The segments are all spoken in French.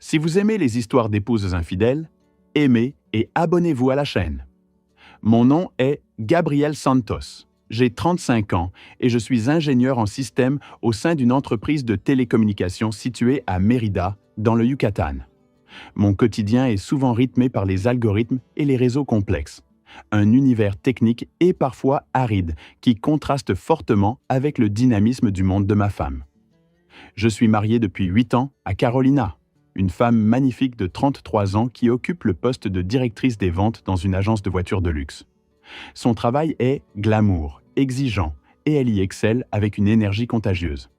Si vous aimez les histoires d'épouses infidèles, aimez et abonnez-vous à la chaîne. Mon nom est Gabriel Santos. J'ai 35 ans et je suis ingénieur en système au sein d'une entreprise de télécommunications située à Mérida, dans le Yucatan. Mon quotidien est souvent rythmé par les algorithmes et les réseaux complexes. Un univers technique et parfois aride qui contraste fortement avec le dynamisme du monde de ma femme. Je suis marié depuis 8 ans à Carolina, une femme magnifique de 33 ans qui occupe le poste de directrice des ventes dans une agence de voitures de luxe. Son travail est glamour, exigeant, et elle y excelle avec une énergie contagieuse.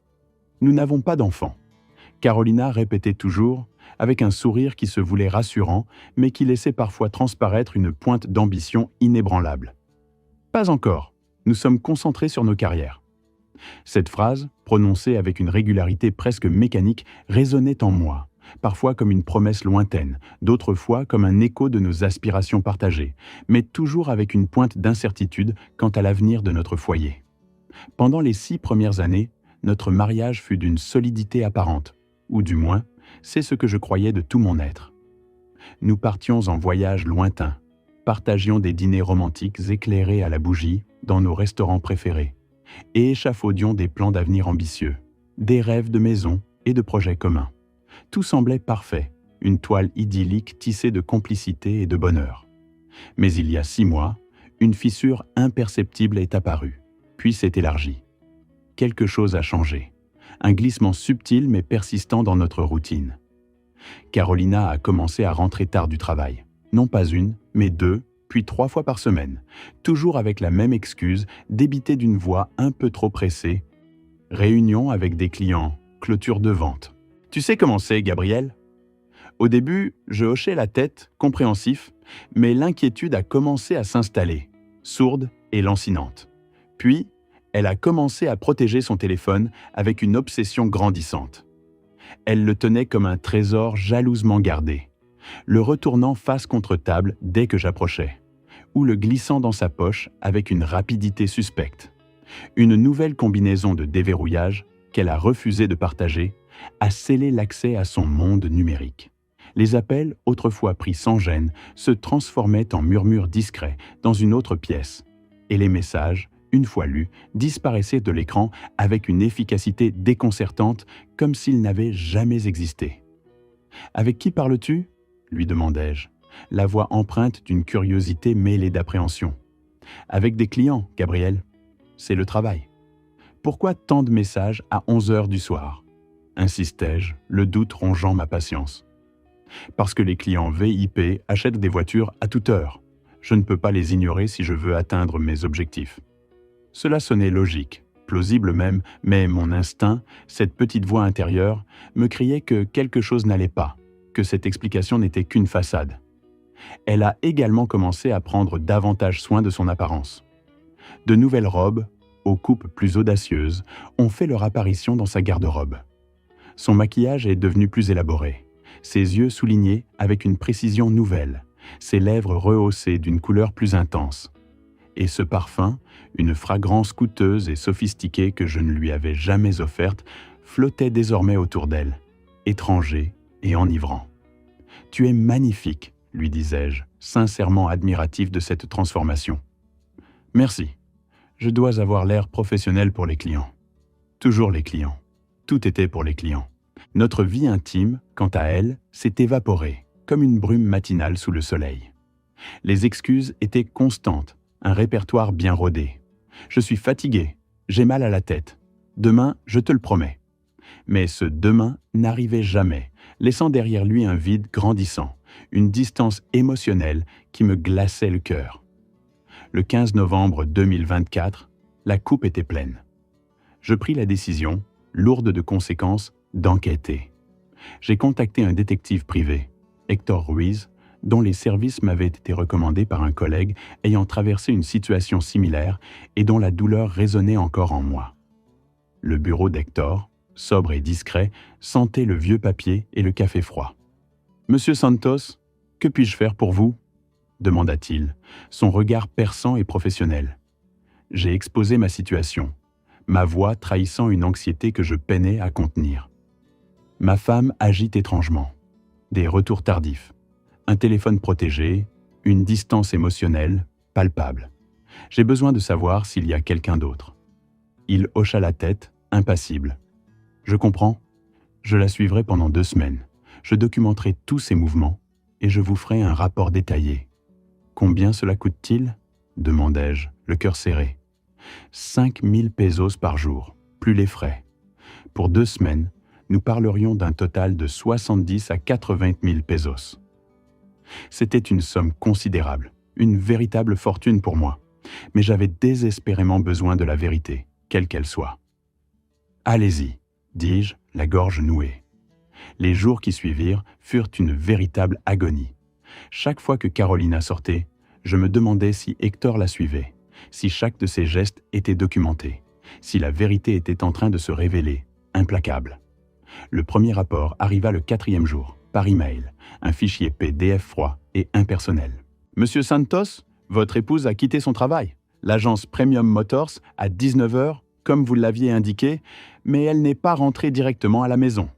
Nous n'avons pas d'enfants. Carolina répétait toujours, avec un sourire qui se voulait rassurant, mais qui laissait parfois transparaître une pointe d'ambition inébranlable. Pas encore, nous sommes concentrés sur nos carrières. Cette phrase, prononcée avec une régularité presque mécanique, résonnait en moi, parfois comme une promesse lointaine, d'autres fois comme un écho de nos aspirations partagées, mais toujours avec une pointe d'incertitude quant à l'avenir de notre foyer. Pendant les 6 premières années, notre mariage fut d'une solidité apparente, ou du moins, c'est ce que je croyais de tout mon être. Nous partions en voyage lointain, partagions des dîners romantiques éclairés à la bougie dans nos restaurants préférés, et échafaudions des plans d'avenir ambitieux, des rêves de maison et de projets communs. Tout semblait parfait, une toile idyllique tissée de complicité et de bonheur. Mais il y a 6 mois, une fissure imperceptible est apparue, puis s'est élargie. Quelque chose a changé, un glissement subtil mais persistant dans notre routine. Carolina a commencé à rentrer tard du travail, non pas 1, mais 2, puis 3 fois par semaine, toujours avec la même excuse, débitée d'une voix un peu trop pressée. Réunion avec des clients, clôture de vente. Tu sais comment c'est, Gabriel ? Au début, je hochais la tête, compréhensif, mais l'inquiétude a commencé à s'installer, sourde et lancinante. Puis, elle a commencé à protéger son téléphone avec une obsession grandissante. Elle le tenait comme un trésor jalousement gardé, le retournant face contre table dès que j'approchais, ou le glissant dans sa poche avec une rapidité suspecte. Une nouvelle combinaison de déverrouillage, qu'elle a refusé de partager, a scellé l'accès à son monde numérique. Les appels, autrefois pris sans gêne, se transformaient en murmures discrets dans une autre pièce, et les messages, une fois lus, disparaissaient de l'écran avec une efficacité déconcertante, comme s'ils n'avaient jamais existé. « Avec qui parles-tu » lui demandai-je, la voix empreinte d'une curiosité mêlée d'appréhension. « Avec des clients, Gabriel. C'est le travail. » « Pourquoi tant de messages à 11 heures du soir » insistai-je, le doute rongeant ma patience. « Parce que les clients VIP achètent des voitures à toute heure. Je ne peux pas les ignorer si je veux atteindre mes objectifs. » Cela sonnait logique, plausible même, mais mon instinct, cette petite voix intérieure, me criait que quelque chose n'allait pas, que cette explication n'était qu'une façade. Elle a également commencé à prendre davantage soin de son apparence. De nouvelles robes, aux coupes plus audacieuses, ont fait leur apparition dans sa garde-robe. Son maquillage est devenu plus élaboré, ses yeux soulignés avec une précision nouvelle, ses lèvres rehaussées d'une couleur plus intense. Et ce parfum, une fragrance coûteuse et sophistiquée que je ne lui avais jamais offerte, flottait désormais autour d'elle, étranger et enivrant. « Tu es magnifique », lui disais-je, sincèrement admiratif de cette transformation. « Merci. Je dois avoir l'air professionnel pour les clients. » Toujours les clients. Tout était pour les clients. Notre vie intime, quant à elle, s'est évaporée, comme une brume matinale sous le soleil. Les excuses étaient constantes, un répertoire bien rodé. « Je suis fatigué, j'ai mal à la tête. Demain, je te le promets. » Mais ce « demain » n'arrivait jamais, laissant derrière lui un vide grandissant, une distance émotionnelle qui me glaçait le cœur. Le 15 novembre 2024, la coupe était pleine. Je pris la décision, lourde de conséquences, d'enquêter. J'ai contacté un détective privé, Hector Ruiz, dont les services m'avaient été recommandés par un collègue ayant traversé une situation similaire et dont la douleur résonnait encore en moi. Le bureau d'Hector, sobre et discret, sentait le vieux papier et le café froid. « Monsieur Santos, que puis-je faire pour vous ?» demanda-t-il, son regard perçant et professionnel. J'ai exposé ma situation, ma voix trahissant une anxiété que je peinais à contenir. Ma femme agit étrangement. des retours tardifs, un téléphone protégé, une distance émotionnelle palpable. J'ai besoin de savoir s'il y a quelqu'un d'autre. Il hocha la tête, impassible. Je comprends. Je la suivrai pendant 2 semaines. Je documenterai tous ses mouvements et je vous ferai un rapport détaillé. Combien cela coûte-t-il ? Demandai-je, le cœur serré. 5 000 pesos par jour, plus les frais. Pour 2 semaines, nous parlerions d'un total de 70 à 80 000 pesos. C'était une somme considérable, une véritable fortune pour moi, mais j'avais désespérément besoin de la vérité, quelle qu'elle soit. « Allez-y », dis-je, la gorge nouée. Les jours qui suivirent furent une véritable agonie. Chaque fois que Carolina sortait, je me demandais si Hector la suivait, si chaque de ses gestes était documenté, si la vérité était en train de se révéler, implacable. Le premier rapport arriva le 4e jour, par email, un fichier PDF froid et impersonnel. « Monsieur Santos, votre épouse a quitté son travail. L'agence Premium Motors à 19h, comme vous l'aviez indiqué, mais elle n'est pas rentrée directement à la maison.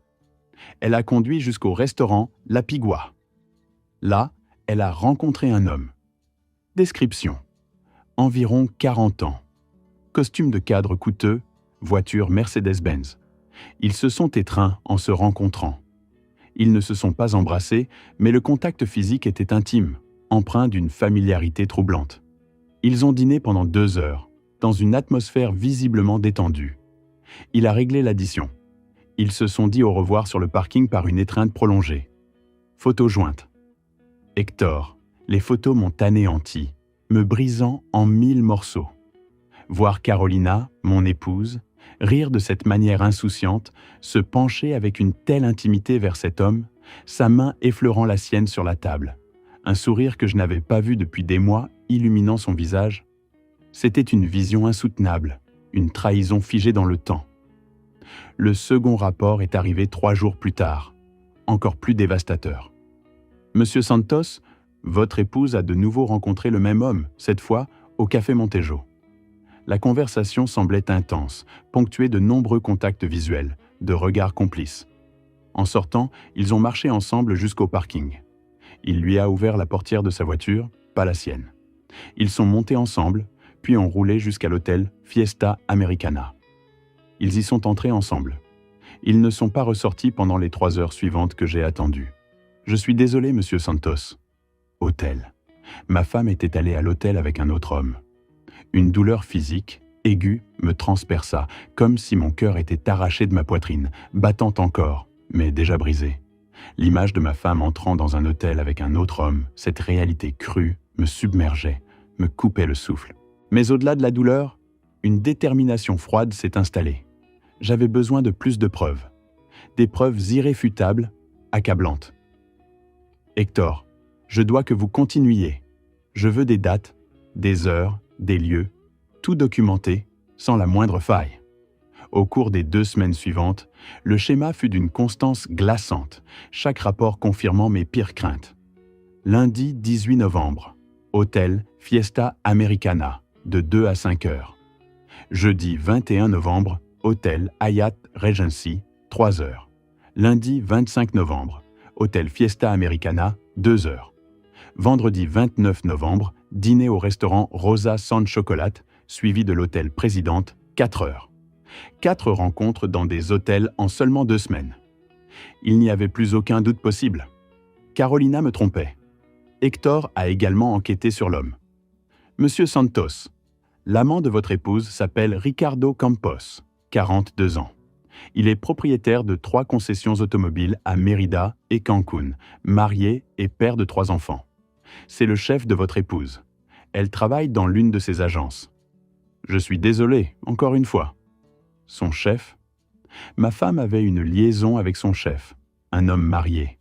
Elle a conduit jusqu'au restaurant La Pigua. Là, elle a rencontré un homme. Description. Environ 40 ans. Costume de cadre coûteux, voiture Mercedes-Benz. Ils se sont étreints en se rencontrant. Ils ne se sont pas embrassés, mais le contact physique était intime, empreint d'une familiarité troublante. Ils ont dîné pendant 2 heures, dans une atmosphère visiblement détendue. Il a réglé l'addition. Ils se sont dit au revoir sur le parking par une étreinte prolongée. Photo jointe. Hector, les photos m'ont anéanti, me brisant en 1000 morceaux. Voir Carolina, mon épouse, rire de cette manière insouciante, se pencher avec une telle intimité vers cet homme, sa main effleurant la sienne sur la table, un sourire que je n'avais pas vu depuis des mois illuminant son visage. C'était une vision insoutenable, une trahison figée dans le temps. Le second rapport est arrivé 3 jours plus tard, encore plus dévastateur. Monsieur Santos, votre épouse a de nouveau rencontré le même homme, cette fois au Café Montejo. La conversation semblait intense, ponctuée de nombreux contacts visuels, de regards complices. En sortant, ils ont marché ensemble jusqu'au parking. Il lui a ouvert la portière de sa voiture, pas la sienne. Ils sont montés ensemble, puis ont roulé jusqu'à l'hôtel Fiesta Americana. Ils y sont entrés ensemble. Ils ne sont pas ressortis pendant les 3 heures suivantes que j'ai attendues. Je suis désolé, monsieur Santos. Hôtel. Ma femme était allée à l'hôtel avec un autre homme. Une douleur physique, aiguë, me transperça, comme si mon cœur était arraché de ma poitrine, battant encore, mais déjà brisé. L'image de ma femme entrant dans un hôtel avec un autre homme, cette réalité crue, me submergeait, me coupait le souffle. Mais au-delà de la douleur, une détermination froide s'est installée. J'avais besoin de plus de preuves. Des preuves irréfutables, accablantes. Hector, je dois que vous continuiez. Je veux des dates, des heures, des lieux, tout documenté, sans la moindre faille. Au cours des 2 semaines suivantes, le schéma fut d'une constance glaçante, chaque rapport confirmant mes pires craintes. Lundi 18 novembre, hôtel Fiesta Americana, de 2 à 5 heures. Jeudi 21 novembre, hôtel Hyatt Regency, 3 heures. Lundi 25 novembre, hôtel Fiesta Americana, 2 heures. Vendredi 29 novembre, dîner au restaurant Rosa San Chocolate, suivi de l'hôtel Présidente, 4 heures. 4 rencontres dans des hôtels en seulement 2 semaines. Il n'y avait plus aucun doute possible. Carolina me trompait. Hector a également enquêté sur l'homme. Monsieur Santos, l'amant de votre épouse s'appelle Ricardo Campos, 42 ans. Il est propriétaire de 3 concessions automobiles à Mérida et Cancún, marié et père de 3 enfants. C'est le chef de votre épouse. Elle travaille dans l'une de ses agences. Je suis désolé, encore une fois. Son chef? Ma femme avait une liaison avec son chef, un homme marié.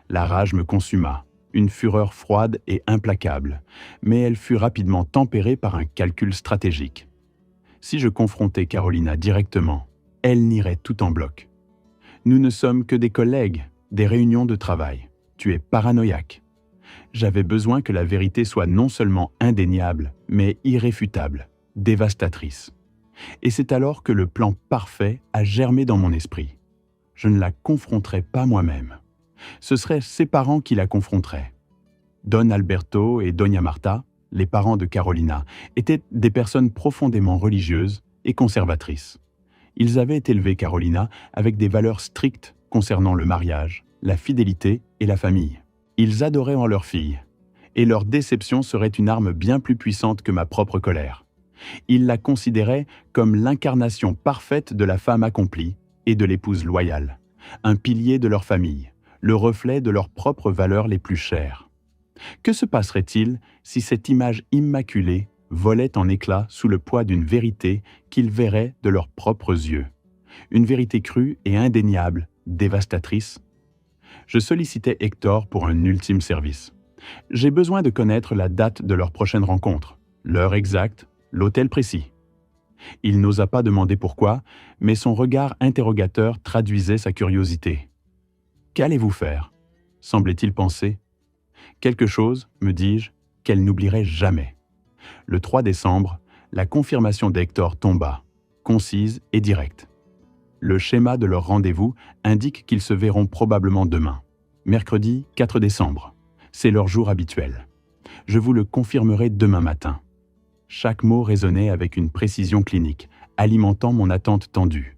La rage me consuma, une fureur froide et implacable, mais elle fut rapidement tempérée par un calcul stratégique. Si je confrontais Carolina directement, elle nierait tout en bloc. Nous ne sommes que des collègues, des réunions de travail. Tu es paranoïaque. J'avais besoin que la vérité soit non seulement indéniable, mais irréfutable, dévastatrice. Et c'est alors que le plan parfait a germé dans mon esprit. Je ne la confronterai pas moi-même. Ce seraient ses parents qui la confronteraient. Don Alberto et Doña Marta, les parents de Carolina, étaient des personnes profondément religieuses et conservatrices. Ils avaient élevé Carolina avec des valeurs strictes concernant le mariage, la fidélité et la famille. Ils adoraient en leur fille, et leur déception serait une arme bien plus puissante que ma propre colère. Ils la considéraient comme l'incarnation parfaite de la femme accomplie et de l'épouse loyale, un pilier de leur famille, le reflet de leurs propres valeurs les plus chères. Que se passerait-il si cette image immaculée volait en éclats sous le poids d'une vérité qu'ils verraient de leurs propres yeux? Une vérité crue et indéniable, dévastatrice. Je sollicitais Hector pour un ultime service. J'ai besoin de connaître la date de leur prochaine rencontre, l'heure exacte, l'hôtel précis. Il n'osa pas demander pourquoi, mais son regard interrogateur traduisait sa curiosité. « Qu'allez-vous faire » semblait-il penser. Quelque chose, me dis-je, qu'elle n'oublierait jamais. Le 3 décembre, la confirmation d'Hector tomba, concise et directe. Le schéma de leur rendez-vous indique qu'ils se verront probablement demain, mercredi 4 décembre. C'est leur jour habituel. Je vous le confirmerai demain matin. Chaque mot résonnait avec une précision clinique, alimentant mon attente tendue.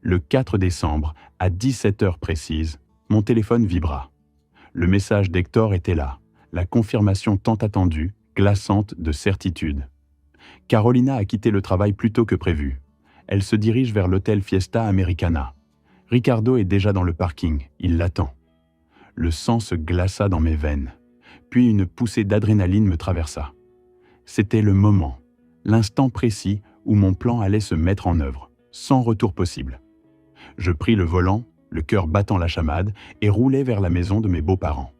Le 4 décembre, à 17 heures précises, mon téléphone vibra. Le message d'Hector était là, la confirmation tant attendue, glaçante de certitude. Carolina a quitté le travail plus tôt que prévu. Elle se dirige vers l'hôtel Fiesta Americana. Ricardo est déjà dans le parking, il l'attend. Le sang se glaça dans mes veines, puis une poussée d'adrénaline me traversa. C'était le moment, l'instant précis où mon plan allait se mettre en œuvre, sans retour possible. Je pris le volant, le cœur battant la chamade, et roulai vers la maison de mes beaux-parents.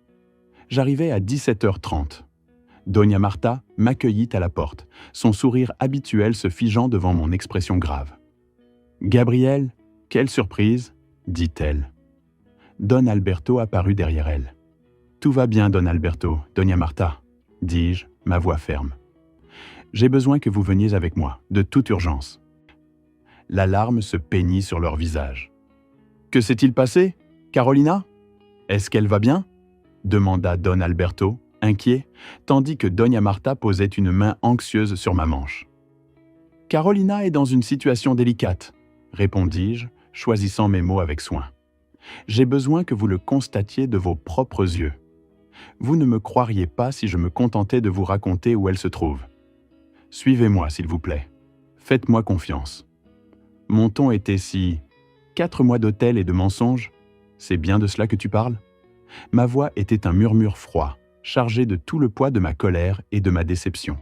J'arrivai à 17h30. Doña Marta m'accueillit à la porte, son sourire habituel se figeant devant mon expression grave. « Gabriel, quelle surprise !» dit-elle. Don Alberto apparut derrière elle. « Tout va bien, Don Alberto, Doña Marta » dis-je, ma voix ferme. « J'ai besoin que vous veniez avec moi, de toute urgence. » La larme se peignit sur leur visage. « Que s'est-il passé, Carolina? Est-ce qu'elle va bien ?» demanda Don Alberto, inquiet, tandis que Doña Marta posait une main anxieuse sur ma manche. « Carolina est dans une situation délicate, » répondis-je, choisissant mes mots avec soin. « J'ai besoin que vous le constatiez de vos propres yeux. Vous ne me croiriez pas si je me contentais de vous raconter où elle se trouve. Suivez-moi, s'il vous plaît. Faites-moi confiance. » Mon ton était si... 4 mois d'hôtel et de mensonges, c'est bien de cela que tu parles? Ma voix était un murmure froid, chargé de tout le poids de ma colère et de ma déception.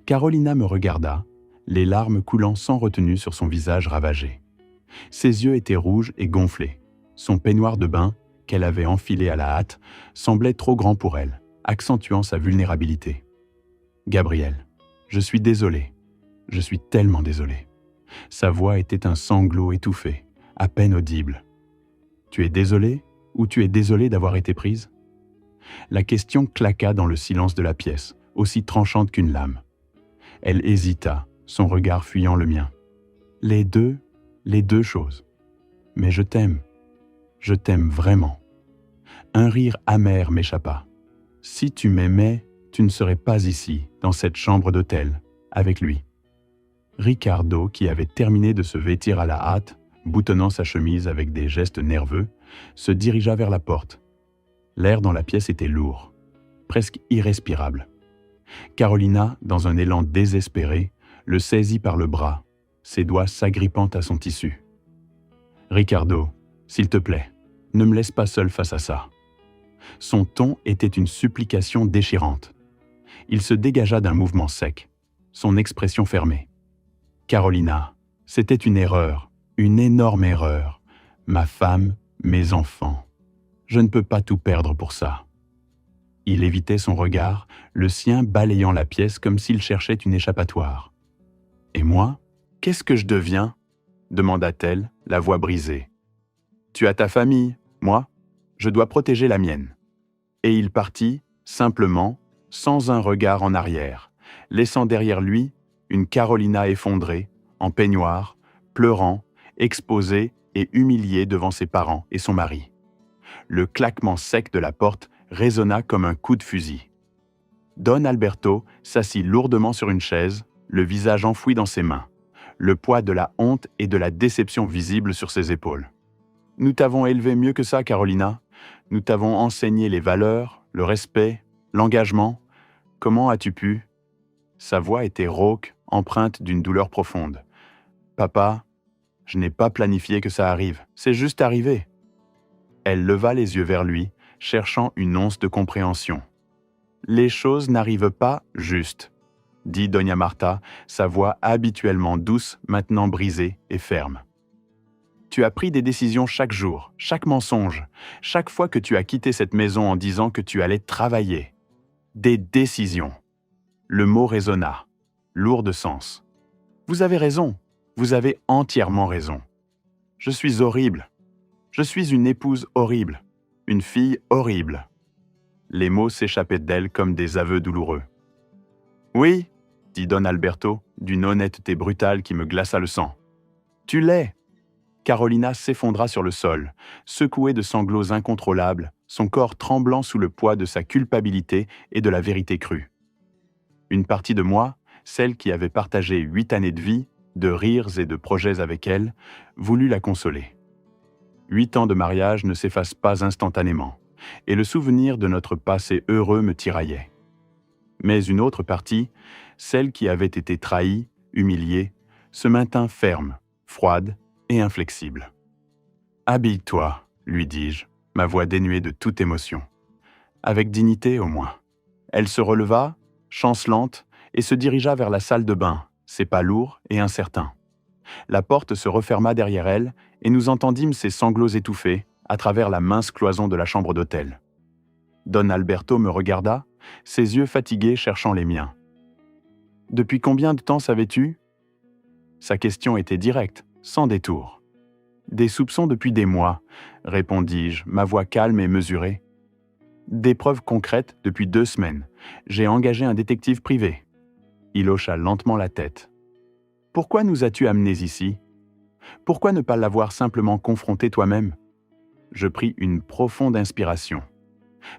Carolina me regarda, les larmes coulant sans retenue sur son visage ravagé. Ses yeux étaient rouges et gonflés. Son peignoir de bain, qu'elle avait enfilé à la hâte, semblait trop grand pour elle, accentuant sa vulnérabilité. « Gabriel, je suis désolé. Je suis tellement désolé. » Sa voix était un sanglot étouffé, à peine audible. « Tu es désolé ou tu es désolé d'avoir été prise ?» La question claqua dans le silence de la pièce, aussi tranchante qu'une lame. Elle hésita, son regard fuyant le mien. « Les deux choses. Mais je t'aime vraiment. » Un rire amer m'échappa. « Si tu m'aimais, tu ne serais pas ici, dans cette chambre d'hôtel, avec lui. » Ricardo, qui avait terminé de se vêtir à la hâte, boutonnant sa chemise avec des gestes nerveux, se dirigea vers la porte. L'air dans la pièce était lourd, presque irrespirable. Carolina, dans un élan désespéré, le saisit par le bras, ses doigts s'agrippant à son tissu. « Ricardo, s'il te plaît, ne me laisse pas seul face à ça. » Son ton était une supplication déchirante. Il se dégagea d'un mouvement sec, son expression fermée. « Carolina, c'était une erreur, une énorme erreur. Ma femme, mes enfants. Je ne peux pas tout perdre pour ça. » Il évitait son regard, le sien balayant la pièce comme s'il cherchait une échappatoire. « Et moi, qu'est-ce que je deviens ?» demanda-t-elle, la voix brisée. « Tu as ta famille, moi, je dois protéger la mienne. » Et il partit, simplement, sans un regard en arrière, laissant derrière lui une Carolina effondrée, en peignoir, pleurant, exposée et humiliée devant ses parents et son mari. Le claquement sec de la porte résonna comme un coup de fusil. Don Alberto s'assit lourdement sur une chaise, le visage enfoui dans ses mains, le poids de la honte et de la déception visible sur ses épaules. « Nous t'avons élevé mieux que ça, Carolina. Nous t'avons enseigné les valeurs, le respect, l'engagement. Comment as-tu pu ?» Sa voix était rauque, empreinte d'une douleur profonde. « Papa, je n'ai pas planifié que ça arrive, c'est juste arrivé. » Elle leva les yeux vers lui, cherchant une once de compréhension. « Les choses n'arrivent pas juste, » dit Doña Marta, sa voix habituellement douce, maintenant brisée et ferme. « Tu as pris des décisions chaque jour, chaque mensonge, chaque fois que tu as quitté cette maison en disant que tu allais travailler. Des décisions. » Le mot résonna, lourd de sens. « Vous avez raison, vous avez entièrement raison. Je suis horrible. Je suis une épouse horrible, une fille horrible. » Les mots s'échappaient d'elle comme des aveux douloureux. « Oui, » dit Don Alberto, d'une honnêteté brutale qui me glaça le sang. « Tu l'es. » Carolina s'effondra sur le sol, secouée de sanglots incontrôlables, son corps tremblant sous le poids de sa culpabilité et de la vérité crue. Une partie de moi, celle qui avait partagé 8 années de vie, de rires et de projets avec elle, voulut la consoler. 8 ans de mariage ne s'effacent pas instantanément, et le souvenir de notre passé heureux me tiraillait. Mais une autre partie, celle qui avait été trahie, humiliée, se maintint ferme, froide et inflexible. « Habille-toi, lui dis-je, ma voix dénuée de toute émotion. Avec dignité au moins. » Elle se releva, chancelante, et se dirigea vers la salle de bain, ses pas lourds et incertains. La porte se referma derrière elle, et nous entendîmes ses sanglots étouffés à travers la mince cloison de la chambre d'hôtel. Don Alberto me regarda, ses yeux fatigués cherchant les miens. « Depuis combien de temps savais-tu » Sa question était directe, sans détour. « Des soupçons depuis des mois, » répondis-je, ma voix calme et mesurée. « Des preuves concrètes depuis 2 semaines. J'ai engagé un détective privé. » Il hocha lentement la tête. « Pourquoi nous as-tu amenés ici ? Pourquoi ne pas l'avoir simplement confronté toi-même » Je pris une profonde inspiration.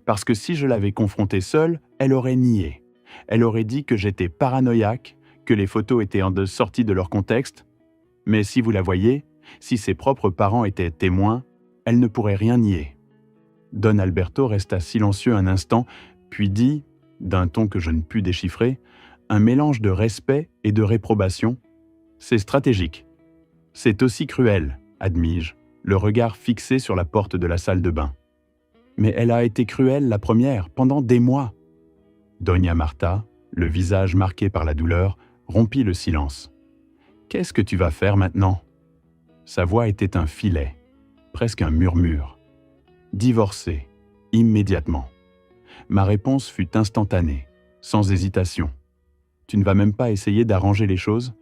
Parce que si je l'avais confrontée seule, elle aurait nié. Elle aurait dit que j'étais paranoïaque, que les photos étaient sorties de leur contexte. Mais si vous la voyez, si ses propres parents étaient témoins, elle ne pourrait rien nier. Don Alberto resta silencieux un instant, puis dit, d'un ton que je ne pus déchiffrer, un mélange de respect et de réprobation. « C'est stratégique. C'est aussi cruel, admis-je, le regard fixé sur la porte de la salle de bain. Mais elle a été cruelle la première, pendant des mois. » Doña Marta, le visage marqué par la douleur, rompit le silence. « Qu'est-ce que tu vas faire maintenant ?» Sa voix était un filet, presque un murmure. « Divorcer, immédiatement. » Ma réponse fut instantanée, sans hésitation. « Tu ne vas même pas essayer d'arranger les choses ?»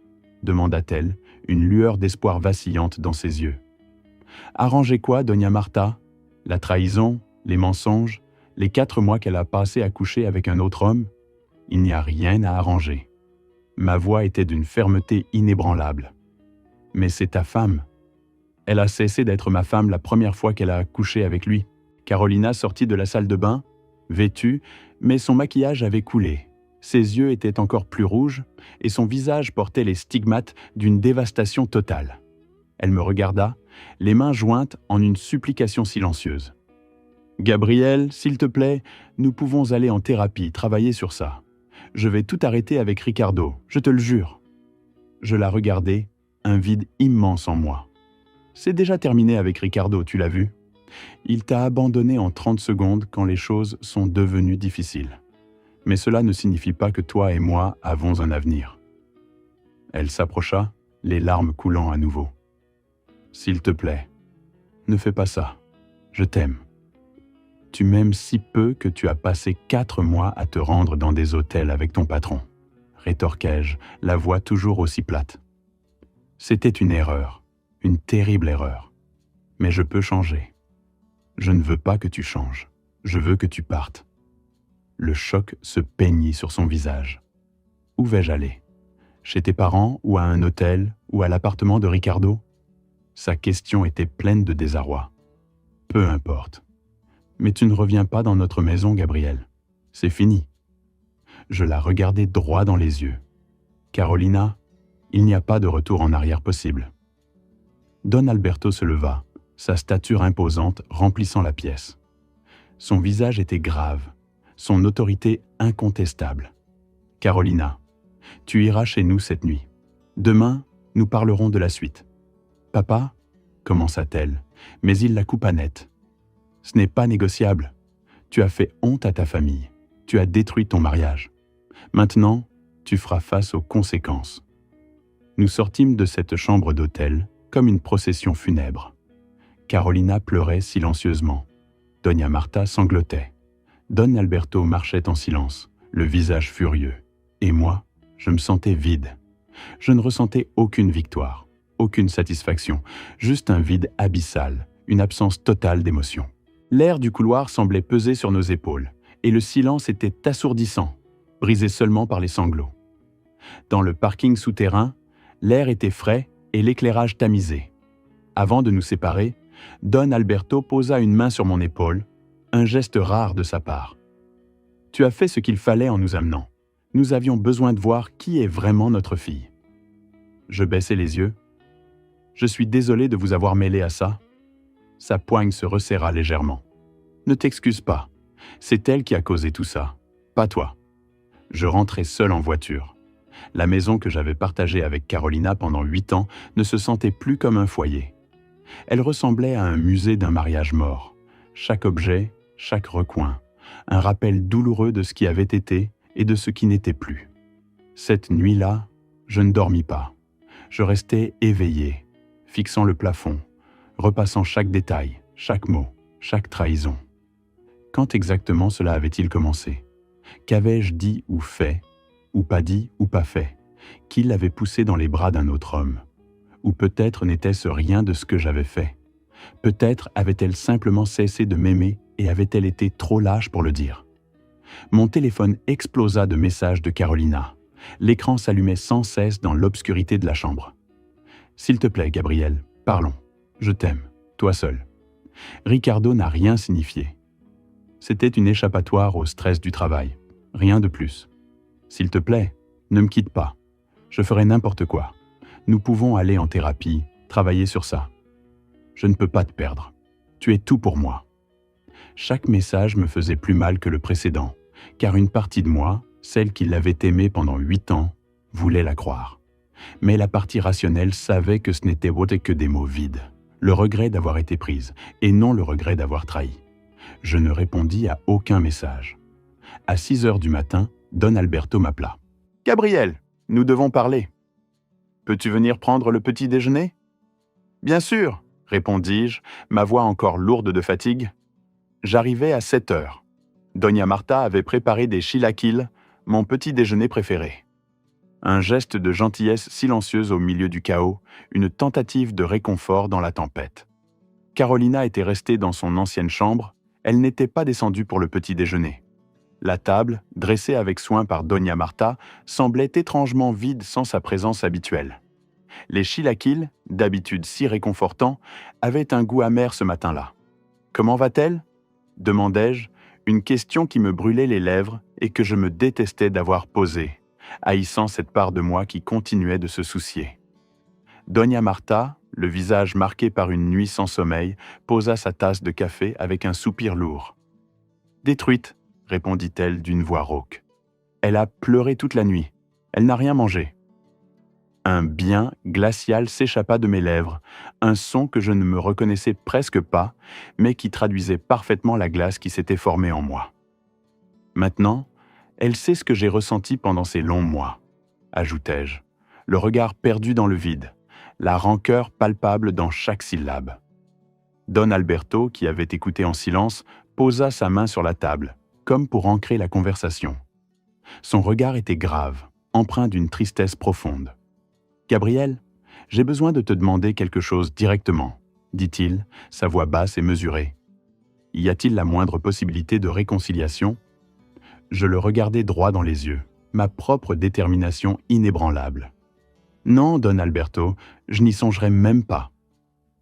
demanda-t-elle, une lueur d'espoir vacillante dans ses yeux. « Arranger quoi, Doña Marta ? La trahison, les mensonges, les 4 mois qu'elle a passés à coucher avec un autre homme ? Il n'y a rien à arranger. » Ma voix était d'une fermeté inébranlable. « Mais c'est ta femme. » Elle a cessé d'être ma femme la première fois qu'elle a couché avec lui. Carolina sortit de la salle de bain, vêtue, mais son maquillage avait coulé. Ses yeux étaient encore plus rouges et son visage portait les stigmates d'une dévastation totale. Elle me regarda, les mains jointes en une supplication silencieuse. « Gabriel, s'il te plaît, nous pouvons aller en thérapie, travailler sur ça. Je vais tout arrêter avec Ricardo, je te le jure. » Je la regardai, un vide immense en moi. « C'est déjà terminé avec Ricardo, tu l'as vu ? Il t'a abandonné en 30 secondes quand les choses sont devenues difficiles. Mais cela ne signifie pas que toi et moi avons un avenir. » Elle s'approcha, les larmes coulant à nouveau. « S'il te plaît, ne fais pas ça. Je t'aime. Tu m'aimes si peu que tu as passé 4 mois à te rendre dans des hôtels avec ton patron. » rétorquai-je, la voix toujours aussi plate. « C'était une erreur, une terrible erreur. Mais je peux changer. Je ne veux pas que tu changes. Je veux que tu partes. » Le choc se peignit sur son visage. Où vais-je aller ? Chez tes parents ou à un hôtel ou à l'appartement de Ricardo ? Sa question était pleine de désarroi. Peu importe. Mais tu ne reviens pas dans notre maison, Gabriel. C'est fini. Je la regardai droit dans les yeux. Carolina, il n'y a pas de retour en arrière possible. Don Alberto se leva, sa stature imposante remplissant la pièce. Son visage était grave, son autorité incontestable. Carolina, tu iras chez nous cette nuit. Demain, nous parlerons de la suite. Papa, commença-t-elle, mais il la coupa net. Ce n'est pas négociable. Tu as fait honte à ta famille. Tu as détruit ton mariage. Maintenant, tu feras face aux conséquences. Nous sortîmes de cette chambre d'hôtel comme une procession funèbre. Carolina pleurait silencieusement. Doña Marta sanglotait. Don Alberto marchait en silence, le visage furieux. Et moi, je me sentais vide. Je ne ressentais aucune victoire, aucune satisfaction, juste un vide abyssal, une absence totale d'émotion. L'air du couloir semblait peser sur nos épaules, et le silence était assourdissant, brisé seulement par les sanglots. Dans le parking souterrain, l'air était frais et l'éclairage tamisé. Avant de nous séparer, Don Alberto posa une main sur mon épaule, un geste rare de sa part. « Tu as fait ce qu'il fallait en nous amenant. Nous avions besoin de voir qui est vraiment notre fille. » Je baissai les yeux. « Je suis désolé de vous avoir mêlé à ça. » Sa poigne se resserra légèrement. « Ne t'excuse pas. C'est elle qui a causé tout ça, pas toi. » Je rentrai seul en voiture. La maison que j'avais partagée avec Carolina pendant 8 ans ne se sentait plus comme un foyer. Elle ressemblait à un musée d'un mariage mort. Chaque objet, chaque recoin, un rappel douloureux de ce qui avait été et de ce qui n'était plus. Cette nuit-là, je ne dormis pas. Je restais éveillé, fixant le plafond, repassant chaque détail, chaque mot, chaque trahison. Quand exactement cela avait-il commencé? Qu'avais-je dit ou fait, ou pas dit ou pas fait? Qui l'avait poussé dans les bras d'un autre homme? Ou peut-être n'était-ce rien de ce que j'avais fait? Peut-être avait-elle simplement cessé de m'aimer et avait-elle été trop lâche pour le dire? Mon téléphone explosa de messages de Carolina. L'écran s'allumait sans cesse dans l'obscurité de la chambre. « S'il te plaît, Gabriel, parlons. Je t'aime, toi seul. » Ricardo n'a rien signifié. C'était une échappatoire au stress du travail. Rien de plus. « S'il te plaît, ne me quitte pas. Je ferai n'importe quoi. Nous pouvons aller en thérapie, travailler sur ça. Je ne peux pas te perdre. Tu es tout pour moi. » Chaque message me faisait plus mal que le précédent, car une partie de moi, celle qui l'avait aimée pendant 8 ans, voulait la croire. Mais la partie rationnelle savait que ce n'était que des mots vides, le regret d'avoir été prise, et non le regret d'avoir trahi. Je ne répondis à aucun message. À 6 heures du matin, Don Alberto m'appela. « Gabriel, nous devons parler. Peux-tu venir prendre le petit déjeuner ?»« Bien sûr, » répondis-je, ma voix encore lourde de fatigue. J'arrivais à 7 heures. Doña Marta avait préparé des chilaquiles, mon petit déjeuner préféré. Un geste de gentillesse silencieuse au milieu du chaos, une tentative de réconfort dans la tempête. Carolina était restée dans son ancienne chambre, elle n'était pas descendue pour le petit déjeuner. La table, dressée avec soin par Doña Marta, semblait étrangement vide sans sa présence habituelle. Les chilaquiles, d'habitude si réconfortants, avaient un goût amer ce matin-là. « Comment va-t-elle » demandai-je, une question qui me brûlait les lèvres et que je me détestais d'avoir posée, haïssant cette part de moi qui continuait de se soucier. Doña Marta, le visage marqué par une nuit sans sommeil, posa sa tasse de café avec un soupir lourd. « Détruite », répondit-elle d'une voix rauque. « Elle a pleuré toute la nuit. Elle n'a rien mangé. » Un bien glacial s'échappa de mes lèvres, un son que je ne me reconnaissais presque pas, mais qui traduisait parfaitement la glace qui s'était formée en moi. Maintenant, elle sait ce que j'ai ressenti pendant ces longs mois, ajoutai-je, le regard perdu dans le vide, la rancœur palpable dans chaque syllabe. Don Alberto, qui avait écouté en silence, posa sa main sur la table, comme pour ancrer la conversation. Son regard était grave, empreint d'une tristesse profonde. « Gabriel, j'ai besoin de te demander quelque chose directement, » dit-il, sa voix basse et mesurée. « Y a-t-il la moindre possibilité de réconciliation ?» Je le regardai droit dans les yeux, ma propre détermination inébranlable. « Non, Don Alberto, je n'y songerai même pas. »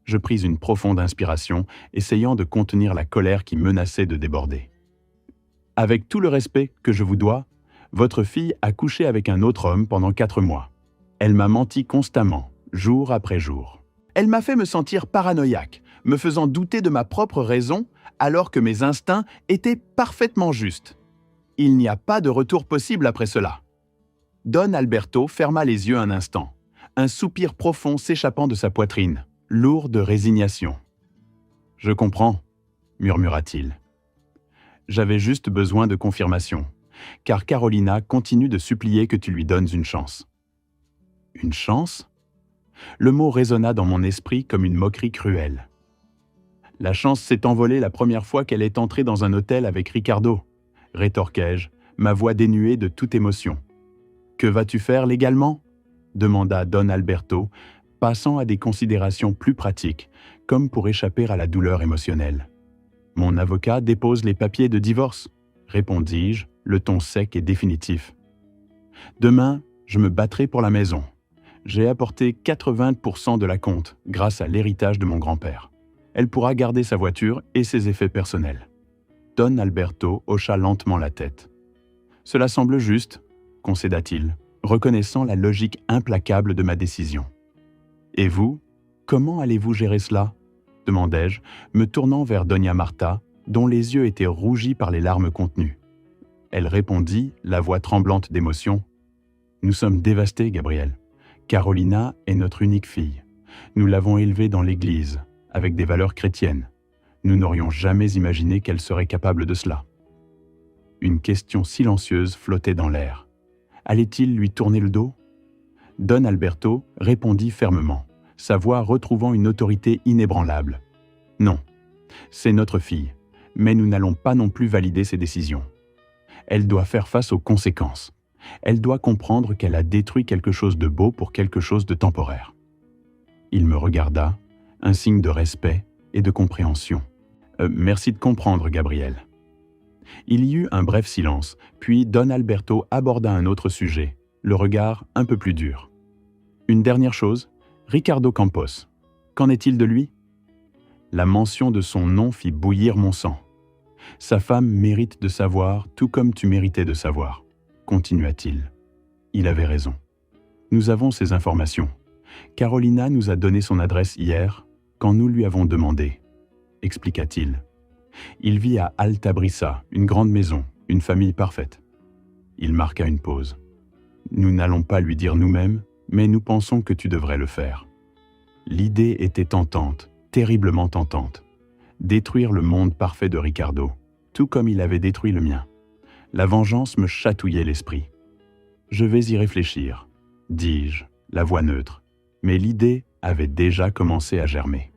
Je pris une profonde inspiration, essayant de contenir la colère qui menaçait de déborder. Avec tout le respect que je vous dois, votre fille a couché avec un autre homme pendant 4 mois. Elle m'a menti constamment, jour après jour. Elle m'a fait me sentir paranoïaque, me faisant douter de ma propre raison, alors que mes instincts étaient parfaitement justes. Il n'y a pas de retour possible après cela. Don Alberto ferma les yeux un instant, un soupir profond s'échappant de sa poitrine, lourd de résignation. « Je comprends », murmura-t-il. J'avais juste besoin de confirmation, car Carolina continue de supplier que tu lui donnes une chance. Une chance ? Le mot résonna dans mon esprit comme une moquerie cruelle. La chance s'est envolée la première fois qu'elle est entrée dans un hôtel avec Ricardo, rétorquai-je, ma voix dénuée de toute émotion. Que vas-tu faire légalement ? Demanda Don Alberto, passant à des considérations plus pratiques, comme pour échapper à la douleur émotionnelle. Mon avocat dépose les papiers de divorce, répondis-je, le ton sec et définitif. Demain, je me battrai pour la maison. J'ai apporté 80% de la compte grâce à l'héritage de mon grand-père. Elle pourra garder sa voiture et ses effets personnels. Don Alberto hocha lentement la tête. Cela semble juste, concéda-t-il, reconnaissant la logique implacable de ma décision. Et vous, comment allez-vous gérer cela ? Demandai-je, me tournant vers Doña Marta, dont les yeux étaient rougis par les larmes contenues. Elle répondit, la voix tremblante d'émotion. « Nous sommes dévastés, Gabriel. Carolina est notre unique fille. Nous l'avons élevée dans l'Église, avec des valeurs chrétiennes. Nous n'aurions jamais imaginé qu'elle serait capable de cela. » Une question silencieuse flottait dans l'air. Allait-il lui tourner le dos ? Don Alberto répondit fermement, sa voix retrouvant une autorité inébranlable. « Non, c'est notre fille, mais nous n'allons pas non plus valider ses décisions. Elle doit faire face aux conséquences. Elle doit comprendre qu'elle a détruit quelque chose de beau pour quelque chose de temporaire. » Il me regarda, un signe de respect et de compréhension. Merci de comprendre, Gabriel. » Il y eut un bref silence, puis Don Alberto aborda un autre sujet, le regard un peu plus dur. « Une dernière chose, Ricardo Campos. Qu'en est-il de lui ? » La mention de son nom fit bouillir mon sang. « Sa femme mérite de savoir tout comme tu méritais de savoir, » continua-t-il. Il avait raison. Nous avons ces informations. Carolina nous a donné son adresse hier, quand nous lui avons demandé, expliqua-t-il. Il vit à Altabrissa, une grande maison, une famille parfaite. Il marqua une pause. Nous n'allons pas lui dire nous-mêmes, mais nous pensons que tu devrais le faire. L'idée était tentante, terriblement tentante. Détruire le monde parfait de Ricardo, tout comme il avait détruit le mien. La vengeance me chatouillait l'esprit. Je vais y réfléchir, dis-je, la voix neutre, mais l'idée avait déjà commencé à germer.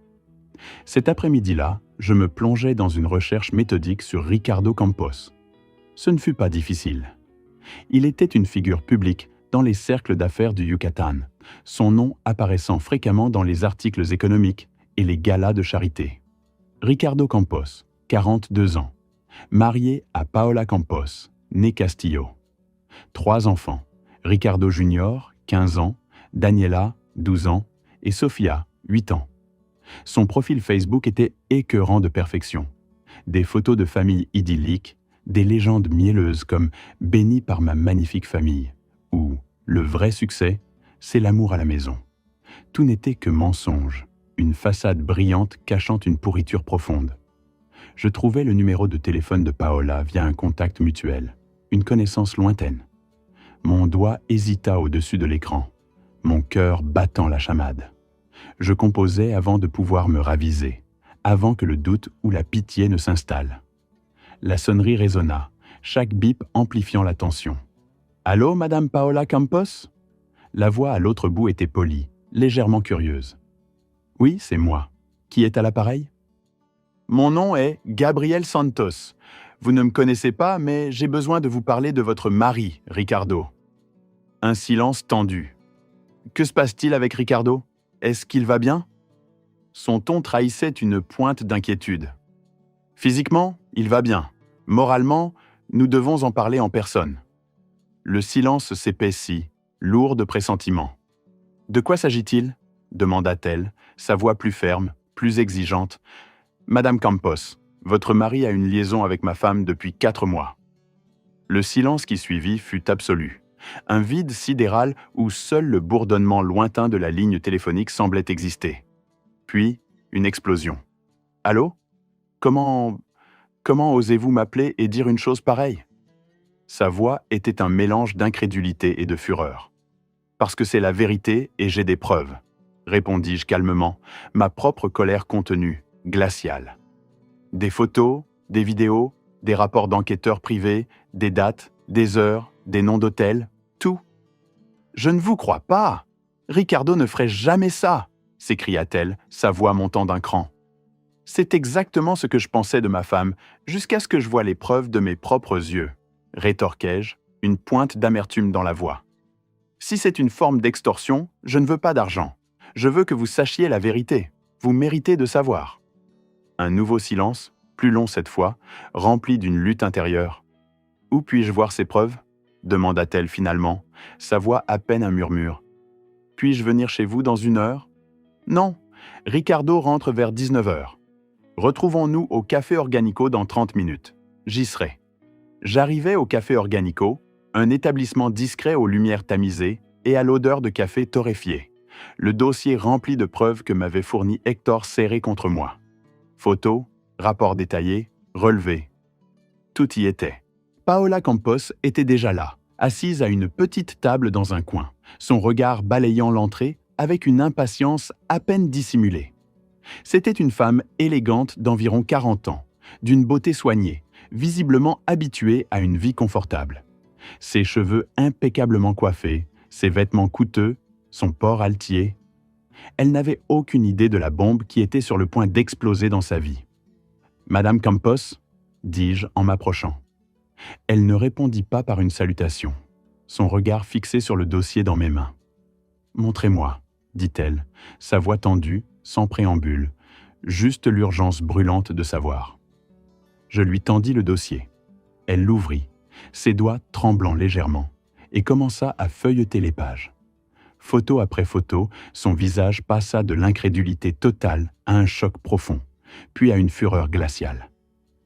Cet après-midi-là, je me plongeais dans une recherche méthodique sur Ricardo Campos. Ce ne fut pas difficile. Il était une figure publique dans les cercles d'affaires du Yucatan, son nom apparaissant fréquemment dans les articles économiques et les galas de charité. Ricardo Campos, 42 ans, marié à Paola Campos, née Castillo. 3 enfants, Ricardo Junior, 15 ans, Daniela, 12 ans, et Sofia, 8 ans. Son profil Facebook était écœurant de perfection. Des photos de famille idylliques, des légendes mielleuses comme « béni par ma magnifique famille » ou « le vrai succès, c'est l'amour à la maison ». Tout n'était que mensonge, une façade brillante cachant une pourriture profonde. Je trouvai le numéro de téléphone de Paola via un contact mutuel, une connaissance lointaine. Mon doigt hésita au-dessus de l'écran, mon cœur battant la chamade. Je composais avant de pouvoir me raviser, avant que le doute ou la pitié ne s'installe. La sonnerie résonna, chaque bip amplifiant la tension. « Allô, Madame Paola Campos ?» La voix à l'autre bout était polie, légèrement curieuse. « Oui, c'est moi. Qui est à l'appareil ?»« Mon nom est Gabriel Santos. Vous ne me connaissez pas, mais j'ai besoin de vous parler de votre mari, Ricardo. » Un silence tendu. « Que se passe-t-il avec Ricardo ? Est-ce qu'il va bien ?» Son ton trahissait une pointe d'inquiétude. « Physiquement, il va bien. Moralement, nous devons en parler en personne. » Le silence s'épaissit, lourd de pressentiments. « De quoi s'agit-il » demanda-t-elle, sa voix plus ferme, plus exigeante. « Madame Campos, votre mari a une liaison avec ma femme depuis 4 mois. » Le silence qui suivit fut absolu. Un vide sidéral où seul le bourdonnement lointain de la ligne téléphonique semblait exister. Puis, une explosion. « Allô? Comment osez-vous m'appeler et dire une chose pareille ?» Sa voix était un mélange d'incrédulité et de fureur. « Parce que c'est la vérité et j'ai des preuves, » répondis-je calmement, ma propre colère contenue, glaciale. Des photos, des vidéos, des rapports d'enquêteurs privés, des dates, des heures, des noms d'hôtels, tout. « Je ne vous crois pas! Ricardo ne ferait jamais ça !» s'écria-t-elle, sa voix montant d'un cran. « C'est exactement ce que je pensais de ma femme, jusqu'à ce que je voie les preuves de mes propres yeux, » rétorquai-je, une pointe d'amertume dans la voix. « Si c'est une forme d'extorsion, je ne veux pas d'argent. Je veux que vous sachiez la vérité. Vous méritez de savoir. » Un nouveau silence, plus long cette fois, rempli d'une lutte intérieure. « Où puis-je voir ces preuves ?» demanda-t-elle finalement, sa voix à peine un murmure. « Puis-je venir chez vous dans 1 heure ?»« Non, Ricardo rentre vers 19 heures. Retrouvons-nous au Café Organico dans 30 minutes. J'y serai. » J'arrivai au Café Organico, un établissement discret aux lumières tamisées et à l'odeur de café torréfié, le dossier rempli de preuves que m'avait fourni Hector serré contre moi. Photos, rapports détaillés, relevés. Tout y était. Paola Campos était déjà là, assise à une petite table dans un coin, son regard balayant l'entrée avec une impatience à peine dissimulée. C'était une femme élégante d'environ 40 ans, d'une beauté soignée, visiblement habituée à une vie confortable. Ses cheveux impeccablement coiffés, ses vêtements coûteux, son port altier. Elle n'avait aucune idée de la bombe qui était sur le point d'exploser dans sa vie. « Madame Campos ?» dis-je en m'approchant. Elle ne répondit pas par une salutation, son regard fixé sur le dossier dans mes mains. « Montrez-moi » dit-elle, sa voix tendue, sans préambule, juste l'urgence brûlante de savoir. Je lui tendis le dossier. Elle l'ouvrit, ses doigts tremblant légèrement, et commença à feuilleter les pages. Photo après photo, son visage passa de l'incrédulité totale à un choc profond, puis à une fureur glaciale.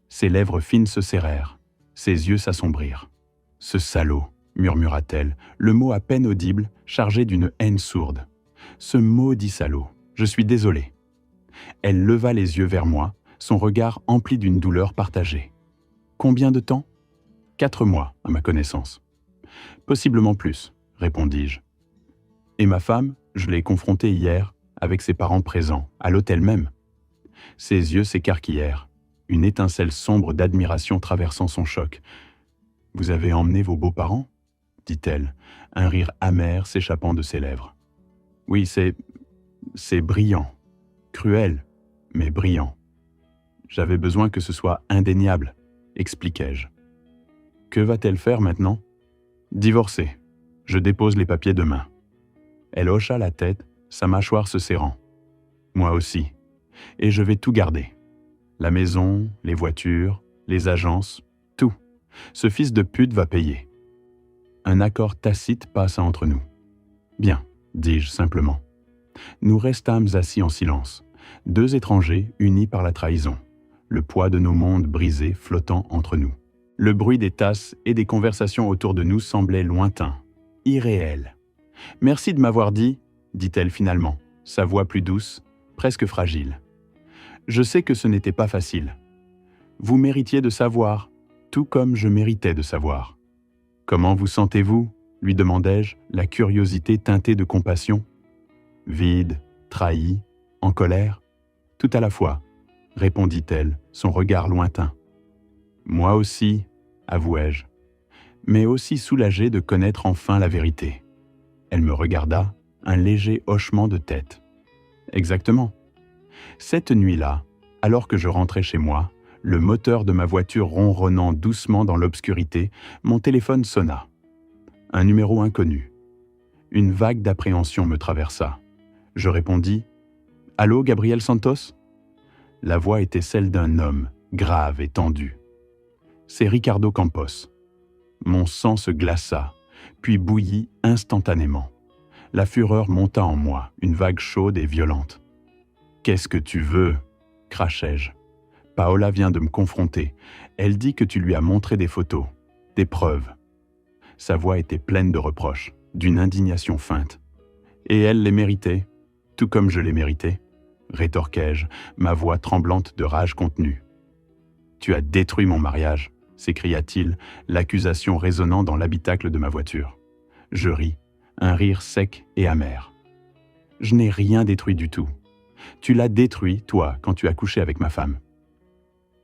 Ses lèvres fines se serrèrent, ses yeux s'assombrirent. « Ce salaud !» murmura-t-elle, le mot à peine audible, chargé d'une haine sourde. « Ce maudit salaud, je suis désolé. » Elle leva les yeux vers moi, son regard empli d'une douleur partagée. « Combien de temps ?»« 4 mois, à ma connaissance. »« Possiblement plus, » répondis-je. « Et ma femme, je l'ai confrontée hier, avec ses parents présents, à l'hôtel même. » Ses yeux s'écarquillèrent, une étincelle sombre d'admiration traversant son choc. « Vous avez emmené vos beaux-parents ?» dit-elle, un rire amer s'échappant de ses lèvres. « Oui, c'est brillant, cruel, mais brillant. J'avais besoin que ce soit indéniable, expliquai-je. Que va-t-elle faire maintenant ? Divorcer. Je dépose les papiers demain. Elle hocha la tête, sa mâchoire se serrant. Moi aussi. Et je vais tout garder. La maison, les voitures, les agences, tout. Ce fils de pute va payer. Un accord tacite passa entre nous. Bien, dis-je simplement. Nous restâmes assis en silence, 2 étrangers unis par la trahison, le poids de nos mondes brisés flottant entre nous. Le bruit des tasses et des conversations autour de nous semblait lointain, irréel. « Merci de m'avoir dit, » dit-elle finalement, sa voix plus douce, presque fragile. « Je sais que ce n'était pas facile. Vous méritiez de savoir, tout comme je méritais de savoir. »« Comment vous sentez-vous » lui demandai-je, la curiosité teintée de compassion. « Vide, trahi, en colère, tout à la fois, » répondit-elle, son regard lointain. « Moi aussi, » avouai-je, mais aussi soulagé de connaître enfin la vérité. Elle me regarda, un léger hochement de tête. « Exactement. » Cette nuit-là, alors que je rentrais chez moi, le moteur de ma voiture ronronnant doucement dans l'obscurité, mon téléphone sonna. Un numéro inconnu. Une vague d'appréhension me traversa. Je répondis « Allô, Gabriel Santos ?» La voix était celle d'un homme, grave et tendu. « C'est Ricardo Campos. » Mon sang se glaça, puis bouillit instantanément. La fureur monta en moi, une vague chaude et violente. Qu'est-ce que tu veux ? Crachai-je. Paola vient de me confronter. Elle dit que tu lui as montré des photos, des preuves. Sa voix était pleine de reproches, d'une indignation feinte. Et elle les méritait, tout comme je les méritais, rétorquai-je, ma voix tremblante de rage contenue. Tu as détruit mon mariage, s'écria-t-il, l'accusation résonnant dans l'habitacle de ma voiture. Je ris, un rire sec et amer. Je n'ai rien détruit du tout. Tu l'as détruit, toi, quand tu as couché avec ma femme.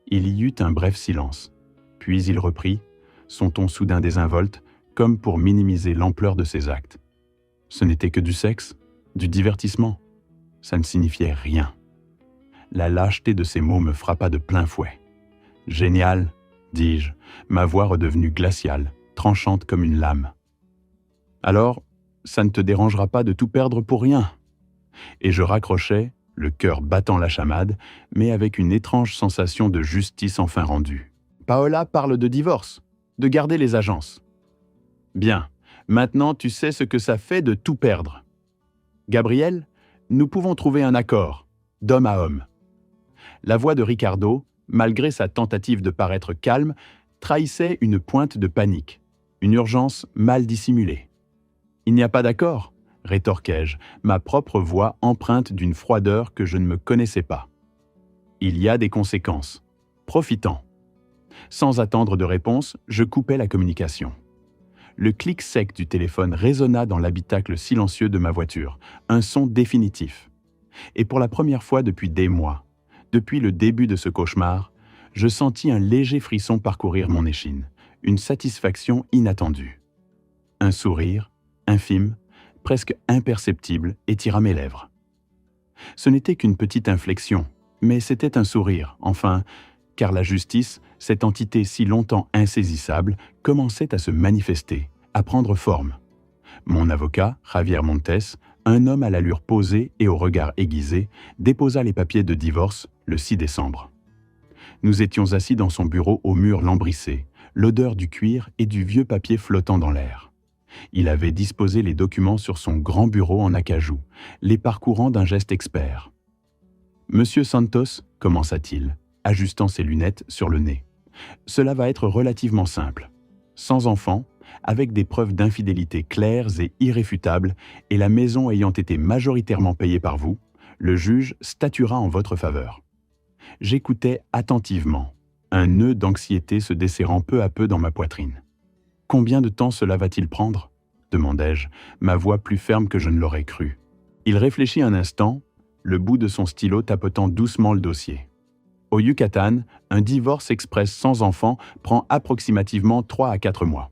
Il y eut un bref silence, puis il reprit, son ton soudain désinvolte, comme pour minimiser l'ampleur de ses actes. Ce n'était que du sexe, du divertissement. Ça ne signifiait rien. La lâcheté de ces mots me frappa de plein fouet. Génial, dis-je, ma voix redevenue glaciale, tranchante comme une lame. Alors, ça ne te dérangera pas de tout perdre pour rien. Et je raccrochais, le cœur battant la chamade, mais avec une étrange sensation de justice enfin rendue. Paola parle de divorce, de garder les agences. Bien, maintenant tu sais ce que ça fait de tout perdre. Gabriel, nous pouvons trouver un accord, d'homme à homme. La voix de Ricardo, malgré sa tentative de paraître calme, trahissait une pointe de panique, une urgence mal dissimulée. Il n'y a pas d'accord, rétorquai-je, ma propre voix empreinte d'une froideur que je ne me connaissais pas. Il y a des conséquences. Profitant. Sans attendre de réponse, je coupais la communication. Le clic sec du téléphone résonna dans l'habitacle silencieux de ma voiture, un son définitif. Et pour la première fois depuis des mois, depuis le début de ce cauchemar, je sentis un léger frisson parcourir mon échine, une satisfaction inattendue. Un sourire, infime, presque imperceptible, étira mes lèvres. Ce n'était qu'une petite inflexion, mais c'était un sourire, enfin, car la justice, cette entité si longtemps insaisissable, commençait à se manifester, à prendre forme. Mon avocat, Javier Montes, un homme à l'allure posée et au regard aiguisé, déposa les papiers de divorce le 6 décembre. Nous étions assis dans son bureau au mur lambrissé, l'odeur du cuir et du vieux papier flottant dans l'air. Il avait disposé les documents sur son grand bureau en acajou, les parcourant d'un geste expert. « Monsieur Santos, commença-t-il, ajustant ses lunettes sur le nez. Cela va être relativement simple. Sans enfant, avec des preuves d'infidélité claires et irréfutables, et la maison ayant été majoritairement payée par vous, le juge statuera en votre faveur. » J'écoutais attentivement, un nœud d'anxiété se desserrant peu à peu dans ma poitrine. « Combien de temps cela va-t-il prendre ?» demandai-je, ma voix plus ferme que je ne l'aurais cru. Il réfléchit un instant, le bout de son stylo tapotant doucement le dossier. Au Yucatan, un divorce express sans enfant prend approximativement 3 à 4 mois.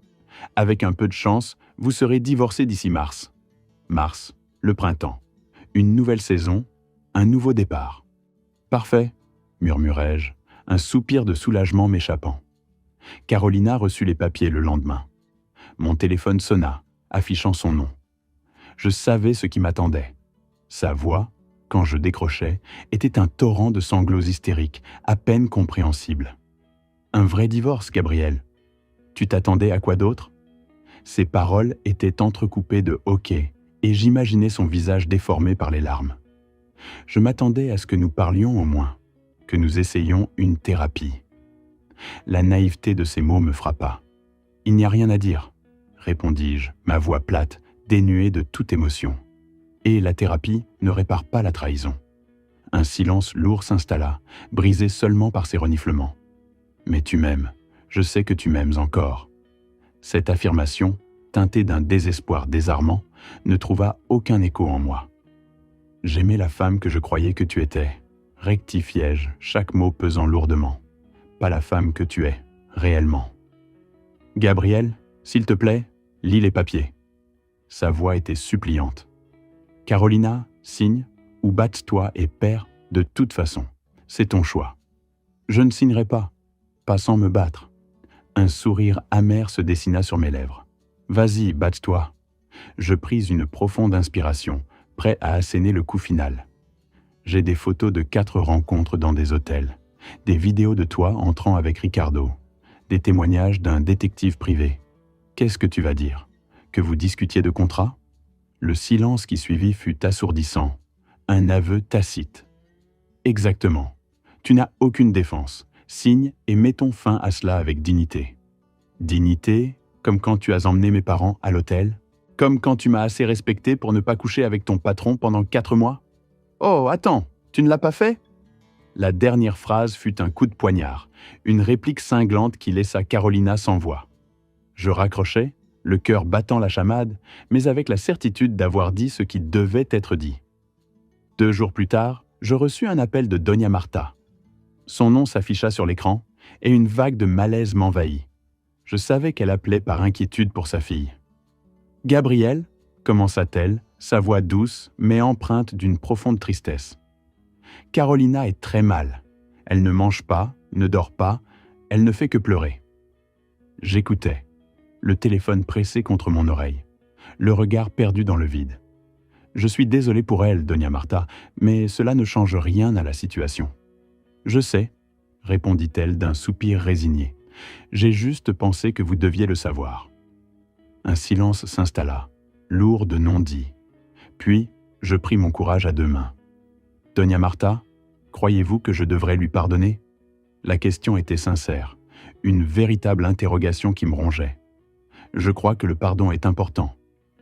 Avec un peu de chance, vous serez divorcé d'ici mars. Mars, le printemps. Une nouvelle saison, un nouveau départ. Parfait, murmurai-je, un soupir de soulagement m'échappant. Carolina reçut les papiers le lendemain. Mon téléphone sonna, affichant son nom. Je savais ce qui m'attendait. Sa voix, quand je décrochais, était un torrent de sanglots hystériques, à peine compréhensibles. Un vrai divorce, Gabriel. Tu t'attendais à quoi d'autre ? Ses paroles étaient entrecoupées de hoquets, et j'imaginais son visage déformé par les larmes. Je m'attendais à ce que nous parlions au moins, que nous essayions une thérapie. La naïveté de ces mots me frappa. « Il n'y a rien à dire », répondis-je, ma voix plate, dénuée de toute émotion. Et la thérapie ne répare pas la trahison. Un silence lourd s'installa, brisé seulement par ses reniflements. « Mais tu m'aimes, je sais que tu m'aimes encore. » Cette affirmation, teintée d'un désespoir désarmant, ne trouva aucun écho en moi. « J'aimais la femme que je croyais que tu étais, » rectifiai-je, chaque mot pesant lourdement. « Pas la femme que tu es, réellement. »« Gabriel, s'il te plaît, lis les papiers. » Sa voix était suppliante. Carolina, signe, ou batte-toi et perds de toute façon. C'est ton choix. Je ne signerai pas, pas sans me battre. Un sourire amer se dessina sur mes lèvres. Vas-y, batte-toi. Je pris une profonde inspiration, prêt à asséner le coup final. J'ai des photos de 4 rencontres dans des hôtels, des vidéos de toi entrant avec Ricardo, des témoignages d'un détective privé. Qu'est-ce que tu vas dire ? Que vous discutiez de contrat ? Le silence qui suivit fut assourdissant, un aveu tacite. Exactement. Tu n'as aucune défense. Signe et mettons fin à cela avec dignité. Dignité, comme quand tu as emmené mes parents à l'hôtel? Comme quand tu m'as assez respecté pour ne pas coucher avec ton patron pendant 4 mois? Oh, attends, tu ne l'as pas fait? La dernière phrase fut un coup de poignard, une réplique cinglante qui laissa Carolina sans voix. Je raccrochai, le cœur battant la chamade, mais avec la certitude d'avoir dit ce qui devait être dit. 2 jours plus tard, je reçus un appel de Doña Marta. Son nom s'afficha sur l'écran, et une vague de malaise m'envahit. Je savais qu'elle appelait par inquiétude pour sa fille. « Gabrielle » commença-t-elle, sa voix douce, mais empreinte d'une profonde tristesse. « Carolina est très mal. Elle ne mange pas, ne dort pas, elle ne fait que pleurer. » J'écoutais, le téléphone pressé contre mon oreille, le regard perdu dans le vide. « Je suis désolé pour elle, Doña Marta, mais cela ne change rien à la situation. »« Je sais, » répondit-elle d'un soupir résigné. « J'ai juste pensé que vous deviez le savoir. » Un silence s'installa, lourd de non-dits. Puis, je pris mon courage à 2 mains. « Doña Marta, croyez-vous que je devrais lui pardonner ?» La question était sincère, une véritable interrogation qui me rongeait. « Je crois que le pardon est important, »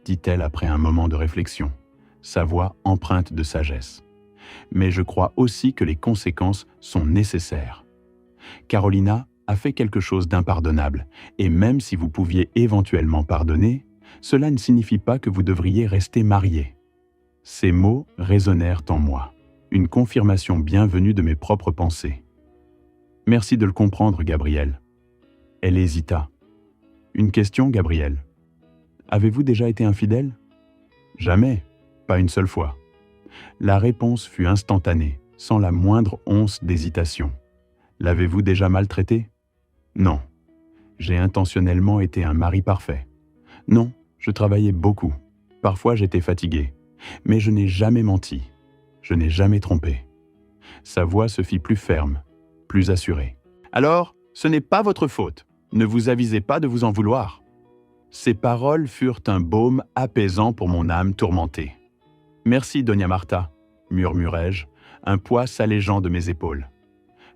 dit-elle après un moment de réflexion, sa voix empreinte de sagesse. « Mais je crois aussi que les conséquences sont nécessaires. Carolina a fait quelque chose d'impardonnable, et même si vous pouviez éventuellement pardonner, cela ne signifie pas que vous devriez rester mariés. » Ces mots résonnèrent en moi, une confirmation bienvenue de mes propres pensées. « Merci de le comprendre, Gabrielle. » Elle hésita. « Une question, Gabrielle. Avez-vous déjà été infidèle? » « Jamais, pas une seule fois. » La réponse fut instantanée, sans la moindre once d'hésitation. « L'avez-vous déjà maltraité? » Non. J'ai intentionnellement été un mari parfait. Non, je travaillais beaucoup. Parfois j'étais fatigué. Mais je n'ai jamais menti. Je n'ai jamais trompé. Sa voix se fit plus ferme, plus assurée. « Alors, ce n'est pas votre faute. Ne vous avisez pas de vous en vouloir. » Ces paroles furent un baume apaisant pour mon âme tourmentée. « Merci, Doña Marta, » murmurai-je, un poids s'allégeant de mes épaules.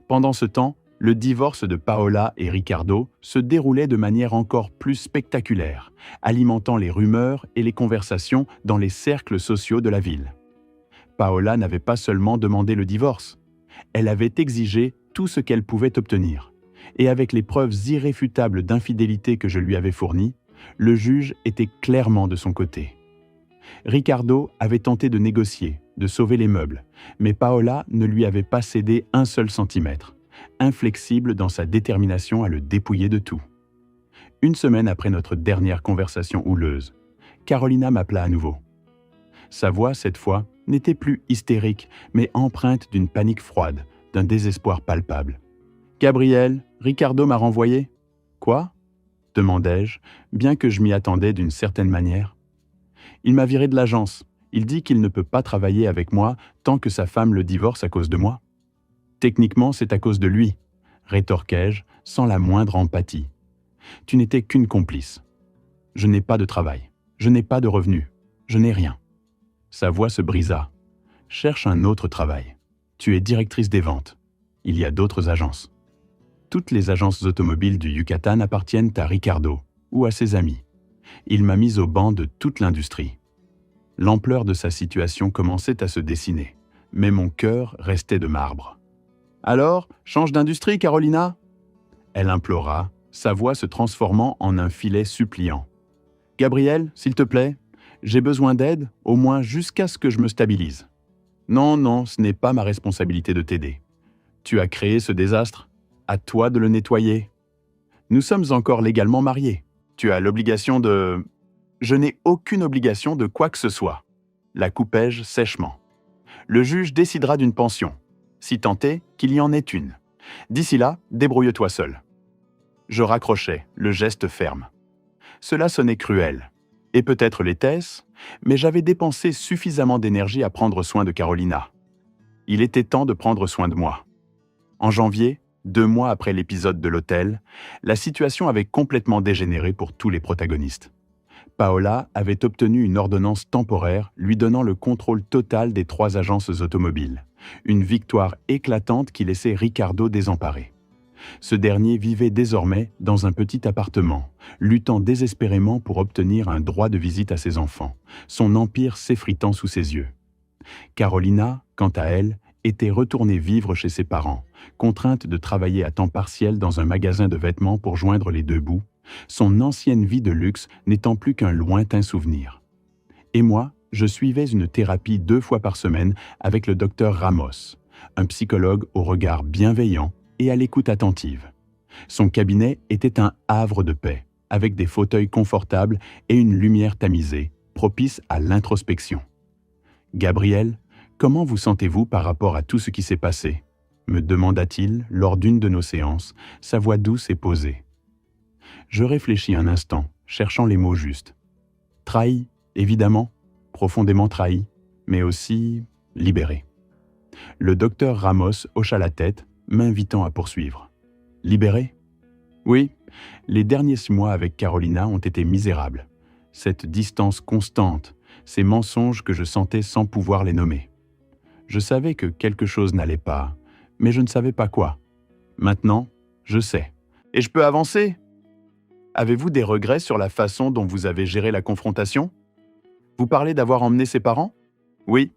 Pendant ce temps, le divorce de Paola et Ricardo se déroulait de manière encore plus spectaculaire, alimentant les rumeurs et les conversations dans les cercles sociaux de la ville. Paola n'avait pas seulement demandé le divorce, elle avait exigé tout ce qu'elle pouvait obtenir. Et avec les preuves irréfutables d'infidélité que je lui avais fournies, le juge était clairement de son côté. Ricardo avait tenté de négocier, de sauver les meubles, mais Paola ne lui avait pas cédé un seul centimètre, inflexible dans sa détermination à le dépouiller de tout. 1 semaine après notre dernière conversation houleuse, Carolina m'appela à nouveau. Sa voix, cette fois, n'était plus hystérique, mais empreinte d'une panique froide, d'un désespoir palpable. « Gabrielle, Ricardo m'a renvoyé. »« Quoi ?» demandai-je, bien que je m'y attendais d'une certaine manière. « Il m'a viré de l'agence. Il dit qu'il ne peut pas travailler avec moi tant que sa femme le divorce à cause de moi. »« Techniquement, c'est à cause de lui, » rétorquai-je, sans la moindre empathie. « Tu n'étais qu'une complice. Je n'ai pas de travail. Je n'ai pas de revenus. Je n'ai rien. » Sa voix se brisa. « Cherche un autre travail. Tu es directrice des ventes. Il y a d'autres agences. » Toutes les agences automobiles du Yucatan appartiennent à Ricardo ou à ses amis. Il m'a mis au banc de toute l'industrie. L'ampleur de sa situation commençait à se dessiner, mais mon cœur restait de marbre. « Alors, change d'industrie, Carolina ?» Elle implora, sa voix se transformant en un filet suppliant. « Gabrielle, s'il te plaît, j'ai besoin d'aide, au moins jusqu'à ce que je me stabilise. Non, non, ce n'est pas ma responsabilité de t'aider. Tu as créé ce désastre. À toi de le nettoyer. Nous sommes encore légalement mariés. Tu as l'obligation de... » « Je n'ai aucune obligation de quoi que ce soit. » La coupai-je sèchement. « Le juge décidera d'une pension, si tant est qu'il y en ait une. D'ici là, débrouille-toi seul. » Je raccrochai, le geste ferme. Cela sonnait cruel. Et peut-être l'était-ce, mais j'avais dépensé suffisamment d'énergie à prendre soin de Carolina. Il était temps de prendre soin de moi. En janvier, 2 mois après l'épisode de l'hôtel, la situation avait complètement dégénéré pour tous les protagonistes. Paola avait obtenu une ordonnance temporaire lui donnant le contrôle total des 3 agences automobiles, une victoire éclatante qui laissait Ricardo désemparé. Ce dernier vivait désormais dans un petit appartement, luttant désespérément pour obtenir un droit de visite à ses enfants, son empire s'effritant sous ses yeux. Carolina, quant à elle, était retournée vivre chez ses parents, contrainte de travailler à temps partiel dans un magasin de vêtements pour joindre les 2 bouts, son ancienne vie de luxe n'étant plus qu'un lointain souvenir. Et moi, je suivais une thérapie 2 fois par semaine avec le docteur Ramos, un psychologue au regard bienveillant et à l'écoute attentive. Son cabinet était un havre de paix, avec des fauteuils confortables et une lumière tamisée, propice à l'introspection. « Gabriel, comment vous sentez-vous par rapport à tout ce qui s'est passé ?» me demanda-t-il lors d'une de nos séances, sa voix douce et posée. Je réfléchis un instant, cherchant les mots justes. Trahi, évidemment, profondément trahi, mais aussi libéré. Le docteur Ramos hocha la tête, m'invitant à poursuivre. Libéré ? Oui, les derniers 6 mois avec Carolina ont été misérables. Cette distance constante, ces mensonges que je sentais sans pouvoir les nommer. Je savais que quelque chose n'allait pas, mais je ne savais pas quoi. Maintenant, je sais. Et je peux avancer ? Avez-vous des regrets sur la façon dont vous avez géré la confrontation ? Vous parlez d'avoir emmené ses parents ? Oui.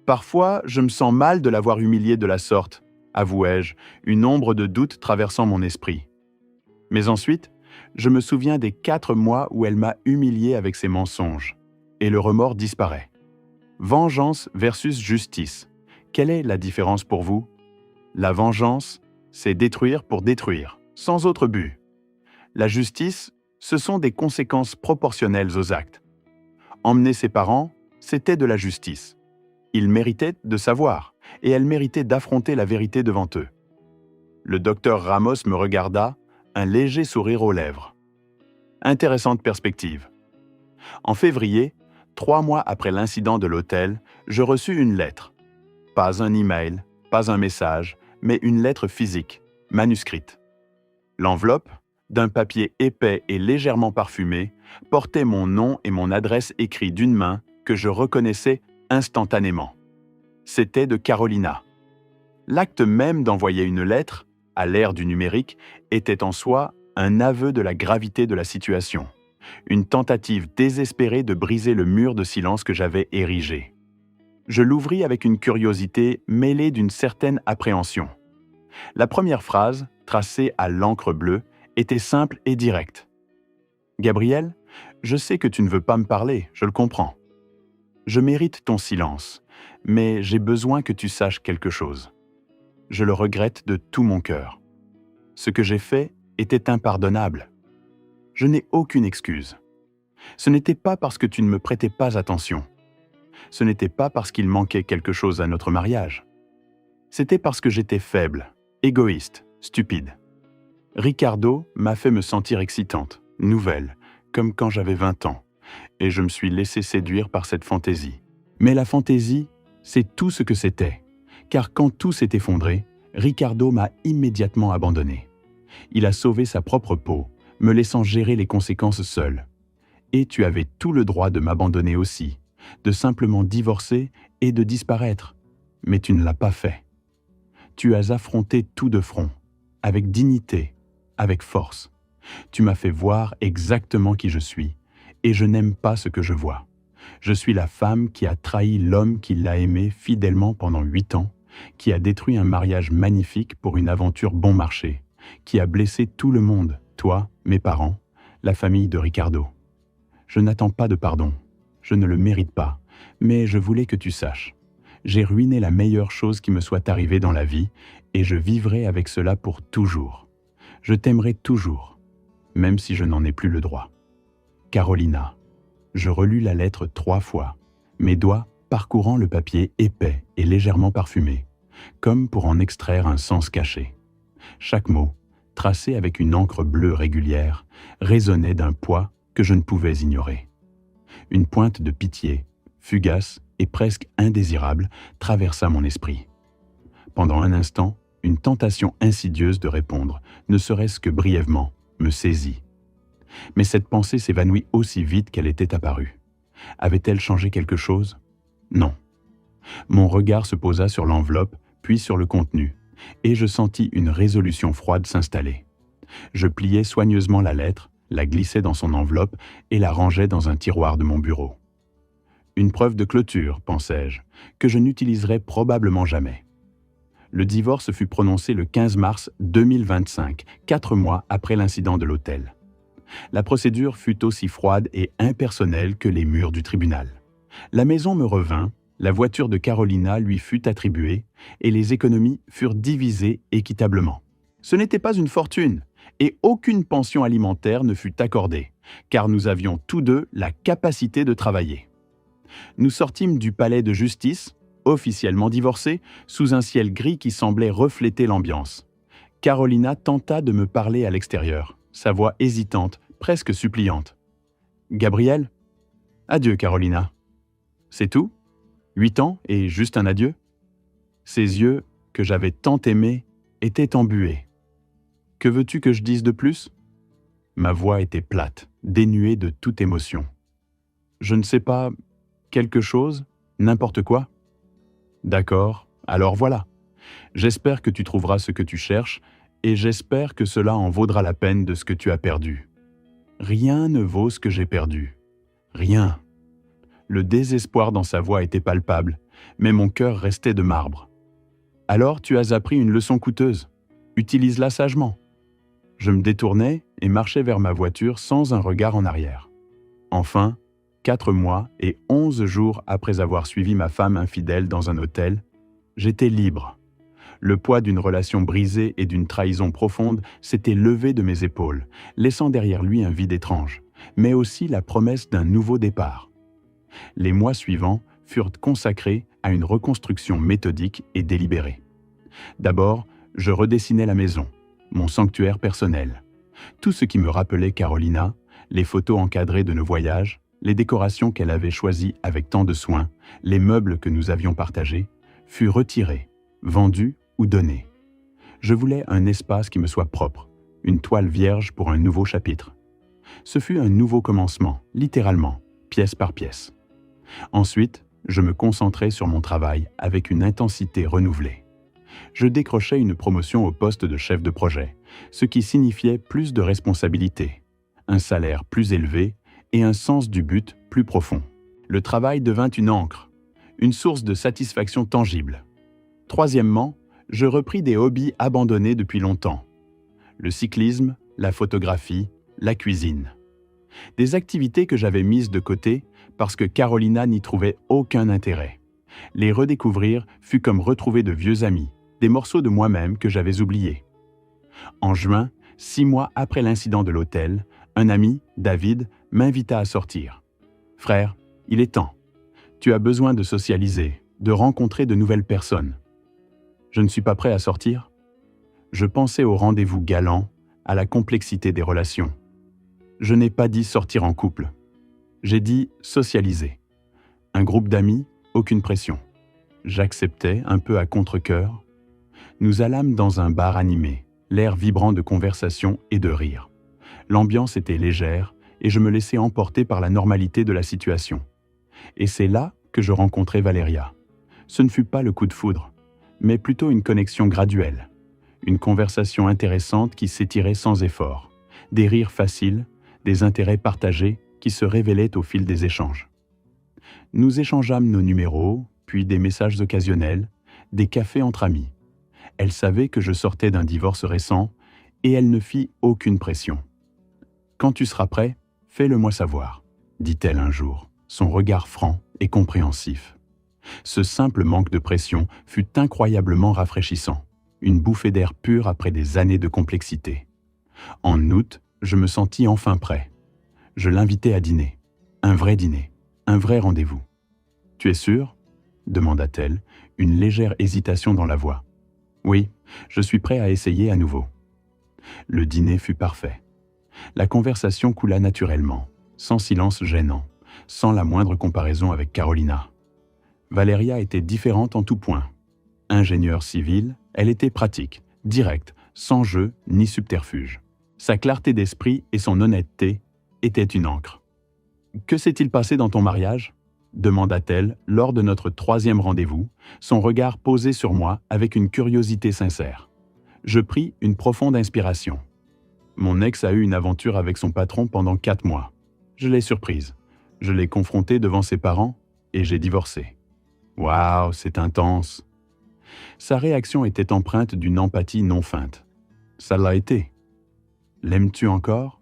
Parfois, je me sens mal de l'avoir humilié de la sorte, avouai-je, une ombre de doute traversant mon esprit. Mais ensuite, je me souviens des 4 mois où elle m'a humilié avec ses mensonges, et le remords disparaît. Vengeance versus justice. Quelle est la différence pour vous ? La vengeance, c'est détruire pour détruire, sans autre but. La justice, ce sont des conséquences proportionnelles aux actes. Emmener ses parents, c'était de la justice. Ils méritaient de savoir, et elle méritait d'affronter la vérité devant eux. Le docteur Ramos me regarda, un léger sourire aux lèvres. Intéressante perspective. En février, 3 mois après l'incident de l'hôtel, je reçus une lettre. Pas un email, pas un message, mais une lettre physique, manuscrite. L'enveloppe, d'un papier épais et légèrement parfumé, portait mon nom et mon adresse écrits d'une main que je reconnaissais instantanément. C'était de Carolina. L'acte même d'envoyer une lettre, à l'ère du numérique, était en soi un aveu de la gravité de la situation, une tentative désespérée de briser le mur de silence que j'avais érigé. Je l'ouvris avec une curiosité mêlée d'une certaine appréhension. La première phrase, tracée à l'encre bleue, était simple et directe. « Gabriel, je sais que tu ne veux pas me parler, je le comprends. Je mérite ton silence, mais j'ai besoin que tu saches quelque chose. Je le regrette de tout mon cœur. Ce que j'ai fait était impardonnable. Je n'ai aucune excuse. Ce n'était pas parce que tu ne me prêtais pas attention. Ce n'était pas parce qu'il manquait quelque chose à notre mariage. C'était parce que j'étais faible, égoïste, stupide. Ricardo m'a fait me sentir excitante, nouvelle, comme quand j'avais 20 ans, et je me suis laissé séduire par cette fantaisie. Mais la fantaisie, c'est tout ce que c'était, car quand tout s'est effondré, Ricardo m'a immédiatement abandonné. Il a sauvé sa propre peau, me laissant gérer les conséquences seul. Et tu avais tout le droit de m'abandonner aussi, de simplement divorcer et de disparaître. Mais tu ne l'as pas fait. Tu as affronté tout de front, avec dignité, avec force. Tu m'as fait voir exactement qui je suis, et je n'aime pas ce que je vois. Je suis la femme qui a trahi l'homme qui l'a aimé fidèlement pendant 8 ans, qui a détruit un mariage magnifique pour une aventure bon marché, qui a blessé tout le monde, toi, mes parents, la famille de Ricardo. Je n'attends pas de pardon, je ne le mérite pas, mais je voulais que tu saches. J'ai ruiné la meilleure chose qui me soit arrivée dans la vie, et je vivrai avec cela pour toujours. Je t'aimerai toujours, même si je n'en ai plus le droit. Carolina. Je relus la lettre 3 fois, mes doigts parcourant le papier épais et légèrement parfumé, comme pour en extraire un sens caché. Chaque mot, tracé avec une encre bleue régulière, résonnait d'un poids que je ne pouvais ignorer. Une pointe de pitié, fugace et presque indésirable, traversa mon esprit. Pendant un instant, une tentation insidieuse de répondre, ne serait-ce que brièvement, me saisit. Mais cette pensée s'évanouit aussi vite qu'elle était apparue. Avait-elle changé quelque chose? Non. Mon regard se posa sur l'enveloppe, puis sur le contenu, et je sentis une résolution froide s'installer. Je pliai soigneusement la lettre, la glissai dans son enveloppe et la rangeai dans un tiroir de mon bureau. Une preuve de clôture, pensai-je, que je n'utiliserai probablement jamais. Le divorce fut prononcé le 15 mars 2025, 4 mois après l'incident de l'hôtel. La procédure fut aussi froide et impersonnelle que les murs du tribunal. La maison me revint, la voiture de Carolina lui fut attribuée et les économies furent divisées équitablement. Ce n'était pas une fortune et aucune pension alimentaire ne fut accordée, car nous avions tous deux la capacité de travailler. Nous sortîmes du palais de justice, officiellement divorcés, sous un ciel gris qui semblait refléter l'ambiance. Carolina tenta de me parler à l'extérieur, sa voix hésitante, presque suppliante. « Gabriel ? Adieu, Carolina. » « C'est tout ? 8 ans et juste un adieu ?» Ses yeux, que j'avais tant aimés, étaient embués. « Que veux-tu que je dise de plus ?» Ma voix était plate, dénuée de toute émotion. « Je ne sais pas, quelque chose, n'importe quoi ?» D'accord, alors voilà. J'espère que tu trouveras ce que tu cherches et j'espère que cela en vaudra la peine de ce que tu as perdu. Rien ne vaut ce que j'ai perdu. Rien. Le désespoir dans sa voix était palpable, mais mon cœur restait de marbre. Alors tu as appris une leçon coûteuse. Utilise-la sagement. Je me détournai et marchai vers ma voiture sans un regard en arrière. Enfin, 4 mois et 11 jours après avoir suivi ma femme infidèle dans un hôtel, j'étais libre. Le poids d'une relation brisée et d'une trahison profonde s'était levé de mes épaules, laissant derrière lui un vide étrange, mais aussi la promesse d'un nouveau départ. Les mois suivants furent consacrés à une reconstruction méthodique et délibérée. D'abord, je redessinai la maison, mon sanctuaire personnel. Tout ce qui me rappelait Carolina, les photos encadrées de nos voyages, les décorations qu'elle avait choisies avec tant de soin, les meubles que nous avions partagés, fut retiré, vendu ou donné. Je voulais un espace qui me soit propre, une toile vierge pour un nouveau chapitre. Ce fut un nouveau commencement, littéralement, pièce par pièce. Ensuite, je me concentrai sur mon travail avec une intensité renouvelée. Je décrochai une promotion au poste de chef de projet, ce qui signifiait plus de responsabilités, un salaire plus élevé et un sens du but plus profond. Le travail devint une ancre, une source de satisfaction tangible. Troisièmement, je repris des hobbies abandonnés depuis longtemps. Le cyclisme, la photographie, la cuisine. Des activités que j'avais mises de côté parce que Carolina n'y trouvait aucun intérêt. Les redécouvrir fut comme retrouver de vieux amis, des morceaux de moi-même que j'avais oubliés. En juin, 6 mois après l'incident de l'hôtel, un ami, David, m'invita à sortir. « Frère, il est temps. Tu as besoin de socialiser, de rencontrer de nouvelles personnes. » Je ne suis pas prêt à sortir. Je pensais au rendez-vous galant, à la complexité des relations. Je n'ai pas dit sortir en couple. J'ai dit socialiser. Un groupe d'amis, aucune pression. J'acceptais, un peu à contre-cœur. Nous allâmes dans un bar animé, l'air vibrant de conversation et de rire. L'ambiance était légère et je me laissais emporter par la normalité de la situation. Et c'est là que je rencontrai Valéria. Ce ne fut pas le coup de foudre, mais plutôt une connexion graduelle. Une conversation intéressante qui s'étirait sans effort. Des rires faciles, des intérêts partagés qui se révélaient au fil des échanges. Nous échangeâmes nos numéros, puis des messages occasionnels, des cafés entre amis. Elle savait que je sortais d'un divorce récent et elle ne fit aucune pression. « Quand tu seras prêt, fais-le-moi savoir », dit-elle un jour, son regard franc et compréhensif. Ce simple manque de pression fut incroyablement rafraîchissant, une bouffée d'air pur après des années de complexité. En août, je me sentis enfin prêt. Je l'invitai à dîner, un vrai rendez-vous. « Tu es sûr ?» demanda-t-elle, une légère hésitation dans la voix. « Oui, je suis prêt à essayer à nouveau. » Le dîner fut parfait. La conversation coula naturellement, sans silence gênant, sans la moindre comparaison avec Carolina. Valéria était différente en tout point. Ingénieure civile, elle était pratique, directe, sans jeu ni subterfuge. Sa clarté d'esprit et son honnêteté étaient une encre. « Que s'est-il passé dans ton mariage ?» demanda-t-elle lors de notre 3e rendez-vous, son regard posé sur moi avec une curiosité sincère. Je pris une profonde inspiration. Mon ex a eu une aventure avec son patron pendant 4 mois. Je l'ai surprise. Je l'ai confrontée devant ses parents et j'ai divorcé. Waouh, c'est intense. Sa réaction était empreinte d'une empathie non feinte. Ça l'a été. L'aimes-tu encore?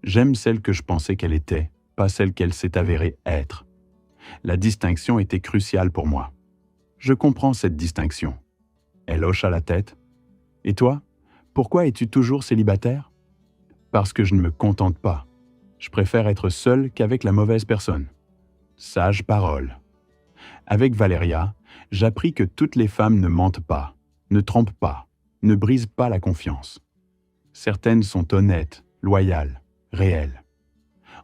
J'aime celle que je pensais qu'elle était, pas celle qu'elle s'est avérée être. La distinction était cruciale pour moi. Je comprends cette distinction. Elle hocha la tête. Et toi, pourquoi es-tu toujours célibataire? Parce que je ne me contente pas. Je préfère être seul qu'avec la mauvaise personne. Sage parole. Avec Valéria, j'appris que toutes les femmes ne mentent pas, ne trompent pas, ne brisent pas la confiance. Certaines sont honnêtes, loyales, réelles.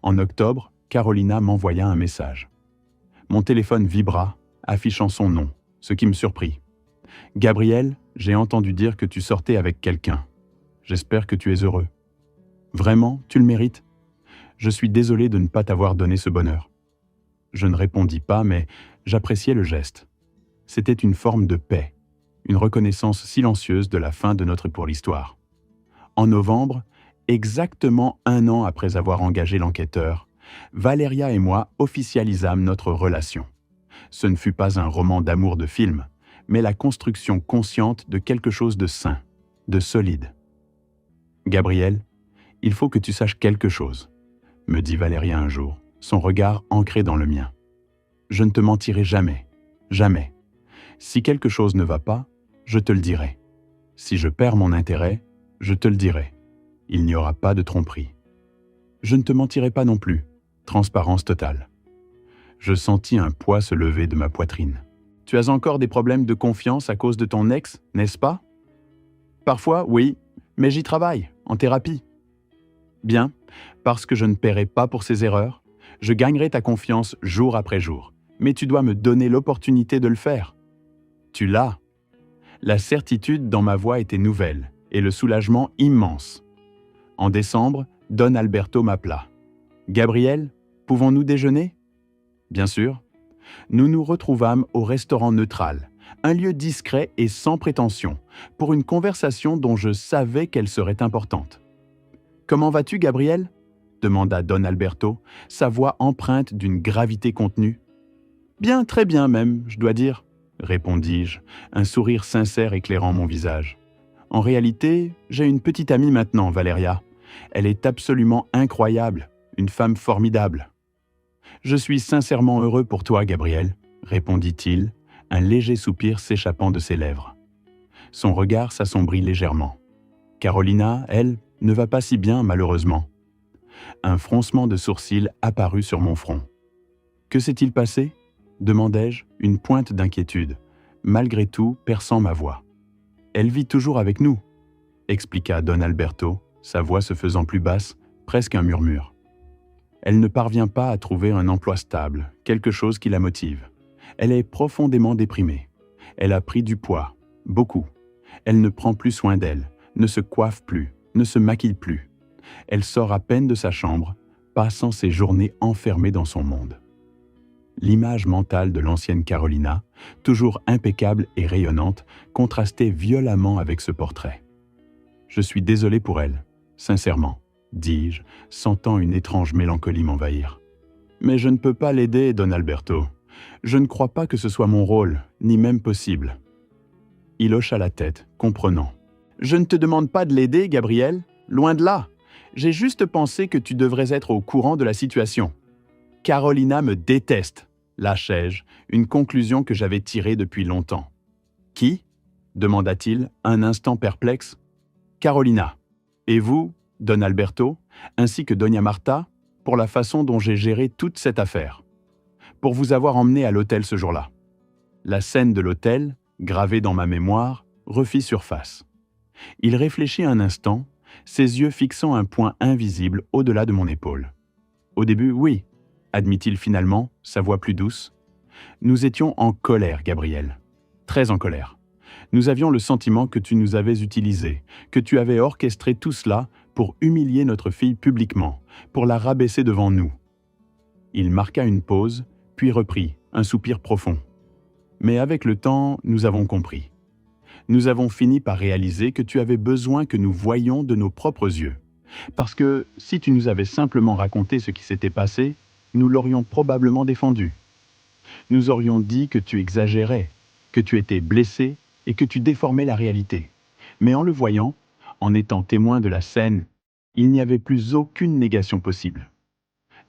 En octobre, Carolina m'envoya un message. Mon téléphone vibra, affichant son nom, ce qui me surprit. « Gabriel, j'ai entendu dire que tu sortais avec quelqu'un. J'espère que tu es heureux. Vraiment, tu le mérites? Je suis désolé de ne pas t'avoir donné ce bonheur. » Je ne répondis pas, mais j'appréciais le geste. C'était une forme de paix, une reconnaissance silencieuse de la fin de notre pourhistoire. En novembre, exactement 1 an après avoir engagé l'enquêteur, Valéria et moi officialisâmes notre relation. Ce ne fut pas un roman d'amour de film, mais la construction consciente de quelque chose de sain, de solide. « Gabriel, il faut que tu saches quelque chose, » me dit Valéria un jour, son regard ancré dans le mien. « Je ne te mentirai jamais, jamais. Si quelque chose ne va pas, je te le dirai. Si je perds mon intérêt, je te le dirai. Il n'y aura pas de tromperie. Je ne te mentirai pas non plus. Transparence totale. » Je sentis un poids se lever de ma poitrine. « Tu as encore des problèmes de confiance à cause de ton ex, n'est-ce pas? » « Parfois, oui, mais j'y travaille, en thérapie. » « Bien, parce que je ne paierai pas pour ces erreurs, je gagnerai ta confiance jour après jour, mais tu dois me donner l'opportunité de le faire. » Tu l'as. La certitude dans ma voix était nouvelle et le soulagement immense. En décembre, Don Alberto m'appela. « Gabriel, pouvons-nous déjeuner ?» Bien sûr. Nous nous retrouvâmes au restaurant Neutral, un lieu discret et sans prétention, pour une conversation dont je savais qu'elle serait importante. « Comment vas-tu, Gabriel ?» demanda Don Alberto, sa voix empreinte d'une gravité contenue. « Bien, très bien même, je dois dire, » répondis-je, un sourire sincère éclairant mon visage. « En réalité, j'ai une petite amie maintenant, Valéria. Elle est absolument incroyable, une femme formidable. »« Je suis sincèrement heureux pour toi, Gabriel, » répondit-il, un léger soupir s'échappant de ses lèvres. Son regard s'assombrit légèrement. Carolina, elle, ne va pas si bien, malheureusement. Un froncement de sourcils apparut sur mon front. « Que s'est-il passé ?» demandai-je, une pointe d'inquiétude, malgré tout perçant ma voix. « Elle vit toujours avec nous, » expliqua Don Alberto, sa voix se faisant plus basse, presque un murmure. « Elle ne parvient pas à trouver un emploi stable, quelque chose qui la motive. Elle est profondément déprimée. Elle a pris du poids, beaucoup. Elle ne prend plus soin d'elle, ne se coiffe plus, ne se maquille plus. Elle sort à peine de sa chambre, passant ses journées enfermée dans son monde. » L'image mentale de l'ancienne Carolina, toujours impeccable et rayonnante, contrastait violemment avec ce portrait. « Je suis désolé pour elle, sincèrement, » dis-je, sentant une étrange mélancolie m'envahir. « Mais je ne peux pas l'aider, Don Alberto. Je ne crois pas que ce soit mon rôle, ni même possible. » Il hocha la tête, comprenant. « Je ne te demande pas de l'aider, Gabriel, loin de là. J'ai juste pensé que tu devrais être au courant de la situation. Carolina me déteste, lâchai-je, une conclusion que j'avais tirée depuis longtemps. « Qui ?» demanda-t-il, un instant perplexe. « Carolina. Et vous, Don Alberto, ainsi que Doña Marta, pour la façon dont j'ai géré toute cette affaire. Pour vous avoir emmené à l'hôtel ce jour-là. » La scène de l'hôtel, gravée dans ma mémoire, refit surface. Il réfléchit un instant, ses yeux fixant un point invisible au-delà de mon épaule. « Au début, oui, » admit-il finalement, sa voix plus douce. « Nous étions en colère, Gabriel. Très en colère. Nous avions le sentiment que tu nous avais utilisés, que tu avais orchestré tout cela pour humilier notre fille publiquement, pour la rabaisser devant nous. Il marqua une pause, puis reprit, un soupir profond. Mais avec le temps, nous avons compris. Nous avons fini par réaliser que tu avais besoin que nous voyions de nos propres yeux. Parce que si tu nous avais simplement raconté ce qui s'était passé, nous l'aurions probablement défendu. Nous aurions dit que tu exagérais, que tu étais blessé et que tu déformais la réalité. Mais en le voyant, en étant témoin de la scène, il n'y avait plus aucune négation possible.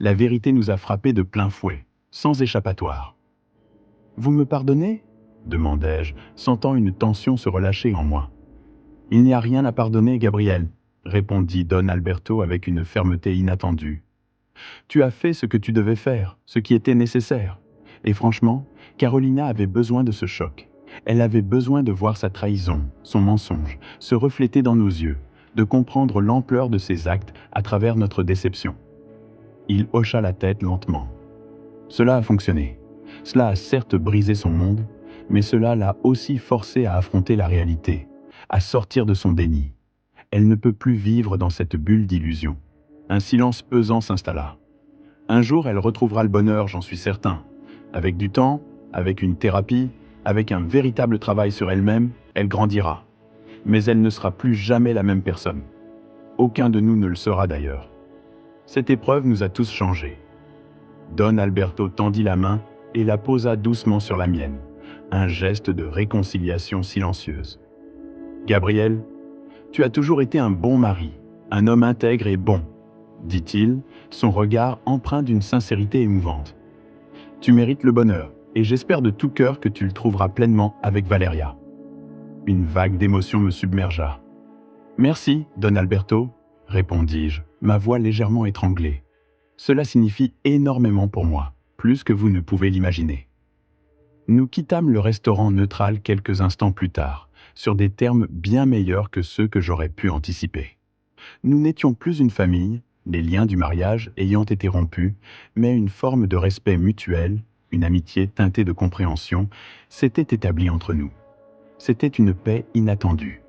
La vérité nous a frappés de plein fouet, sans échappatoire. « Vous me pardonnez ?» demandai-je, sentant une tension se relâcher en moi. « Il n'y a rien à pardonner, Gabriel, » répondit Don Alberto avec une fermeté inattendue. « Tu as fait ce que tu devais faire, ce qui était nécessaire. Et franchement, Carolina avait besoin de ce choc. Elle avait besoin de voir sa trahison, son mensonge, se refléter dans nos yeux, de comprendre l'ampleur de ses actes à travers notre déception. » Il hocha la tête lentement. « Cela a fonctionné. Cela a certes brisé son monde, mais cela l'a aussi forcée à affronter la réalité, à sortir de son déni. Elle ne peut plus vivre dans cette bulle d'illusion. » Un silence pesant s'installa. « Un jour, elle retrouvera le bonheur, j'en suis certain. Avec du temps, avec une thérapie, avec un véritable travail sur elle-même, elle grandira. Mais elle ne sera plus jamais la même personne. Aucun de nous ne le sera d'ailleurs. Cette épreuve nous a tous changés. » Don Alberto tendit la main et la posa doucement sur la mienne, un geste de réconciliation silencieuse. « Gabriel, tu as toujours été un bon mari, un homme intègre et bon, » dit-il, son regard empreint d'une sincérité émouvante. « Tu mérites le bonheur, et j'espère de tout cœur que tu le trouveras pleinement avec Valeria. » Une vague d'émotion me submergea. « Merci, Don Alberto, » répondis-je, ma voix légèrement étranglée. « Cela signifie énormément pour moi, plus que vous ne pouvez l'imaginer. » Nous quittâmes le restaurant neutral quelques instants plus tard, sur des termes bien meilleurs que ceux que j'aurais pu anticiper. Nous n'étions plus une famille, les liens du mariage ayant été rompus, mais une forme de respect mutuel, une amitié teintée de compréhension, s'était établie entre nous. C'était une paix inattendue.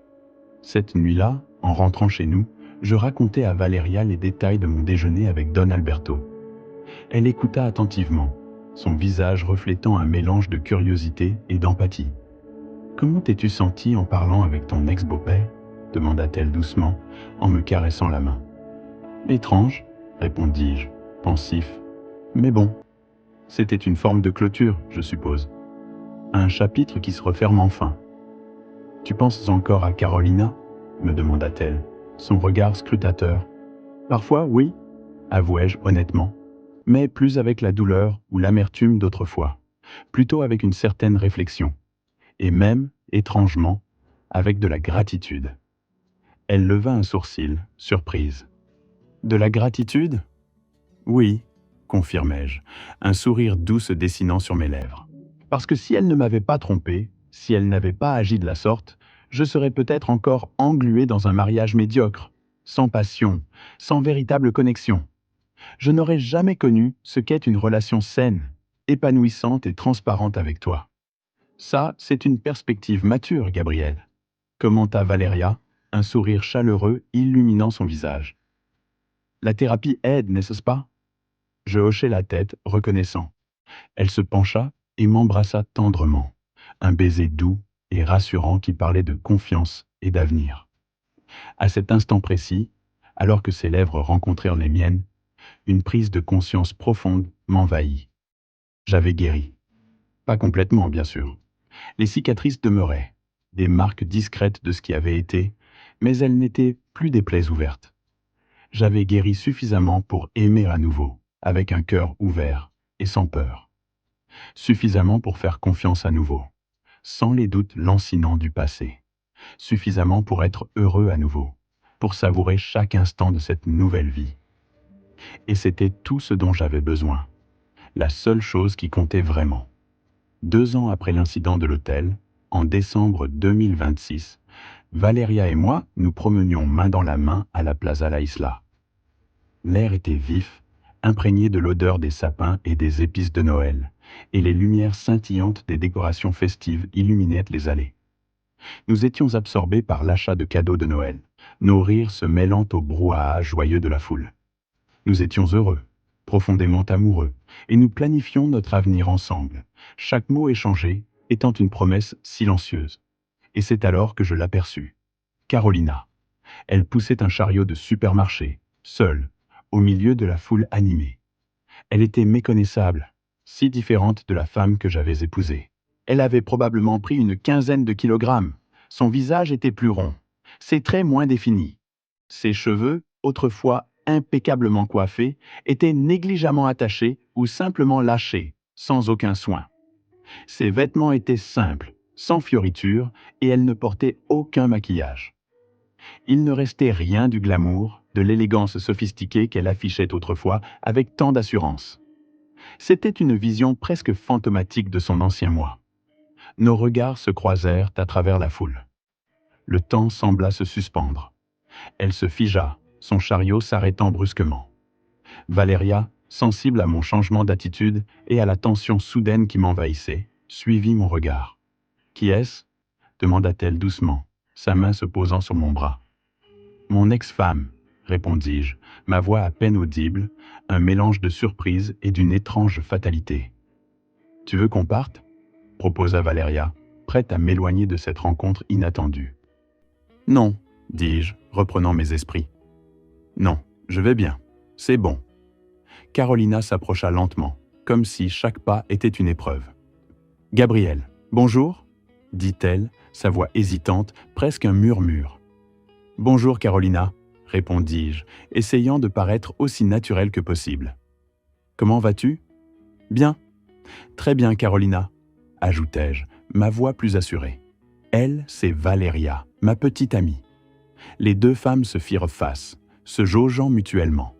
Cette nuit-là, en rentrant chez nous, je racontai à Valeria les détails de mon déjeuner avec Don Alberto. Elle écouta attentivement, son visage reflétant un mélange de curiosité et d'empathie. « Comment t'es-tu senti en parlant avec ton ex-beau-père » demanda-t-elle doucement, en me caressant la main. « Étrange, » répondis-je, pensif. « Mais bon, c'était une forme de clôture, je suppose. Un chapitre qui se referme enfin. »« Tu penses encore à Carolina » me demanda-t-elle, son regard scrutateur. « Parfois, oui, » avouai-je honnêtement, mais plus avec la douleur ou l'amertume d'autrefois, plutôt avec une certaine réflexion, et même, étrangement, avec de la gratitude. Elle leva un sourcil, surprise. « De la gratitude ? » ?»« Oui, » confirmai-je, un sourire doux se dessinant sur mes lèvres. « Parce que si elle ne m'avait pas trompé, si elle n'avait pas agi de la sorte, je serais peut-être encore englué dans un mariage médiocre, sans passion, sans véritable connexion. Je n'aurais jamais connu ce qu'est une relation saine, épanouissante et transparente avec toi. Ça, c'est une perspective mature, Gabriel, » commenta Valeria, un sourire chaleureux illuminant son visage. « La thérapie aide, n'est-ce pas ?» Je hochai la tête, reconnaissant. Elle se pencha et m'embrassa tendrement, un baiser doux et rassurant qui parlait de confiance et d'avenir. À cet instant précis, alors que ses lèvres rencontrèrent les miennes, une prise de conscience profonde m'envahit. J'avais guéri. Pas complètement, bien sûr. Les cicatrices demeuraient, des marques discrètes de ce qui avait été, mais elles n'étaient plus des plaies ouvertes. J'avais guéri suffisamment pour aimer à nouveau, avec un cœur ouvert et sans peur. Suffisamment pour faire confiance à nouveau, sans les doutes lancinants du passé. Suffisamment pour être heureux à nouveau, pour savourer chaque instant de cette nouvelle vie. Et c'était tout ce dont j'avais besoin, la seule chose qui comptait vraiment. 2 ans après l'incident de l'hôtel, en décembre 2026, Valeria et moi nous promenions main dans la main à la Plaza La Isla. L'air était vif, imprégné de l'odeur des sapins et des épices de Noël, et les lumières scintillantes des décorations festives illuminaient les allées. Nous étions absorbés par l'achat de cadeaux de Noël, nos rires se mêlant au brouhaha joyeux de la foule. Nous étions heureux, profondément amoureux, et nous planifions notre avenir ensemble, chaque mot échangé étant une promesse silencieuse. Et c'est alors que je l'aperçus. Carolina. Elle poussait un chariot de supermarché, seule, au milieu de la foule animée. Elle était méconnaissable, si différente de la femme que j'avais épousée. Elle avait probablement pris une quinzaine de kilogrammes. Son visage était plus rond, ses traits moins définis. Ses cheveux, autrefois impeccablement coiffés, étaient négligemment attachés ou simplement lâchés, sans aucun soin. Ses vêtements étaient simples, sans fioritures, et elle ne portait aucun maquillage. Il ne restait rien du glamour, de l'élégance sophistiquée qu'elle affichait autrefois avec tant d'assurance. C'était une vision presque fantomatique de son ancien moi. Nos regards se croisèrent à travers la foule. Le temps sembla se suspendre. Elle se figea, son chariot s'arrêtant brusquement. Valéria, sensible à mon changement d'attitude et à la tension soudaine qui m'envahissait, suivit mon regard. « Qui est-ce » demanda-t-elle doucement, sa main se posant sur mon bras. « Mon ex-femme » répondis-je, ma voix à peine audible, un mélange de surprise et d'une étrange fatalité. « Tu veux qu'on parte » proposa Valéria, prête à m'éloigner de cette rencontre inattendue. « Non » dis-je, reprenant mes esprits. « Non, je vais bien. C'est bon. » Carolina s'approcha lentement, comme si chaque pas était une épreuve. « Gabriel, bonjour » dit-elle, sa voix hésitante, presque un murmure. « Bonjour Carolina » répondis-je, essayant de paraître aussi naturel que possible. « Comment vas-tu »« Bien. »« Très bien Carolina » ajoutai-je, ma voix plus assurée. Elle, c'est Valéria, ma petite amie. Les deux femmes se firent face, se jaugeant mutuellement.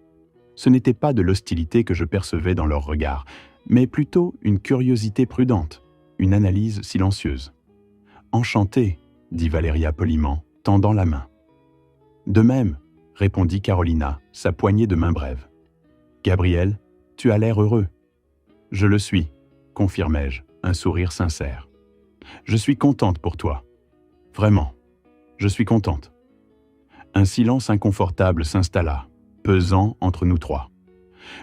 Ce n'était pas de l'hostilité que je percevais dans leurs regards, mais plutôt une curiosité prudente, une analyse silencieuse. « Enchantée » dit Valéria poliment, tendant la main. « De même » répondit Carolina, sa poignée de main brève. « Gabriel, tu as l'air heureux. »« Je le suis » confirmai-je, un sourire sincère. « Je suis contente pour toi. Vraiment, je suis contente. » Un silence inconfortable s'installa, pesant entre nous trois.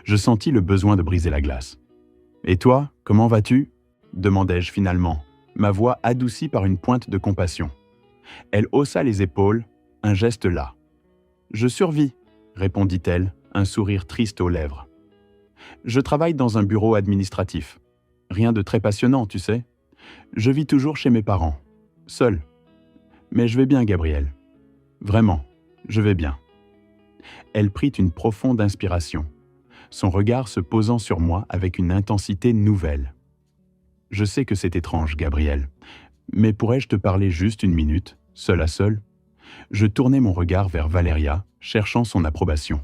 Je sentis le besoin de briser la glace. « Et toi, comment vas-tu » demandai-je finalement, ma voix adoucie par une pointe de compassion. Elle haussa les épaules, un geste las. « Je survis » répondit-elle, un sourire triste aux lèvres. « Je travaille dans un bureau administratif. Rien de très passionnant, tu sais. Je vis toujours chez mes parents, seul. Mais je vais bien, Gabriel. Vraiment, je vais bien. » Elle prit une profonde inspiration, son regard se posant sur moi avec une intensité nouvelle. « Je sais que c'est étrange, Gabriel, mais pourrais-je te parler juste une minute, seul à seul ?» Je tournai mon regard vers Valéria, cherchant son approbation.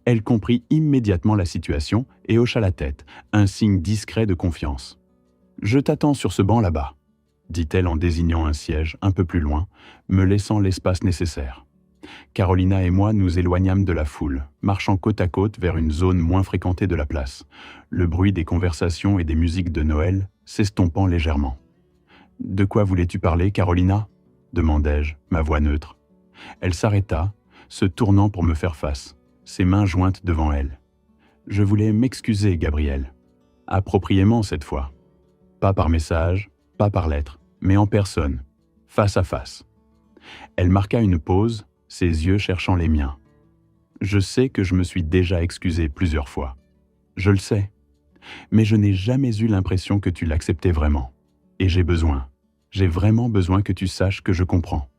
Elle comprit immédiatement la situation et hocha la tête, un signe discret de confiance. « Je t'attends sur ce banc là-bas », dit-elle en désignant un siège un peu plus loin, me laissant l'espace nécessaire. Carolina et moi nous éloignâmes de la foule, marchant côte à côte vers une zone moins fréquentée de la place, le bruit des conversations et des musiques de Noël s'estompant légèrement. « De quoi voulais-tu parler, Carolina » demandai-je, ma voix neutre. Elle s'arrêta, se tournant pour me faire face, ses mains jointes devant elle. Je voulais m'excuser, Gabriel. Appropriément cette fois. Pas par message, pas par lettre, mais en personne, face à face. Elle marqua une pause, ses yeux cherchant les miens. Je sais que je me suis déjà excusé plusieurs fois. Je le sais. Mais je n'ai jamais eu l'impression que tu l'acceptais vraiment. Et j'ai vraiment besoin que tu saches que je comprends.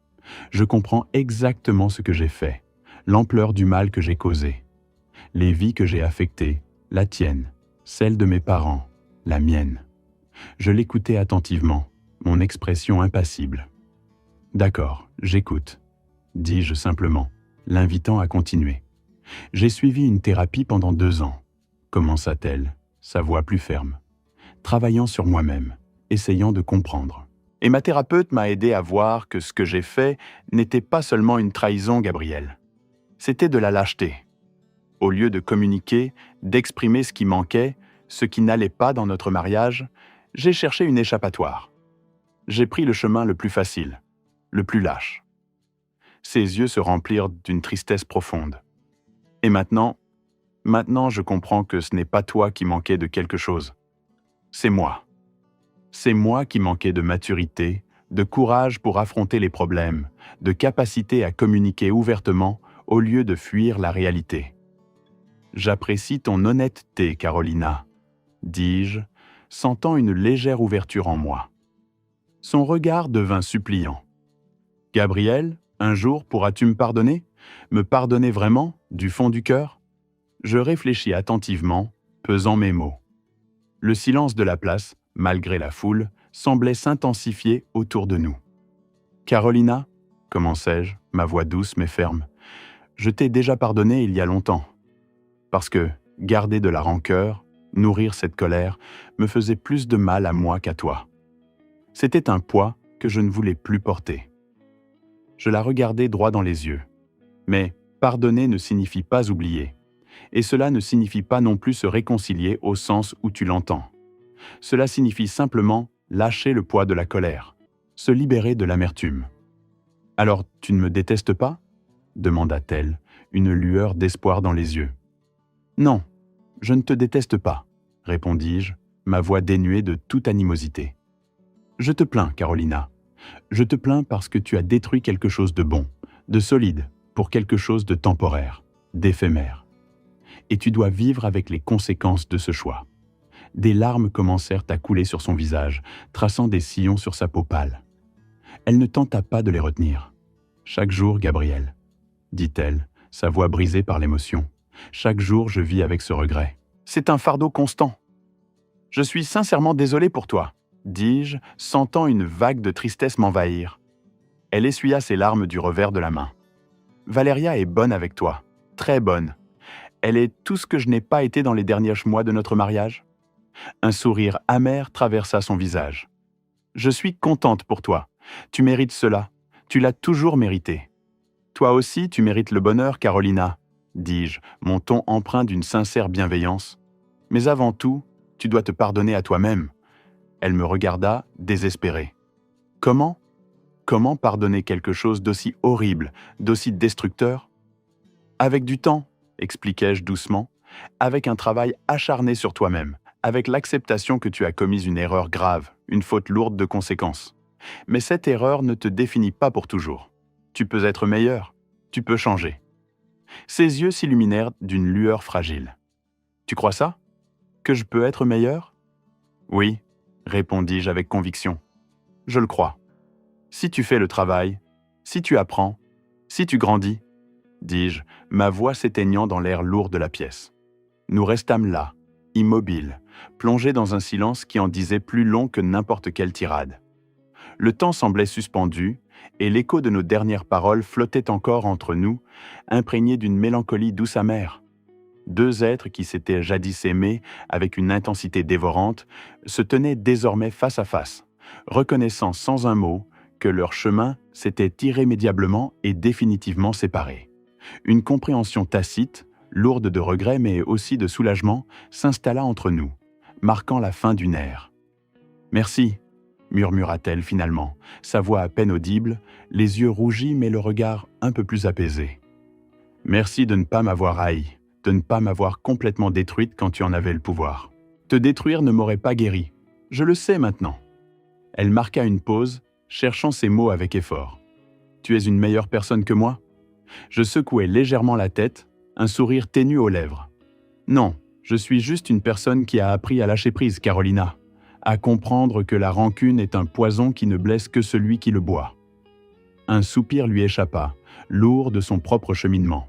Je comprends exactement ce que j'ai fait, l'ampleur du mal que j'ai causé, les vies que j'ai affectées, la tienne, celle de mes parents, la mienne. Je l'écoutais attentivement, mon expression impassible. « D'accord, j'écoute », dis-je simplement, l'invitant à continuer. « J'ai suivi une thérapie pendant 2 ans, » commença-t-elle, sa voix plus ferme, travaillant sur moi-même, essayant de comprendre. Et ma thérapeute m'a aidé à voir que ce que j'ai fait n'était pas seulement une trahison, Gabriel. C'était de la lâcheté. Au lieu de communiquer, d'exprimer ce qui manquait, ce qui n'allait pas dans notre mariage, j'ai cherché une échappatoire. J'ai pris le chemin le plus facile, le plus lâche. Ses yeux se remplirent d'une tristesse profonde. Et maintenant, je comprends que ce n'est pas toi qui manquais de quelque chose. C'est moi. C'est moi qui manquais de maturité, de courage pour affronter les problèmes, de capacité à communiquer ouvertement au lieu de fuir la réalité. J'apprécie ton honnêteté, Carolina, dis-je, sentant une légère ouverture en moi. Son regard devint suppliant. Gabriel, un jour pourras-tu me pardonner? Me pardonner vraiment, du fond du cœur? Je réfléchis attentivement, pesant mes mots. Le silence de la place, malgré la foule, semblait s'intensifier autour de nous. Carolina, commençai-je, ma voix douce mais ferme, je t'ai déjà pardonné il y a longtemps. Parce que garder de la rancœur, nourrir cette colère, me faisait plus de mal à moi qu'à toi. C'était un poids que je ne voulais plus porter. Je la regardai droit dans les yeux. Mais pardonner ne signifie pas oublier. Et cela ne signifie pas non plus se réconcilier au sens où tu l'entends. Cela signifie simplement lâcher le poids de la colère, se libérer de l'amertume. « Alors, tu ne me détestes pas ?» demanda-t-elle, une lueur d'espoir dans les yeux. « Non, je ne te déteste pas, » répondis-je, ma voix dénuée de toute animosité. « Je te plains, Carolina. Je te plains parce que tu as détruit quelque chose de bon, de solide, pour quelque chose de temporaire, d'éphémère. Et tu dois vivre avec les conséquences de ce choix. » Des larmes commencèrent à couler sur son visage, traçant des sillons sur sa peau pâle. Elle ne tenta pas de les retenir. « Chaque jour, Gabriel, » dit-elle, sa voix brisée par l'émotion. « Chaque jour, je vis avec ce regret. C'est un fardeau constant. Je suis sincèrement désolé pour toi, » dis-je, sentant une vague de tristesse m'envahir. Elle essuya ses larmes du revers de la main. « Valéria est bonne avec toi, très bonne. Elle est tout ce que je n'ai pas été dans les derniers mois de notre mariage. » Un sourire amer traversa son visage. « Je suis contente pour toi. Tu mérites cela. Tu l'as toujours mérité. Toi aussi, tu mérites le bonheur, Carolina, » dis-je, mon ton empreint d'une sincère bienveillance. « Mais avant tout, tu dois te pardonner à toi-même. » Elle me regarda, désespérée. « Comment? Comment pardonner quelque chose d'aussi horrible, d'aussi destructeur? »« Avec du temps, » expliquai-je doucement, « avec un travail acharné sur toi-même, avec l'acceptation que tu as commis une erreur grave, une faute lourde de conséquences. Mais cette erreur ne te définit pas pour toujours. Tu peux être meilleur, tu peux changer. » Ses yeux s'illuminèrent d'une lueur fragile. « Tu crois ça? Que je peux être meilleur? » « Oui, » répondis-je avec conviction. « Je le crois. Si tu fais le travail, si tu apprends, si tu grandis, » dis-je, ma voix s'éteignant dans l'air lourd de la pièce. Nous restâmes là, immobiles, plongés dans un silence qui en disait plus long que n'importe quelle tirade. Le temps semblait suspendu, et l'écho de nos dernières paroles flottait encore entre nous, imprégné d'une mélancolie douce amère. Deux êtres qui s'étaient jadis aimés avec une intensité dévorante se tenaient désormais face à face, reconnaissant sans un mot que leur chemin s'était irrémédiablement et définitivement séparé. Une compréhension tacite, lourde de regrets mais aussi de soulagement, s'installa entre nous, marquant la fin d'une ère. « Merci », murmura-t-elle finalement, sa voix à peine audible, les yeux rougis mais le regard un peu plus apaisé. « Merci de ne pas m'avoir haï, de ne pas m'avoir complètement détruite quand tu en avais le pouvoir. Te détruire ne m'aurait pas guéri. Je le sais maintenant. » Elle marqua une pause, cherchant ses mots avec effort. « Tu es une meilleure personne que moi ?» Je secouai légèrement la tête, un sourire ténu aux lèvres. « Non, je suis juste une personne qui a appris à lâcher prise, Carolina, à comprendre que la rancune est un poison qui ne blesse que celui qui le boit. » Un soupir lui échappa, lourd de son propre cheminement.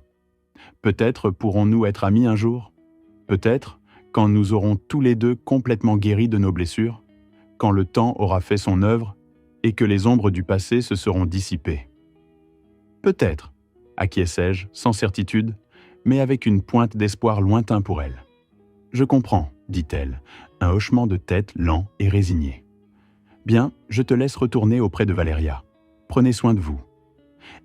Peut-être pourrons-nous être amis un jour? Peut-être, quand nous aurons tous les deux complètement guéris de nos blessures, quand le temps aura fait son œuvre et que les ombres du passé se seront dissipées. Peut-être, acquiesçai-je, sans certitude, mais avec une pointe d'espoir lointain pour elle. « Je comprends, » dit-elle, un hochement de tête lent et résigné. « Bien, je te laisse retourner auprès de Valéria. Prenez soin de vous. »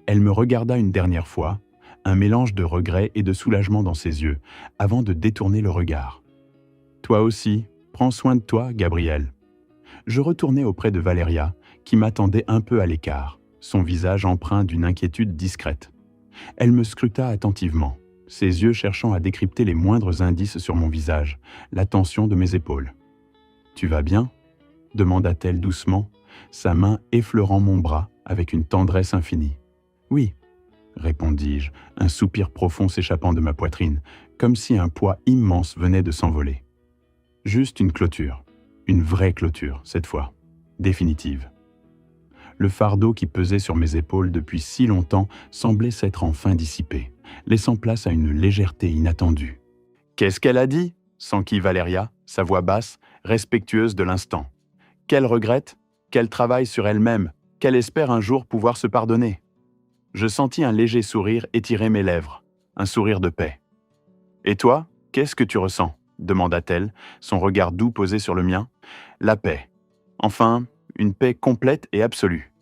Elle me regarda une dernière fois, un mélange de regret et de soulagement dans ses yeux, avant de détourner le regard. « Toi aussi, prends soin de toi, Gabriel. » Je retournai auprès de Valéria, qui m'attendait un peu à l'écart, son visage empreint d'une inquiétude discrète. Elle me scruta attentivement, ses yeux cherchant à décrypter les moindres indices sur mon visage, la tension de mes épaules. « Tu vas bien ?» demanda-t-elle doucement, sa main effleurant mon bras avec une tendresse infinie. « Oui, » répondis-je, un soupir profond s'échappant de ma poitrine, comme si un poids immense venait de s'envoler. Juste une clôture, une vraie clôture, cette fois, définitive. Le fardeau qui pesait sur mes épaules depuis si longtemps semblait s'être enfin dissipé, laissant place à une légèreté inattendue. « Qu'est-ce qu'elle a dit ?» s'enquit Valéria, sa voix basse, respectueuse de l'instant. « Qu'elle regrette, qu'elle travaille sur elle-même, qu'elle espère un jour pouvoir se pardonner. » Je sentis un léger sourire étirer mes lèvres, un sourire de paix. « Et toi, qu'est-ce que tu ressens ?» demanda-t-elle, son regard doux posé sur le mien. « La paix. Enfin, une paix complète et absolue. »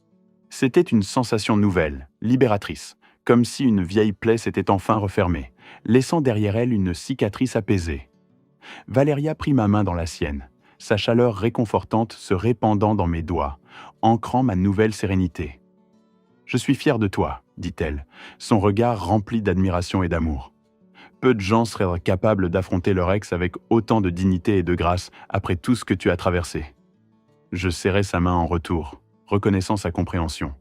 C'était une sensation nouvelle, libératrice, comme si une vieille plaie s'était enfin refermée, laissant derrière elle une cicatrice apaisée. Valéria prit ma main dans la sienne, sa chaleur réconfortante se répandant dans mes doigts, ancrant ma nouvelle sérénité. « Je suis fière de toi, » dit-elle, son regard rempli d'admiration et d'amour. Peu de gens seraient capables d'affronter leur ex avec autant de dignité et de grâce après tout ce que tu as traversé. Je serrai sa main en retour, reconnaissant sa compréhension.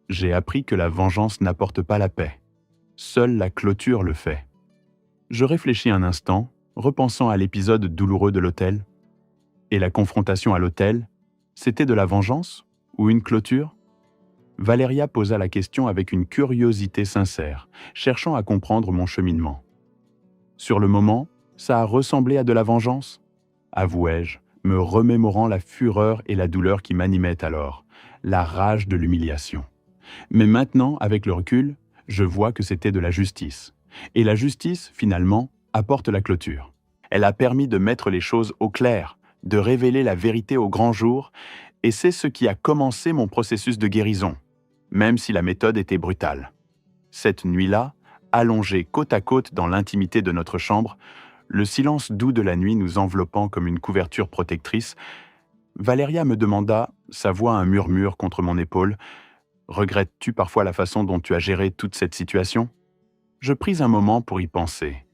J'ai appris que la vengeance n'apporte pas la paix. Seule la clôture le fait. Je réfléchis un instant, repensant à l'épisode douloureux de l'hôtel. Et la confrontation à l'hôtel, c'était de la vengeance ou une clôture ? Valéria posa la question avec une curiosité sincère, cherchant à comprendre mon cheminement. Sur le moment, ça a ressemblé à de la vengeance, avouai-je, me remémorant la fureur et la douleur qui m'animaient alors, la rage de l'humiliation. Mais maintenant, avec le recul, je vois que c'était de la justice. Et la justice, finalement, apporte la clôture. Elle a permis de mettre les choses au clair, de révéler la vérité au grand jour, et c'est ce qui a commencé mon processus de guérison, même si la méthode était brutale. Cette nuit-là, allongés côte à côte dans l'intimité de notre chambre, le silence doux de la nuit nous enveloppant comme une couverture protectrice, Valéria me demanda, sa voix un murmure contre mon épaule, « Regrettes-tu parfois la façon dont tu as géré toute cette situation ?» Je pris un moment pour y penser.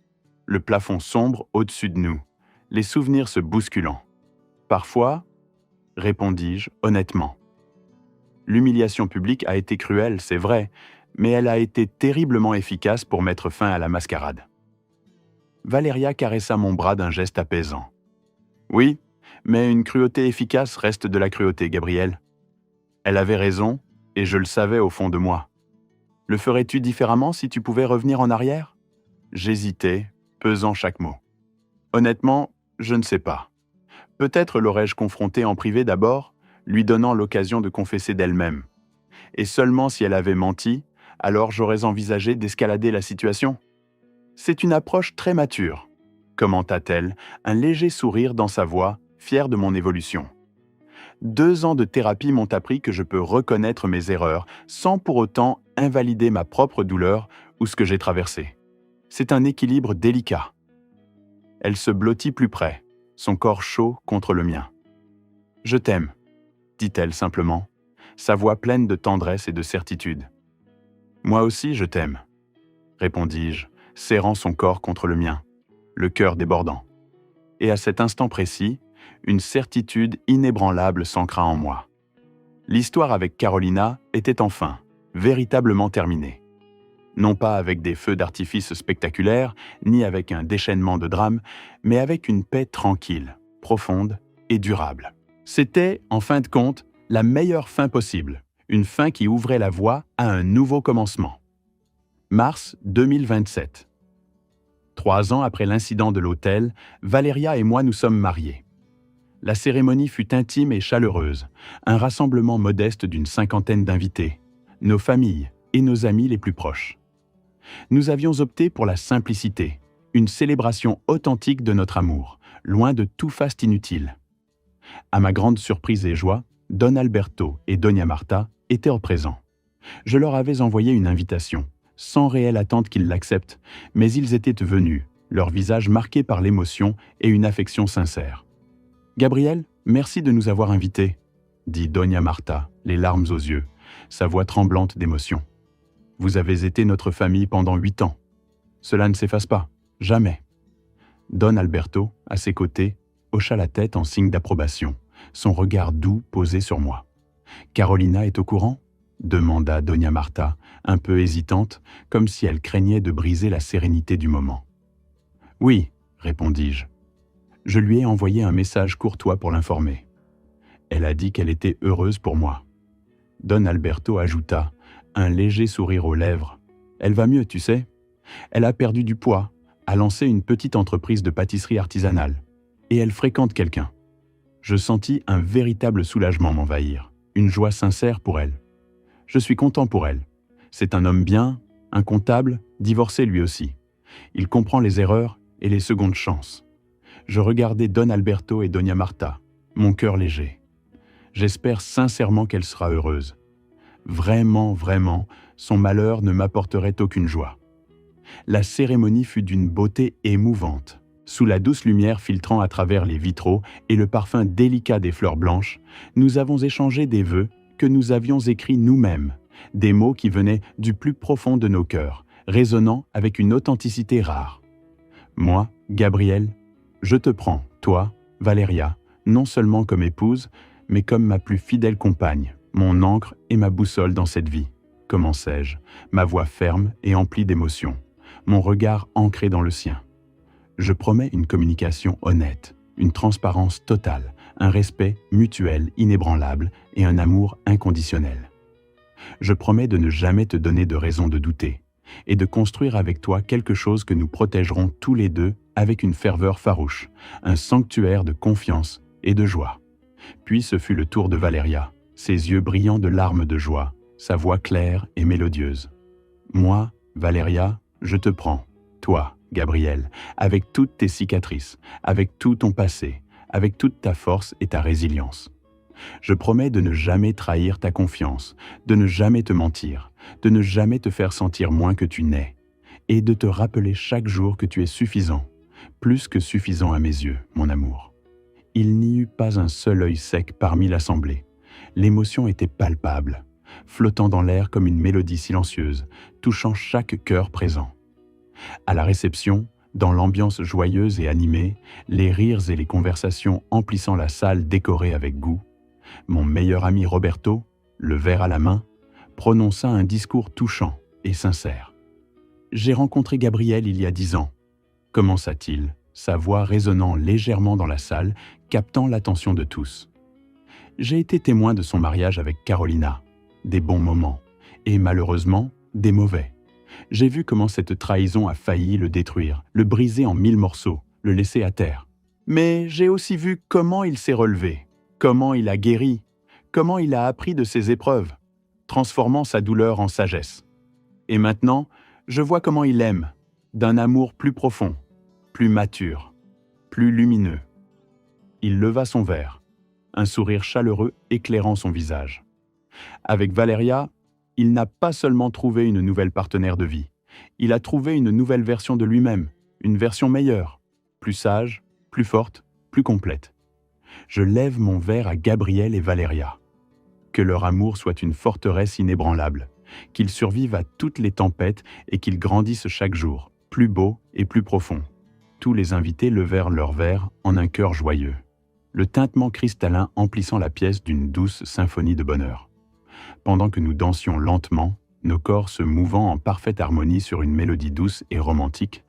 Le plafond sombre au-dessus de nous, les souvenirs se bousculant. « Parfois, » répondis-je honnêtement. L'humiliation publique a été cruelle, c'est vrai, mais elle a été terriblement efficace pour mettre fin à la mascarade. Valéria caressa mon bras d'un geste apaisant. « Oui, mais une cruauté efficace reste de la cruauté, Gabriel. » Elle avait raison, et je le savais au fond de moi. « Le ferais-tu différemment si tu pouvais revenir en arrière ?» J'hésitais, pesant chaque mot. Honnêtement, je ne sais pas. Peut-être l'aurais-je confrontée en privé d'abord, lui donnant l'occasion de confesser d'elle-même. Et seulement si elle avait menti, alors j'aurais envisagé d'escalader la situation. C'est une approche très mature, commenta-t-elle, un léger sourire dans sa voix, fière de mon évolution. 2 ans de thérapie m'ont appris que je peux reconnaître mes erreurs sans pour autant invalider ma propre douleur ou ce que j'ai traversé. C'est un équilibre délicat. Elle se blottit plus près, son corps chaud contre le mien. « Je t'aime », dit-elle simplement, sa voix pleine de tendresse et de certitude. « Moi aussi, je t'aime », répondis-je, serrant son corps contre le mien, le cœur débordant. Et à cet instant précis, une certitude inébranlable s'ancra en moi. L'histoire avec Carolina était enfin, véritablement terminée. Non pas avec des feux d'artifice spectaculaires, ni avec un déchaînement de drames, mais avec une paix tranquille, profonde et durable. C'était, en fin de compte, la meilleure fin possible, une fin qui ouvrait la voie à un nouveau commencement. Mars 2027. 3 ans après l'incident de l'hôtel, Valéria et moi nous sommes mariés. La cérémonie fut intime et chaleureuse, un rassemblement modeste d'une 50aine d'invités, nos familles et nos amis les plus proches. Nous avions opté pour la simplicité, une célébration authentique de notre amour, loin de tout faste inutile. À ma grande surprise et joie, Don Alberto et Doña Marta étaient présents. Je leur avais envoyé une invitation, sans réelle attente qu'ils l'acceptent, mais ils étaient venus, leur visage marqué par l'émotion et une affection sincère. « Gabriel, merci de nous avoir invités, » dit Doña Marta, les larmes aux yeux, sa voix tremblante d'émotion. Vous avez été notre famille pendant 8 ans. Cela ne s'efface pas, jamais. Don Alberto, à ses côtés, hocha la tête en signe d'approbation, son regard doux posé sur moi. Carolina est au courant ? Demanda Doña Marta, un peu hésitante, comme si elle craignait de briser la sérénité du moment. Oui, répondis-je. Je lui ai envoyé un message courtois pour l'informer. Elle a dit qu'elle était heureuse pour moi. Don Alberto ajouta, un léger sourire aux lèvres. Elle va mieux, tu sais. Elle a perdu du poids, a lancé une petite entreprise de pâtisserie artisanale, et elle fréquente quelqu'un. Je sentis un véritable soulagement m'envahir, une joie sincère pour elle. Je suis content pour elle. C'est un homme bien, un comptable, divorcé lui aussi. Il comprend les erreurs et les secondes chances. Je regardais Don Alberto et Doña Marta, mon cœur léger. J'espère sincèrement qu'elle sera heureuse. Vraiment, vraiment, son malheur ne m'apporterait aucune joie. La cérémonie fut d'une beauté émouvante. Sous la douce lumière filtrant à travers les vitraux et le parfum délicat des fleurs blanches, nous avons échangé des vœux que nous avions écrits nous-mêmes, des mots qui venaient du plus profond de nos cœurs, résonnant avec une authenticité rare. Moi, Gabriel, je te prends, toi, Valeria, non seulement comme épouse, mais comme ma plus fidèle compagne, mon ancre et ma boussole dans cette vie, commençai-je, ma voix ferme et emplie d'émotion, mon regard ancré dans le sien. Je promets une communication honnête, une transparence totale, un respect mutuel inébranlable et un amour inconditionnel. Je promets de ne jamais te donner de raison de douter et de construire avec toi quelque chose que nous protégerons tous les deux avec une ferveur farouche, un sanctuaire de confiance et de joie. Puis ce fut le tour de Valeria, ses yeux brillants de larmes de joie, sa voix claire et mélodieuse. Moi, Valeria, je te prends, toi, Gabriel, avec toutes tes cicatrices, avec tout ton passé, avec toute ta force et ta résilience. Je promets de ne jamais trahir ta confiance, de ne jamais te mentir, de ne jamais te faire sentir moins que tu n'es, et de te rappeler chaque jour que tu es suffisant, plus que suffisant à mes yeux, mon amour. Il n'y eut pas un seul œil sec parmi l'assemblée. L'émotion était palpable, flottant dans l'air comme une mélodie silencieuse, touchant chaque cœur présent. À la réception, dans l'ambiance joyeuse et animée, les rires et les conversations emplissant la salle décorée avec goût, mon meilleur ami Roberto, le verre à la main, prononça un discours touchant et sincère. « J'ai rencontré Gabriel il y a 10 ans. » commença-t-il, sa voix résonnant légèrement dans la salle, captant l'attention de tous. « J'ai été témoin de son mariage avec Carolina, des bons moments, et malheureusement, des mauvais. J'ai vu comment cette trahison a failli le détruire, le briser en 1000 morceaux, le laisser à terre. Mais j'ai aussi vu comment il s'est relevé, comment il a guéri, comment il a appris de ses épreuves, transformant sa douleur en sagesse. Et maintenant, je vois comment il aime, d'un amour plus profond, plus mature, plus lumineux. » Il leva son verre, un sourire chaleureux éclairant son visage. Avec Valeria, il n'a pas seulement trouvé une nouvelle partenaire de vie, il a trouvé une nouvelle version de lui-même, une version meilleure, plus sage, plus forte, plus complète. Je lève mon verre à Gabriel et Valeria. Que leur amour soit une forteresse inébranlable, qu'ils survivent à toutes les tempêtes et qu'ils grandissent chaque jour, plus beau et plus profond. Tous les invités levèrent leurs verres en un chœur joyeux, le tintement cristallin emplissant la pièce d'une douce symphonie de bonheur. Pendant que nous dansions lentement, nos corps se mouvant en parfaite harmonie sur une mélodie douce et romantique,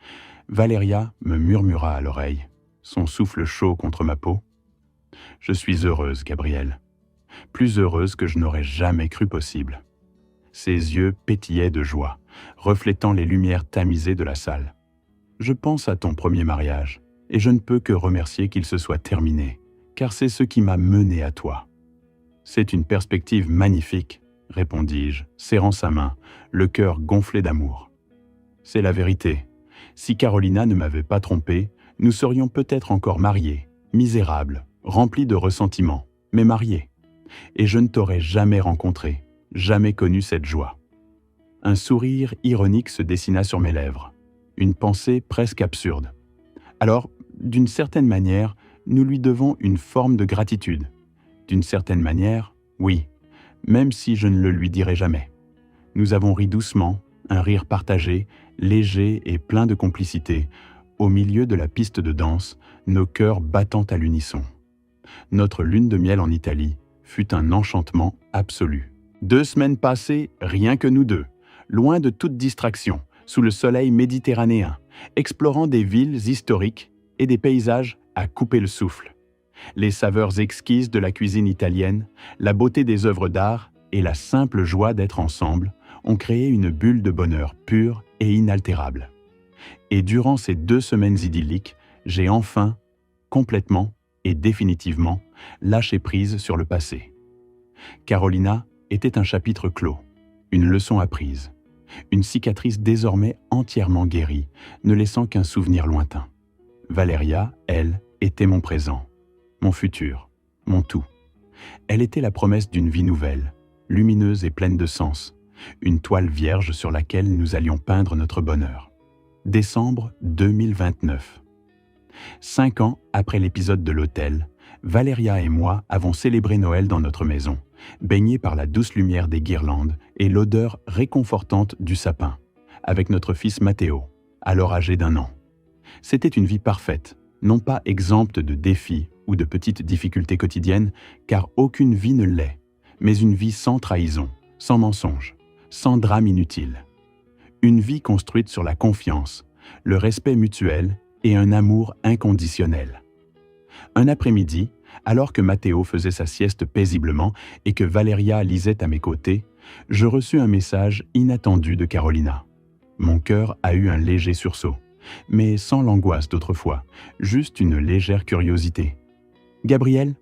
Valeria me murmura à l'oreille, son souffle chaud contre ma peau. « Je suis heureuse, Gabriel. Plus heureuse que je n'aurais jamais cru possible. » Ses yeux pétillaient de joie, reflétant les lumières tamisées de la salle. « Je pense à ton premier mariage, et je ne peux que remercier qu'il se soit terminé, car c'est ce qui m'a mené à toi. » « C'est une perspective magnifique, » répondis-je, serrant sa main, le cœur gonflé d'amour. « C'est la vérité. Si Carolina ne m'avait pas trompé, nous serions peut-être encore mariés, misérables, remplis de ressentiments, mais mariés. Et je ne t'aurais jamais rencontré, jamais connu cette joie. » Un sourire ironique se dessina sur mes lèvres, une pensée presque absurde. Alors, d'une certaine manière, nous lui devons une forme de gratitude. D'une certaine manière, oui, même si je ne le lui dirai jamais. Nous avons ri doucement, un rire partagé, léger et plein de complicité, au milieu de la piste de danse, nos cœurs battant à l'unisson. Notre lune de miel en Italie fut un enchantement absolu. 2 semaines passées, rien que nous deux, loin de toute distraction, sous le soleil méditerranéen, explorant des villes historiques et des paysages à couper le souffle. Les saveurs exquises de la cuisine italienne, la beauté des œuvres d'art et la simple joie d'être ensemble ont créé une bulle de bonheur pure et inaltérable. Et durant ces 2 semaines idylliques, j'ai enfin, complètement et définitivement, lâché prise sur le passé. Carolina était un chapitre clos, une leçon apprise, une cicatrice désormais entièrement guérie, ne laissant qu'un souvenir lointain. Valeria, elle, était mon présent, mon futur, mon tout. Elle était la promesse d'une vie nouvelle, lumineuse et pleine de sens, une toile vierge sur laquelle nous allions peindre notre bonheur. Décembre 2029. 5 ans après l'épisode de l'hôtel, Valeria et moi avons célébré Noël dans notre maison, baignés par la douce lumière des guirlandes et l'odeur réconfortante du sapin, avec notre fils Matteo, alors âgé d'1 an. C'était une vie parfaite, non pas exempte de défis ou de petites difficultés quotidiennes, car aucune vie ne l'est, mais une vie sans trahison, sans mensonge, sans drame inutile. Une vie construite sur la confiance, le respect mutuel et un amour inconditionnel. Un après-midi, alors que Matteo faisait sa sieste paisiblement et que Valeria lisait à mes côtés, je reçus un message inattendu de Carolina. Mon cœur a eu un léger sursaut, mais sans l'angoisse d'autrefois, juste une légère curiosité. « Gabriel,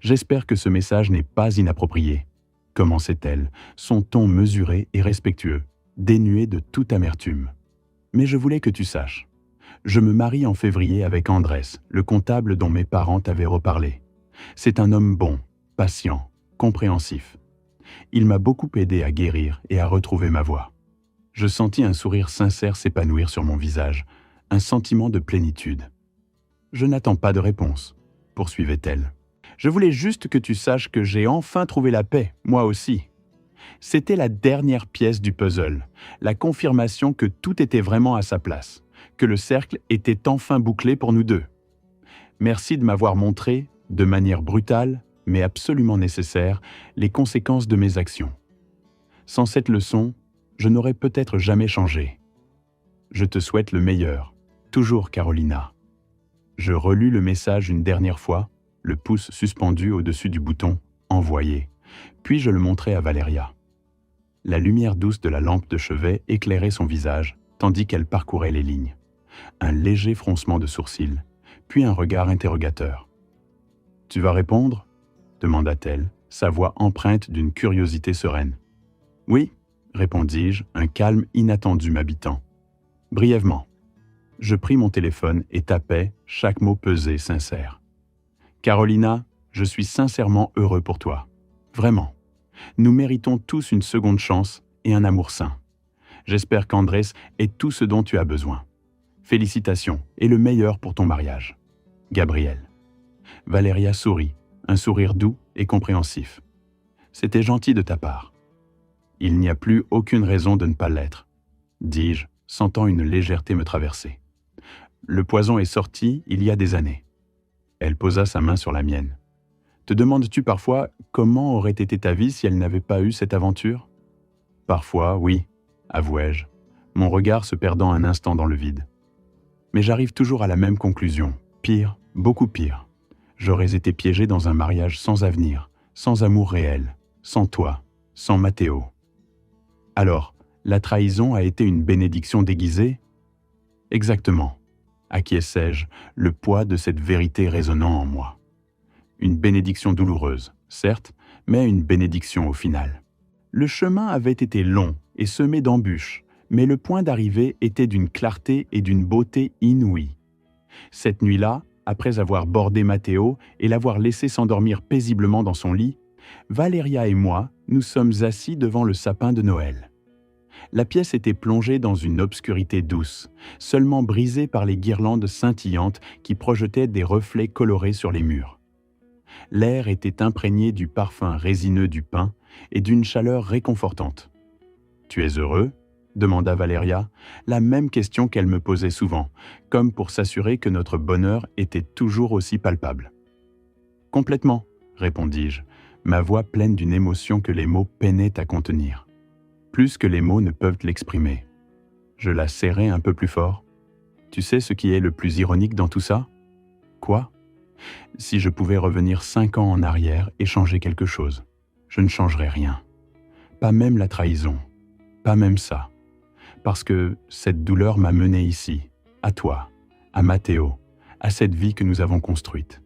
j'espère que ce message n'est pas inapproprié. » commençait-elle, son ton mesuré et respectueux, dénué de toute amertume. « Mais je voulais que tu saches. Je me marie en février avec Andrés, le comptable dont mes parents t'avaient reparlé. C'est un homme bon, patient, compréhensif. Il m'a beaucoup aidé à guérir et à retrouver ma voix. » Je sentis un sourire sincère s'épanouir sur mon visage, un sentiment de plénitude. « Je n'attends pas de réponse, » poursuivait-elle. « Je voulais juste que tu saches que j'ai enfin trouvé la paix, moi aussi. » C'était la dernière pièce du puzzle, la confirmation que tout était vraiment à sa place, que le cercle était enfin bouclé pour nous deux. Merci de m'avoir montré, de manière brutale, mais absolument nécessaire, les conséquences de mes actions. Sans cette leçon, je n'aurais peut-être jamais changé. Je te souhaite le meilleur. Toujours Carolina. Je relus le message une dernière fois, le pouce suspendu au-dessus du bouton « Envoyer », puis je le montrai à Valeria. La lumière douce de la lampe de chevet éclairait son visage, tandis qu'elle parcourait les lignes. Un léger froncement de sourcils, puis un regard interrogateur. « Tu vas répondre ?» demanda-t-elle, sa voix empreinte d'une curiosité sereine. « Oui », répondis-je, un calme inattendu m'habitant. Brièvement. Je pris mon téléphone et tapai, chaque mot pesé, sincère. « Carolina, je suis sincèrement heureux pour toi. Vraiment. Nous méritons tous une seconde chance et un amour sain. J'espère qu'Andrés est tout ce dont tu as besoin. Félicitations et le meilleur pour ton mariage. Gabriel. » Valeria sourit, un sourire doux et compréhensif. « C'était gentil de ta part. »« Il n'y a plus aucune raison de ne pas l'être, » dis-je, sentant une légèreté me traverser. « Le poison est sorti il y a des années. » Elle posa sa main sur la mienne. « Te demandes-tu parfois comment aurait été ta vie si elle n'avait pas eu cette aventure ?»« Parfois, oui, » avouai-je, mon regard se perdant un instant dans le vide. « Mais j'arrive toujours à la même conclusion. Pire, beaucoup pire. J'aurais été piégé dans un mariage sans avenir, sans amour réel, sans toi, sans Matteo. Alors, la trahison a été une bénédiction déguisée ? Exactement, acquiesçai-je, le poids de cette vérité résonnant en moi. Une bénédiction douloureuse, certes, mais une bénédiction au final. Le chemin avait été long et semé d'embûches, mais le point d'arrivée était d'une clarté et d'une beauté inouïes. Cette nuit-là, après avoir bordé Matteo et l'avoir laissé s'endormir paisiblement dans son lit, Valeria et moi nous sommes assis devant le sapin de Noël. La pièce était plongée dans une obscurité douce, seulement brisée par les guirlandes scintillantes qui projetaient des reflets colorés sur les murs. L'air était imprégné du parfum résineux du pain et d'une chaleur réconfortante. « Tu es heureux ?» demanda Valeria, la même question qu'elle me posait souvent, comme pour s'assurer que notre bonheur était toujours aussi palpable. « Complètement, » répondis-je, ma voix pleine d'une émotion que les mots peinaient à contenir. Plus que les mots ne peuvent l'exprimer. Je la serrai un peu plus fort. « Tu sais ce qui est le plus ironique dans tout ça ? » ?»« Quoi ? » ?»« Si je pouvais revenir 5 ans en arrière et changer quelque chose, je ne changerais rien. Pas même la trahison. Pas même ça. Parce que cette douleur m'a mené ici, à toi, à Matteo, à cette vie que nous avons construite.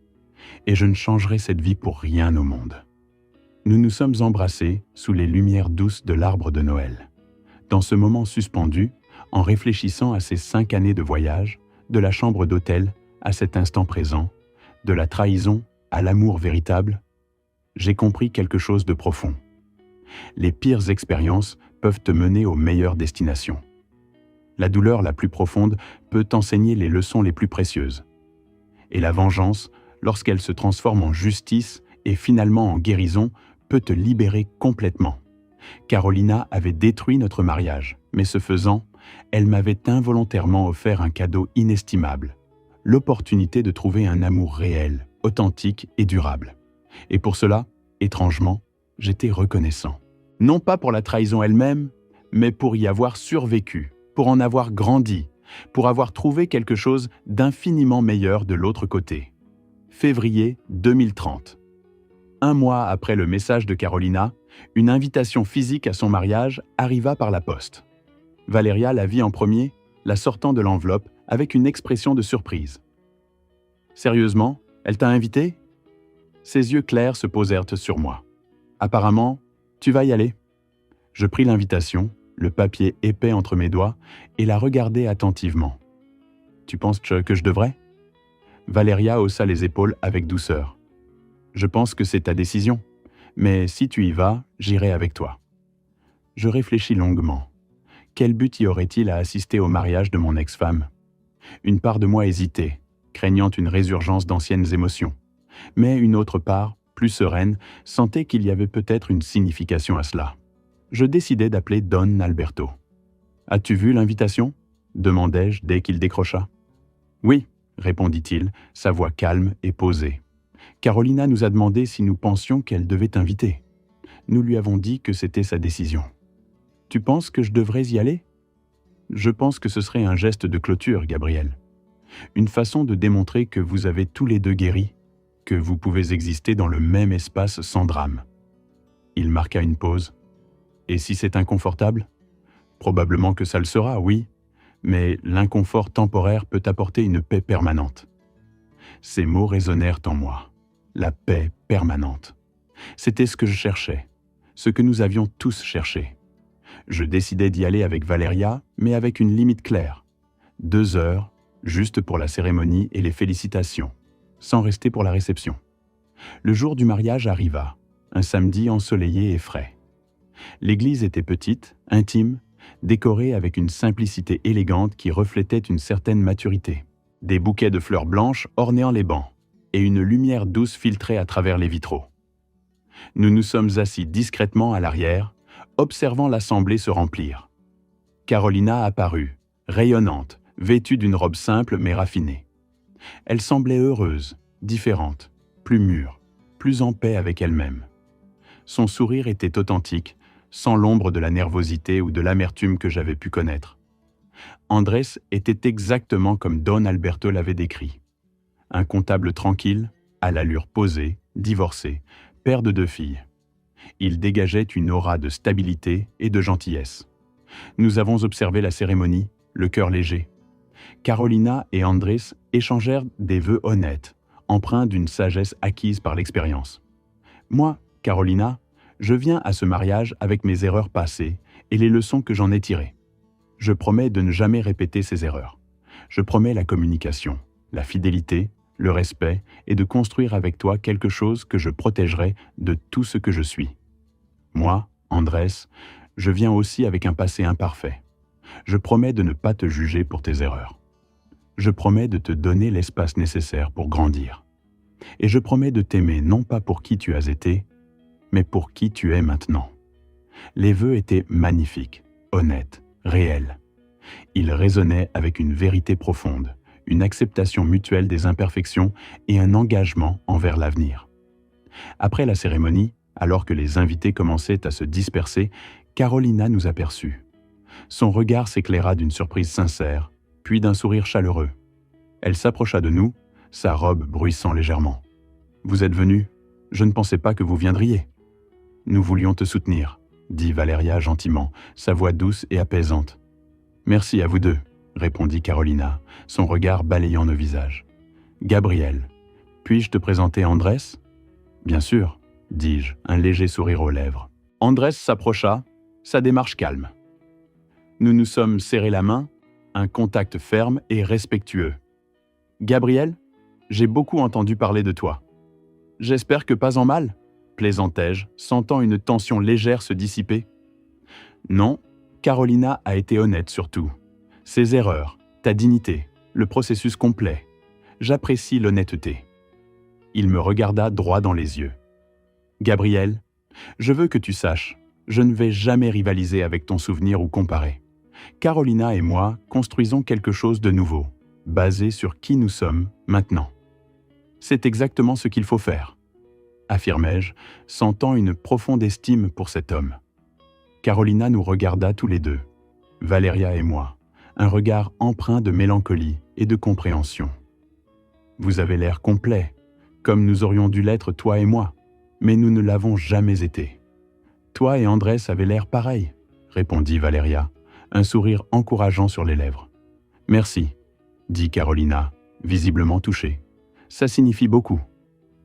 Et je ne changerai cette vie pour rien au monde. » Nous nous sommes embrassés sous les lumières douces de l'arbre de Noël. Dans ce moment suspendu, en réfléchissant à ces 5 années de voyage, de la chambre d'hôtel à cet instant présent, de la trahison à l'amour véritable, j'ai compris quelque chose de profond. Les pires expériences peuvent te mener aux meilleures destinations. La douleur la plus profonde peut t'enseigner les leçons les plus précieuses. Et la vengeance, lorsqu'elle se transforme en justice et finalement en guérison, peut te libérer complètement. Carolina avait détruit notre mariage, mais ce faisant, elle m'avait involontairement offert un cadeau inestimable, l'opportunité de trouver un amour réel, authentique et durable. Et pour cela, étrangement, j'étais reconnaissant. Non pas pour la trahison elle-même, mais pour y avoir survécu, pour en avoir grandi, pour avoir trouvé quelque chose d'infiniment meilleur de l'autre côté. Février 2030. 1 mois après le message de Carolina, une invitation physique à son mariage arriva par la poste. Valeria la vit en premier, la sortant de l'enveloppe avec une expression de surprise. « Sérieusement, elle t'a invité ?» Ses yeux clairs se posèrent sur moi. « Apparemment, tu vas y aller. » Je pris l'invitation, le papier épais entre mes doigts, et la regardai attentivement. « Tu penses que je devrais ?» Valeria haussa les épaules avec douceur. « Je pense que c'est ta décision, mais si tu y vas, j'irai avec toi. » Je réfléchis longuement. Quel but y aurait-il à assister au mariage de mon ex-femme ? Une part de moi hésitait, craignant une résurgence d'anciennes émotions. Mais une autre part, plus sereine, sentait qu'il y avait peut-être une signification à cela. Je décidai d'appeler Don Alberto. « As-tu vu l'invitation ?» demandai-je dès qu'il décrocha. « Oui, » répondit-il, sa voix calme et posée. « Carolina nous a demandé si nous pensions qu'elle devait t'inviter. Nous lui avons dit que c'était sa décision. Tu penses que je devrais y aller ? Je pense que ce serait un geste de clôture, Gabriel. Une façon de démontrer que vous avez tous les deux guéri, que vous pouvez exister dans le même espace sans drame. » Il marqua une pause. « Et si c'est inconfortable ? Probablement que ça le sera, oui, mais l'inconfort temporaire peut apporter une paix permanente. » Ces mots résonnèrent en moi. La paix permanente. C'était ce que je cherchais, ce que nous avions tous cherché. Je décidai d'y aller avec Valeria, mais avec une limite claire. 2 heures, juste pour la cérémonie et les félicitations, sans rester pour la réception. Le jour du mariage arriva, un samedi ensoleillé et frais. L'église était petite, intime, décorée avec une simplicité élégante qui reflétait une certaine maturité. Des bouquets de fleurs blanches ornaient les bancs, et une lumière douce filtrait à travers les vitraux. Nous nous sommes assis discrètement à l'arrière, observant l'assemblée se remplir. Carolina apparut, rayonnante, vêtue d'une robe simple mais raffinée. Elle semblait heureuse, différente, plus mûre, plus en paix avec elle-même. Son sourire était authentique, sans l'ombre de la nervosité ou de l'amertume que j'avais pu connaître. Andrés était exactement comme Don Alberto l'avait décrit. Un comptable tranquille, à l'allure posée, divorcé, père de 2 filles. Il dégageait une aura de stabilité et de gentillesse. Nous avons observé la cérémonie, le cœur léger. Carolina et Andrés échangèrent des vœux honnêtes, empreints d'une sagesse acquise par l'expérience. Moi, Carolina, je viens à ce mariage avec mes erreurs passées et les leçons que j'en ai tirées. Je promets de ne jamais répéter ces erreurs. Je promets la communication, la fidélité, le respect et de construire avec toi quelque chose que je protégerai de tout ce que je suis. Moi, Andrés, je viens aussi avec un passé imparfait. Je promets de ne pas te juger pour tes erreurs. Je promets de te donner l'espace nécessaire pour grandir. Et je promets de t'aimer non pas pour qui tu as été, mais pour qui tu es maintenant. Les vœux étaient magnifiques, honnêtes, réels. Ils résonnaient avec une vérité profonde, une acceptation mutuelle des imperfections et un engagement envers l'avenir. Après la cérémonie, alors que les invités commençaient à se disperser, Carolina nous aperçut. Son regard s'éclaira d'une surprise sincère, puis d'un sourire chaleureux. Elle s'approcha de nous, sa robe bruissant légèrement. « Vous êtes venu? Je ne pensais pas que vous viendriez. »« Nous voulions te soutenir, » dit Valeria gentiment, sa voix douce et apaisante. « Merci à vous deux, » répondit Carolina, son regard balayant nos visages. « Gabriel, puis-je te présenter Andrés ?»« Bien sûr, » dis-je, un léger sourire aux lèvres. Andrés s'approcha, sa démarche calme. Nous nous sommes serrés la main, un contact ferme et respectueux. « Gabriel, j'ai beaucoup entendu parler de toi. »« J'espère que pas en mal ?» plaisantai-je, sentant une tension légère se dissiper. « Non, Carolina a été honnête surtout. Ses erreurs, ta dignité, le processus complet. J'apprécie l'honnêteté. » Il me regarda droit dans les yeux. « Gabriel, je veux que tu saches, je ne vais jamais rivaliser avec ton souvenir ou comparer. Carolina et moi construisons quelque chose de nouveau, basé sur qui nous sommes maintenant. C'est exactement ce qu'il faut faire, affirmai-je, sentant une profonde estime pour cet homme. Carolina nous regarda tous les deux, Valeria et moi, un regard empreint de mélancolie et de compréhension. Vous avez l'air complet, comme nous aurions dû l'être toi et moi, mais nous ne l'avons jamais été. Toi et Andrés avez l'air pareil, répondit Valeria, un sourire encourageant sur les lèvres. Merci, dit Carolina, visiblement touchée. Ça signifie beaucoup.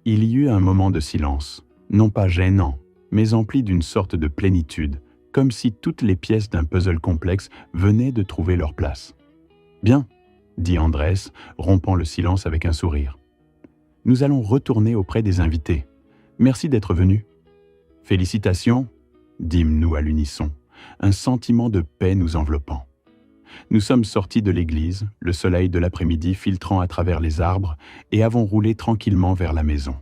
Il y eut un moment de silence, non pas gênant, mais empli d'une sorte de plénitude, comme si toutes les pièces d'un puzzle complexe venaient de trouver leur place. Bien, dit Andrés, rompant le silence avec un sourire. Nous allons retourner auprès des invités. Merci d'être venus. Félicitations, dîmes-nous à l'unisson, un sentiment de paix nous enveloppant. Nous sommes sortis de l'église, le soleil de l'après-midi filtrant à travers les arbres, et avons roulé tranquillement vers la maison.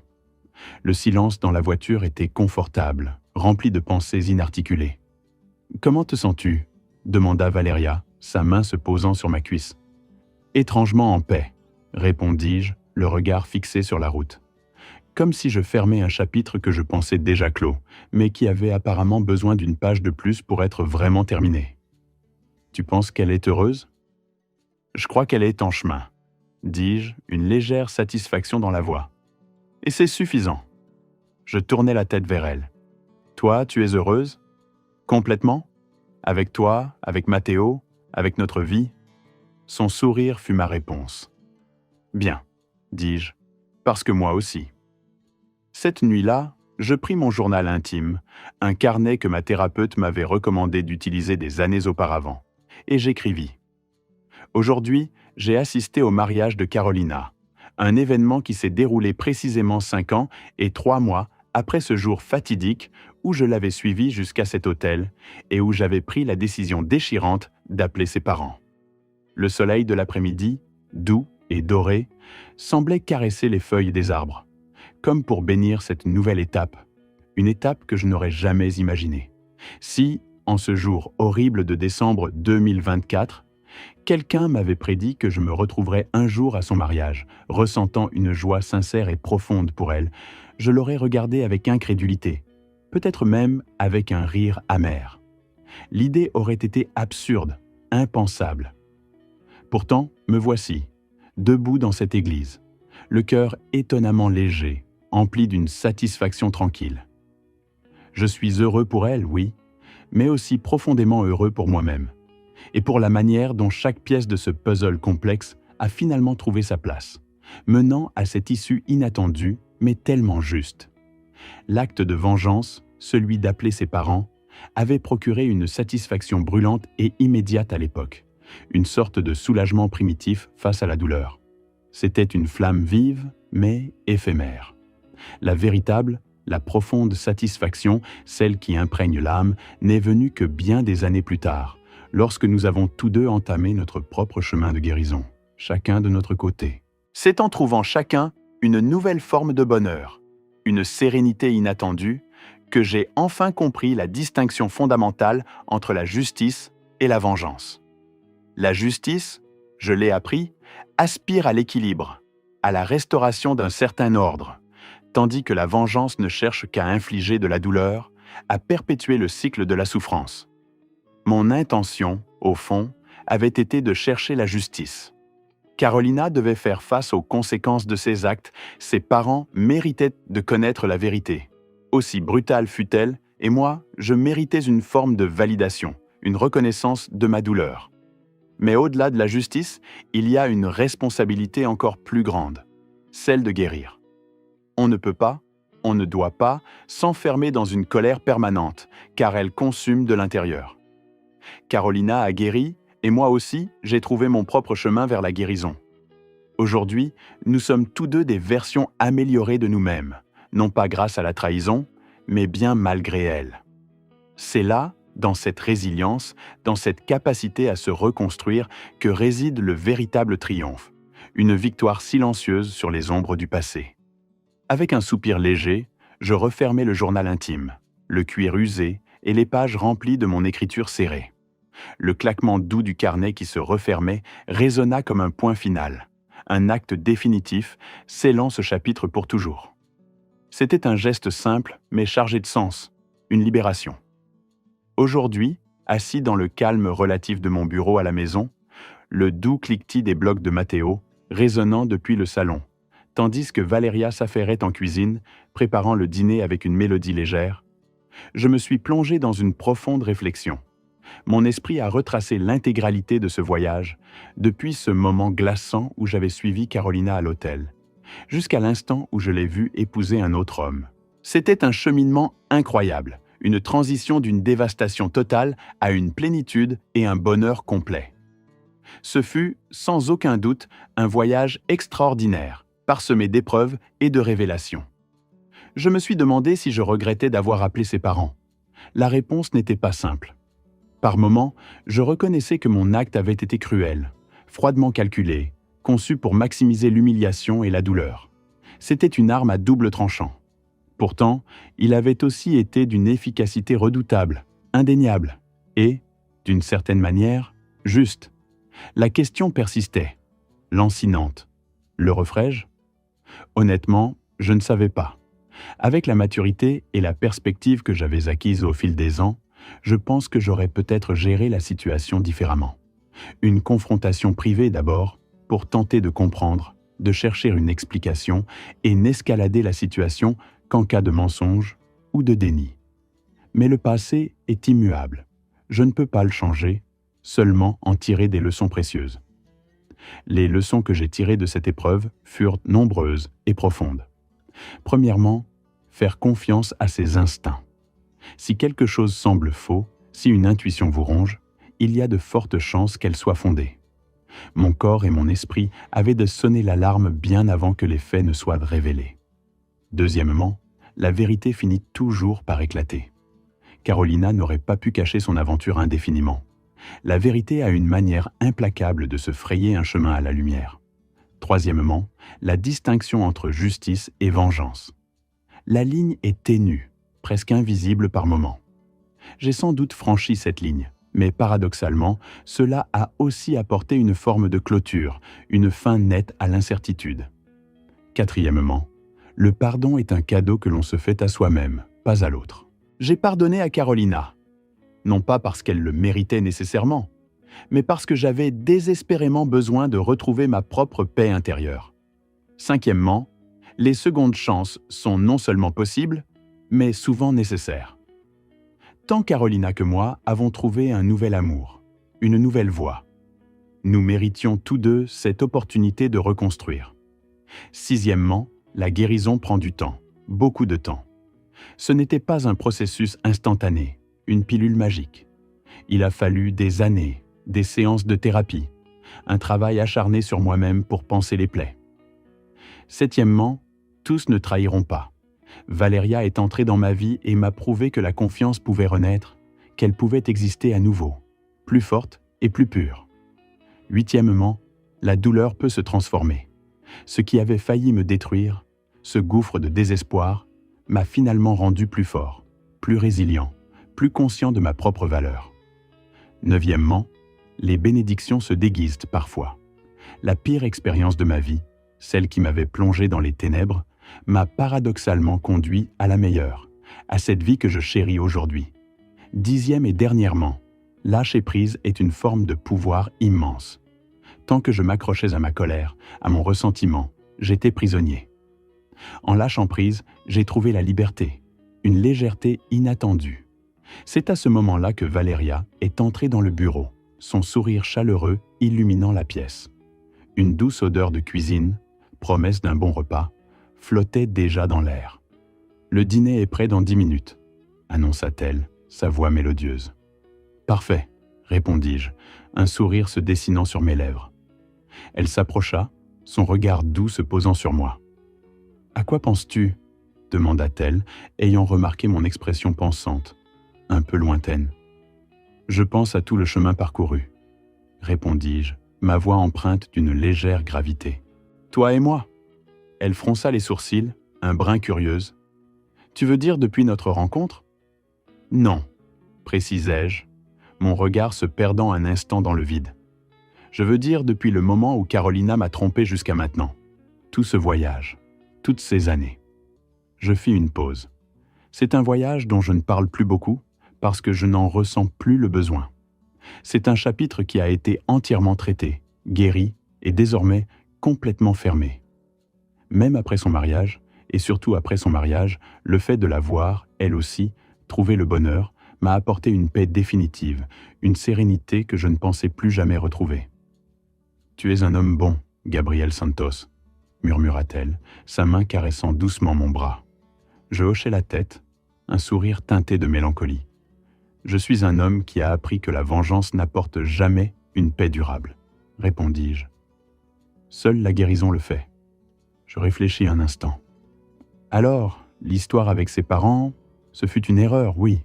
Le silence dans la voiture était confortable, rempli de pensées inarticulées. « Comment te sens-tu » demanda Valeria, sa main se posant sur ma cuisse. « Étrangement en paix » répondis-je, le regard fixé sur la route. Comme si je fermais un chapitre que je pensais déjà clos, mais qui avait apparemment besoin d'une page de plus pour être vraiment terminé. « Tu penses qu'elle est heureuse ?»« Je crois qu'elle est en chemin, » dis-je, une légère satisfaction dans la voix. « Et c'est suffisant. » Je tournai la tête vers elle. « Toi, tu es heureuse ? Complètement ? Avec toi, avec Mathéo, avec notre vie ?» Son sourire fut ma réponse. « Bien, » dis-je, « parce que moi aussi. » Cette nuit-là, je pris mon journal intime, un carnet que ma thérapeute m'avait recommandé d'utiliser des années auparavant, et j'écrivis. Aujourd'hui, j'ai assisté au mariage de Carolina, un événement qui s'est déroulé précisément 5 ans et 3 mois après ce jour fatidique où je l'avais suivie jusqu'à cet hôtel et où j'avais pris la décision déchirante d'appeler ses parents. Le soleil de l'après-midi, doux et doré, semblait caresser les feuilles des arbres, comme pour bénir cette nouvelle étape, une étape que je n'aurais jamais imaginée. Si, en ce jour horrible de décembre 2024, quelqu'un m'avait prédit que je me retrouverais un jour à son mariage, ressentant une joie sincère et profonde pour elle, je l'aurais regardé avec incrédulité, peut-être même avec un rire amer. L'idée aurait été absurde, impensable. Pourtant, me voici, debout dans cette église, le cœur étonnamment léger, empli d'une satisfaction tranquille. Je suis heureux pour elle, oui, mais aussi profondément heureux pour moi-même, et pour la manière dont chaque pièce de ce puzzle complexe a finalement trouvé sa place, menant à cette issue inattendue, mais tellement juste. L'acte de vengeance, celui d'appeler ses parents, avait procuré une satisfaction brûlante et immédiate à l'époque, une sorte de soulagement primitif face à la douleur. C'était une flamme vive, mais éphémère. La véritable, la profonde satisfaction, celle qui imprègne l'âme, n'est venue que bien des années plus tard, lorsque nous avons tous deux entamé notre propre chemin de guérison, chacun de notre côté. C'est en trouvant chacun une nouvelle forme de bonheur, une sérénité inattendue, que j'ai enfin compris la distinction fondamentale entre la justice et la vengeance. La justice, je l'ai appris, aspire à l'équilibre, à la restauration d'un certain ordre, tandis que la vengeance ne cherche qu'à infliger de la douleur, à perpétuer le cycle de la souffrance. Mon intention, au fond, avait été de chercher la justice. Carolina devait faire face aux conséquences de ses actes, ses parents méritaient de connaître la vérité. Aussi brutale fut-elle, et moi, je méritais une forme de validation, une reconnaissance de ma douleur. Mais au-delà de la justice, il y a une responsabilité encore plus grande, celle de guérir. On ne peut pas, on ne doit pas s'enfermer dans une colère permanente, car elle consume de l'intérieur. Carolina a guéri, et moi aussi, j'ai trouvé mon propre chemin vers la guérison. Aujourd'hui, nous sommes tous deux des versions améliorées de nous-mêmes, non pas grâce à la trahison, mais bien malgré elle. C'est là, dans cette résilience, dans cette capacité à se reconstruire, que réside le véritable triomphe, une victoire silencieuse sur les ombres du passé. Avec un soupir léger, je refermai le journal intime, le cuir usé et les pages remplies de mon écriture serrée. Le claquement doux du carnet qui se refermait résonna comme un point final, un acte définitif, scellant ce chapitre pour toujours. C'était un geste simple, mais chargé de sens, une libération. Aujourd'hui, assis dans le calme relatif de mon bureau à la maison, le doux cliquetis des blocs de Matteo résonnant depuis le salon, tandis que Valeria s'affairait en cuisine, préparant le dîner avec une mélodie légère, je me suis plongé dans une profonde réflexion. Mon esprit a retracé l'intégralité de ce voyage, depuis ce moment glaçant où j'avais suivi Carolina à l'hôtel, jusqu'à l'instant où je l'ai vue épouser un autre homme. C'était un cheminement incroyable, une transition d'une dévastation totale à une plénitude et un bonheur complet. Ce fut, sans aucun doute, un voyage extraordinaire, parsemé d'épreuves et de révélations. Je me suis demandé si je regrettais d'avoir appelé ses parents. La réponse n'était pas simple. Par moments, je reconnaissais que mon acte avait été cruel, froidement calculé, conçu pour maximiser l'humiliation et la douleur. C'était une arme à double tranchant. Pourtant, il avait aussi été d'une efficacité redoutable, indéniable, et, d'une certaine manière, juste. La question persistait, lancinante. Le referais-je ? Honnêtement, je ne savais pas. Avec la maturité et la perspective que j'avais acquise au fil des ans, je pense que j'aurais peut-être géré la situation différemment. Une confrontation privée d'abord, pour tenter de comprendre, de chercher une explication et n'escalader la situation qu'en cas de mensonge ou de déni. Mais le passé est immuable. Je ne peux pas le changer, seulement en tirer des leçons précieuses. Les leçons que j'ai tirées de cette épreuve furent nombreuses et profondes. Premièrement, faire confiance à ses instincts. Si quelque chose semble faux, si une intuition vous ronge, il y a de fortes chances qu'elle soit fondée. Mon corps et mon esprit avaient de sonner l'alarme bien avant que les faits ne soient révélés. Deuxièmement, la vérité finit toujours par éclater. Carolina n'aurait pas pu cacher son aventure indéfiniment. La vérité a une manière implacable de se frayer un chemin à la lumière. Troisièmement, la distinction entre justice et vengeance. La ligne est ténue, presque invisible par moments. J'ai sans doute franchi cette ligne, mais paradoxalement, cela a aussi apporté une forme de clôture, une fin nette à l'incertitude. Quatrièmement, le pardon est un cadeau que l'on se fait à soi-même, pas à l'autre. J'ai pardonné à Carolina, non pas parce qu'elle le méritait nécessairement, mais parce que j'avais désespérément besoin de retrouver ma propre paix intérieure. Cinquièmement, les secondes chances sont non seulement possibles, mais souvent nécessaires. Tant Carolina que moi avons trouvé un nouvel amour, une nouvelle voie. Nous méritions tous deux cette opportunité de reconstruire. Sixièmement, la guérison prend du temps, beaucoup de temps. Ce n'était pas un processus instantané, une pilule magique. Il a fallu des années, des séances de thérapie, un travail acharné sur moi-même pour panser les plaies. Septièmement, tous ne trahiront pas. Valeria est entrée dans ma vie et m'a prouvé que la confiance pouvait renaître, qu'elle pouvait exister à nouveau, plus forte et plus pure. Huitièmement, la douleur peut se transformer. Ce qui avait failli me détruire, ce gouffre de désespoir, m'a finalement rendu plus fort. plus résilient, plus conscient de ma propre valeur. Neuvièmement, les bénédictions se déguisent parfois. La pire expérience de ma vie, celle qui m'avait plongé dans les ténèbres, m'a paradoxalement conduit à la meilleure, à cette vie que je chéris aujourd'hui. Dixième et dernièrement, lâcher prise est une forme de pouvoir immense. Tant que je m'accrochais à ma colère, à mon ressentiment, j'étais prisonnier. En lâchant prise, j'ai trouvé la liberté, une légèreté inattendue. C'est à ce moment-là que Valéria est entrée dans le bureau, son sourire chaleureux illuminant la pièce. Une douce odeur de cuisine, promesse d'un bon repas, flottait déjà dans l'air. « Le dîner est prêt dans 10 minutes », annonça-t-elle, sa voix mélodieuse. « Parfait », répondis-je, un sourire se dessinant sur mes lèvres. Elle s'approcha, son regard doux se posant sur moi. « À quoi penses-tu » demanda-t-elle, ayant remarqué mon expression pensante, un peu lointaine. « Je pense à tout le chemin parcouru », répondis-je, ma voix empreinte d'une légère gravité. « Toi et moi ?» Elle fronça les sourcils, un brin curieuse. « Tu veux dire depuis notre rencontre ?»« Non », précisai-je, mon regard se perdant un instant dans le vide. « Je veux dire depuis le moment où Carolina m'a trompé jusqu'à maintenant. Tout ce voyage, toutes ces années. » Je fis une pause. C'est un voyage dont je ne parle plus beaucoup, parce que je n'en ressens plus le besoin. C'est un chapitre qui a été entièrement traité, guéri et désormais complètement fermé. Même après son mariage, et surtout après son mariage, le fait de la voir, elle aussi, trouver le bonheur, m'a apporté une paix définitive, une sérénité que je ne pensais plus jamais retrouver. « Tu es un homme bon, Gabriel Santos », murmura-t-elle, sa main caressant doucement mon bras. Je hochai la tête, un sourire teinté de mélancolie. Je suis un homme qui a appris que la vengeance n'apporte jamais une paix durable, répondis-je. Seule la guérison le fait. Je réfléchis un instant. Alors, l'histoire avec ses parents, ce fut une erreur, oui.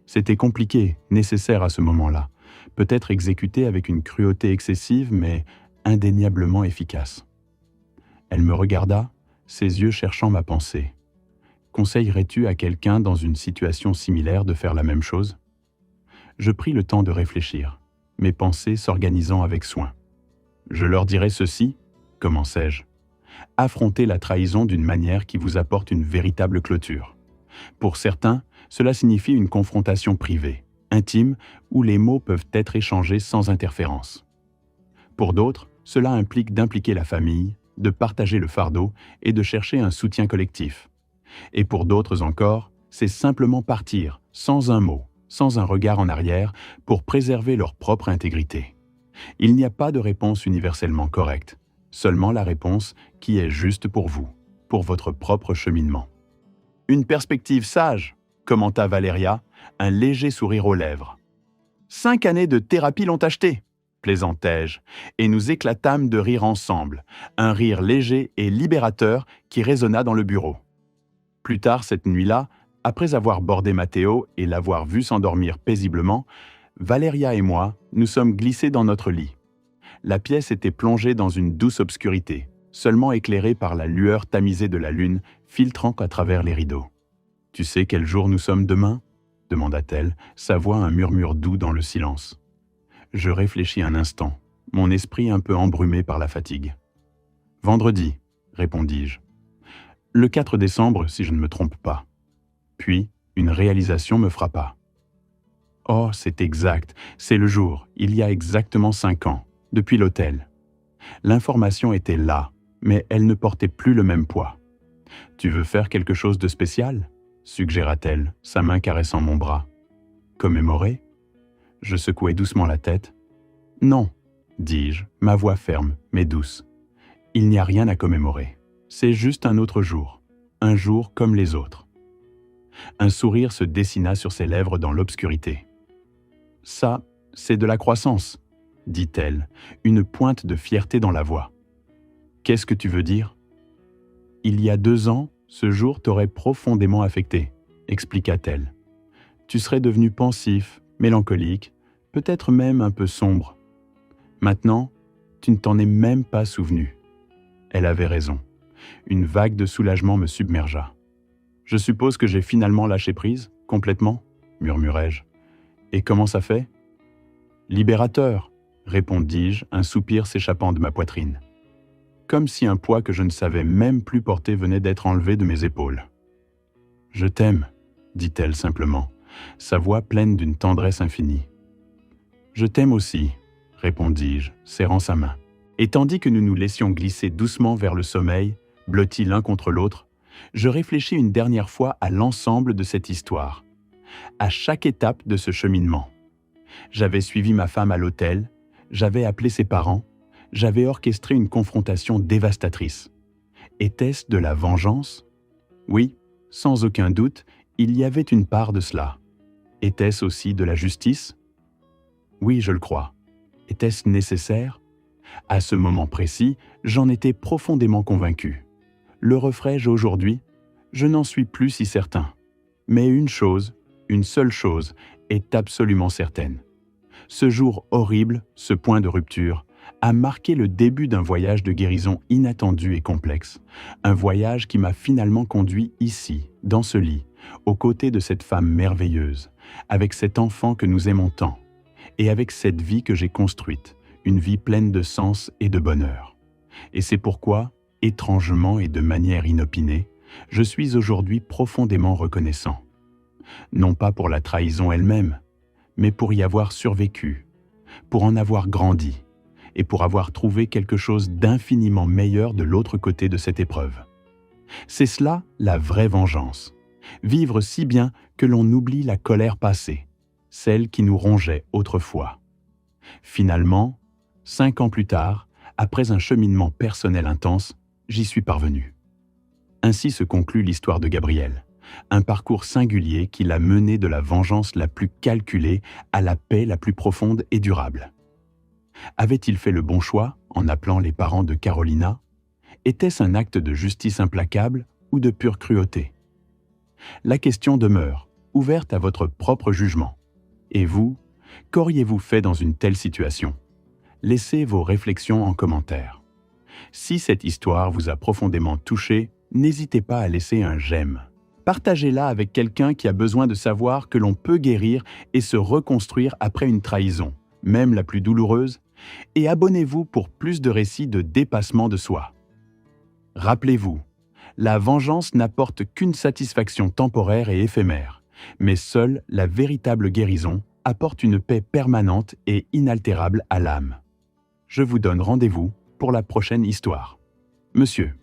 C'était compliqué, nécessaire à ce moment-là, peut-être exécuté avec une cruauté excessive, mais indéniablement efficace. Elle me regarda, ses yeux cherchant ma pensée. Conseillerais-tu à quelqu'un dans une situation similaire de faire la même chose ? Je pris le temps de réfléchir, mes pensées s'organisant avec soin. Je leur dirai ceci, commençai-je. Affrontez la trahison d'une manière qui vous apporte une véritable clôture. Pour certains, cela signifie une confrontation privée, intime, où les mots peuvent être échangés sans interférence. Pour d'autres, cela implique d'impliquer la famille, de partager le fardeau et de chercher un soutien collectif. Et pour d'autres encore, c'est simplement partir, sans un mot, sans un regard en arrière, pour préserver leur propre intégrité. Il n'y a pas de réponse universellement correcte, seulement la réponse qui est juste pour vous, pour votre propre cheminement. « Une perspective sage », commenta Valéria, un léger sourire aux lèvres. « 5 années de thérapie l'ont acheté », plaisantai-je, et nous éclatâmes de rire ensemble, un rire léger et libérateur qui résonna dans le bureau. Plus tard cette nuit-là, après avoir bordé Matteo et l'avoir vu s'endormir paisiblement, Valéria et moi nous sommes glissés dans notre lit. La pièce était plongée dans une douce obscurité, seulement éclairée par la lueur tamisée de la lune filtrant à travers les rideaux. « Tu sais quel jour nous sommes demain ?» demanda-t-elle, sa voix un murmure doux dans le silence. Je réfléchis un instant, mon esprit un peu embrumé par la fatigue. « Vendredi », répondis-je. « Le 4 décembre, si je ne me trompe pas. » Puis, une réalisation me frappa. « Oh, c'est exact, c'est le jour, il y a exactement 5 ans, depuis l'hôtel. » L'information était là, mais elle ne portait plus le même poids. « Tu veux faire quelque chose de spécial ?» suggéra-t-elle, sa main caressant mon bras. « Commémorer ?» Je secouai doucement la tête. « Non, dis-je, ma voix ferme, mais douce. Il n'y a rien à commémorer. C'est juste un autre jour, un jour comme les autres. » Un sourire se dessina sur ses lèvres dans l'obscurité. « Ça, c'est de la croissance, » dit-elle, une pointe de fierté dans la voix. « Qu'est-ce que tu veux dire ?»« Il y a 2 ans, ce jour t'aurait profondément affecté, » expliqua-t-elle. « Tu serais devenu pensif, mélancolique, peut-être même un peu sombre. Maintenant, tu ne t'en es même pas souvenu. » Elle avait raison. Une vague de soulagement me submergea. « Je suppose que j'ai finalement lâché prise ?» Complètement, murmurai-je. Et comment ça fait? Libérateur, répondis-je, un soupir s'échappant de ma poitrine. Comme si un poids que je ne savais même plus porter venait d'être enlevé de mes épaules. Je t'aime, dit-elle simplement, sa voix pleine d'une tendresse infinie. Je t'aime aussi, répondis-je, serrant sa main. Et tandis que nous nous laissions glisser doucement vers le sommeil, blottis l'un contre l'autre, je réfléchis une dernière fois à l'ensemble de cette histoire, à chaque étape de ce cheminement. J'avais suivi ma femme à l'hôtel, j'avais appelé ses parents, j'avais orchestré une confrontation dévastatrice. Était-ce de la vengeance? Oui, sans aucun doute, il y avait une part de cela. Était-ce aussi de la justice? Oui, je le crois. Était-ce nécessaire? À ce moment précis, j'en étais profondément convaincu. Le referai-je aujourd'hui? Je n'en suis plus si certain. Mais une chose, une seule chose, est absolument certaine. Ce jour horrible, ce point de rupture, a marqué le début d'un voyage de guérison inattendu et complexe. Un voyage qui m'a finalement conduit ici, dans ce lit, aux côtés de cette femme merveilleuse, avec cet enfant que nous aimons tant, et avec cette vie que j'ai construite, une vie pleine de sens et de bonheur. Et c'est pourquoi, étrangement et de manière inopinée, je suis aujourd'hui profondément reconnaissant. Non pas pour la trahison elle-même, mais pour y avoir survécu, pour en avoir grandi, et pour avoir trouvé quelque chose d'infiniment meilleur de l'autre côté de cette épreuve. C'est cela la vraie vengeance. Vivre si bien que l'on oublie la colère passée, celle qui nous rongeait autrefois. Finalement, 5 ans plus tard, après un cheminement personnel intense, j'y suis parvenu. Ainsi se conclut l'histoire de Gabriel, un parcours singulier qui l'a mené de la vengeance la plus calculée à la paix la plus profonde et durable. Avait-il fait le bon choix en appelant les parents de Carolina? Était-ce un acte de justice implacable ou de pure cruauté? La question demeure, ouverte à votre propre jugement. Et vous, qu'auriez-vous fait dans une telle situation? Laissez vos réflexions en commentaire. Si cette histoire vous a profondément touché, n'hésitez pas à laisser un j'aime. Partagez-la avec quelqu'un qui a besoin de savoir que l'on peut guérir et se reconstruire après une trahison, même la plus douloureuse, et abonnez-vous pour plus de récits de dépassement de soi. Rappelez-vous, la vengeance n'apporte qu'une satisfaction temporaire et éphémère, mais seule la véritable guérison apporte une paix permanente et inaltérable à l'âme. Je vous donne rendez-vous pour la prochaine histoire. Monsieur.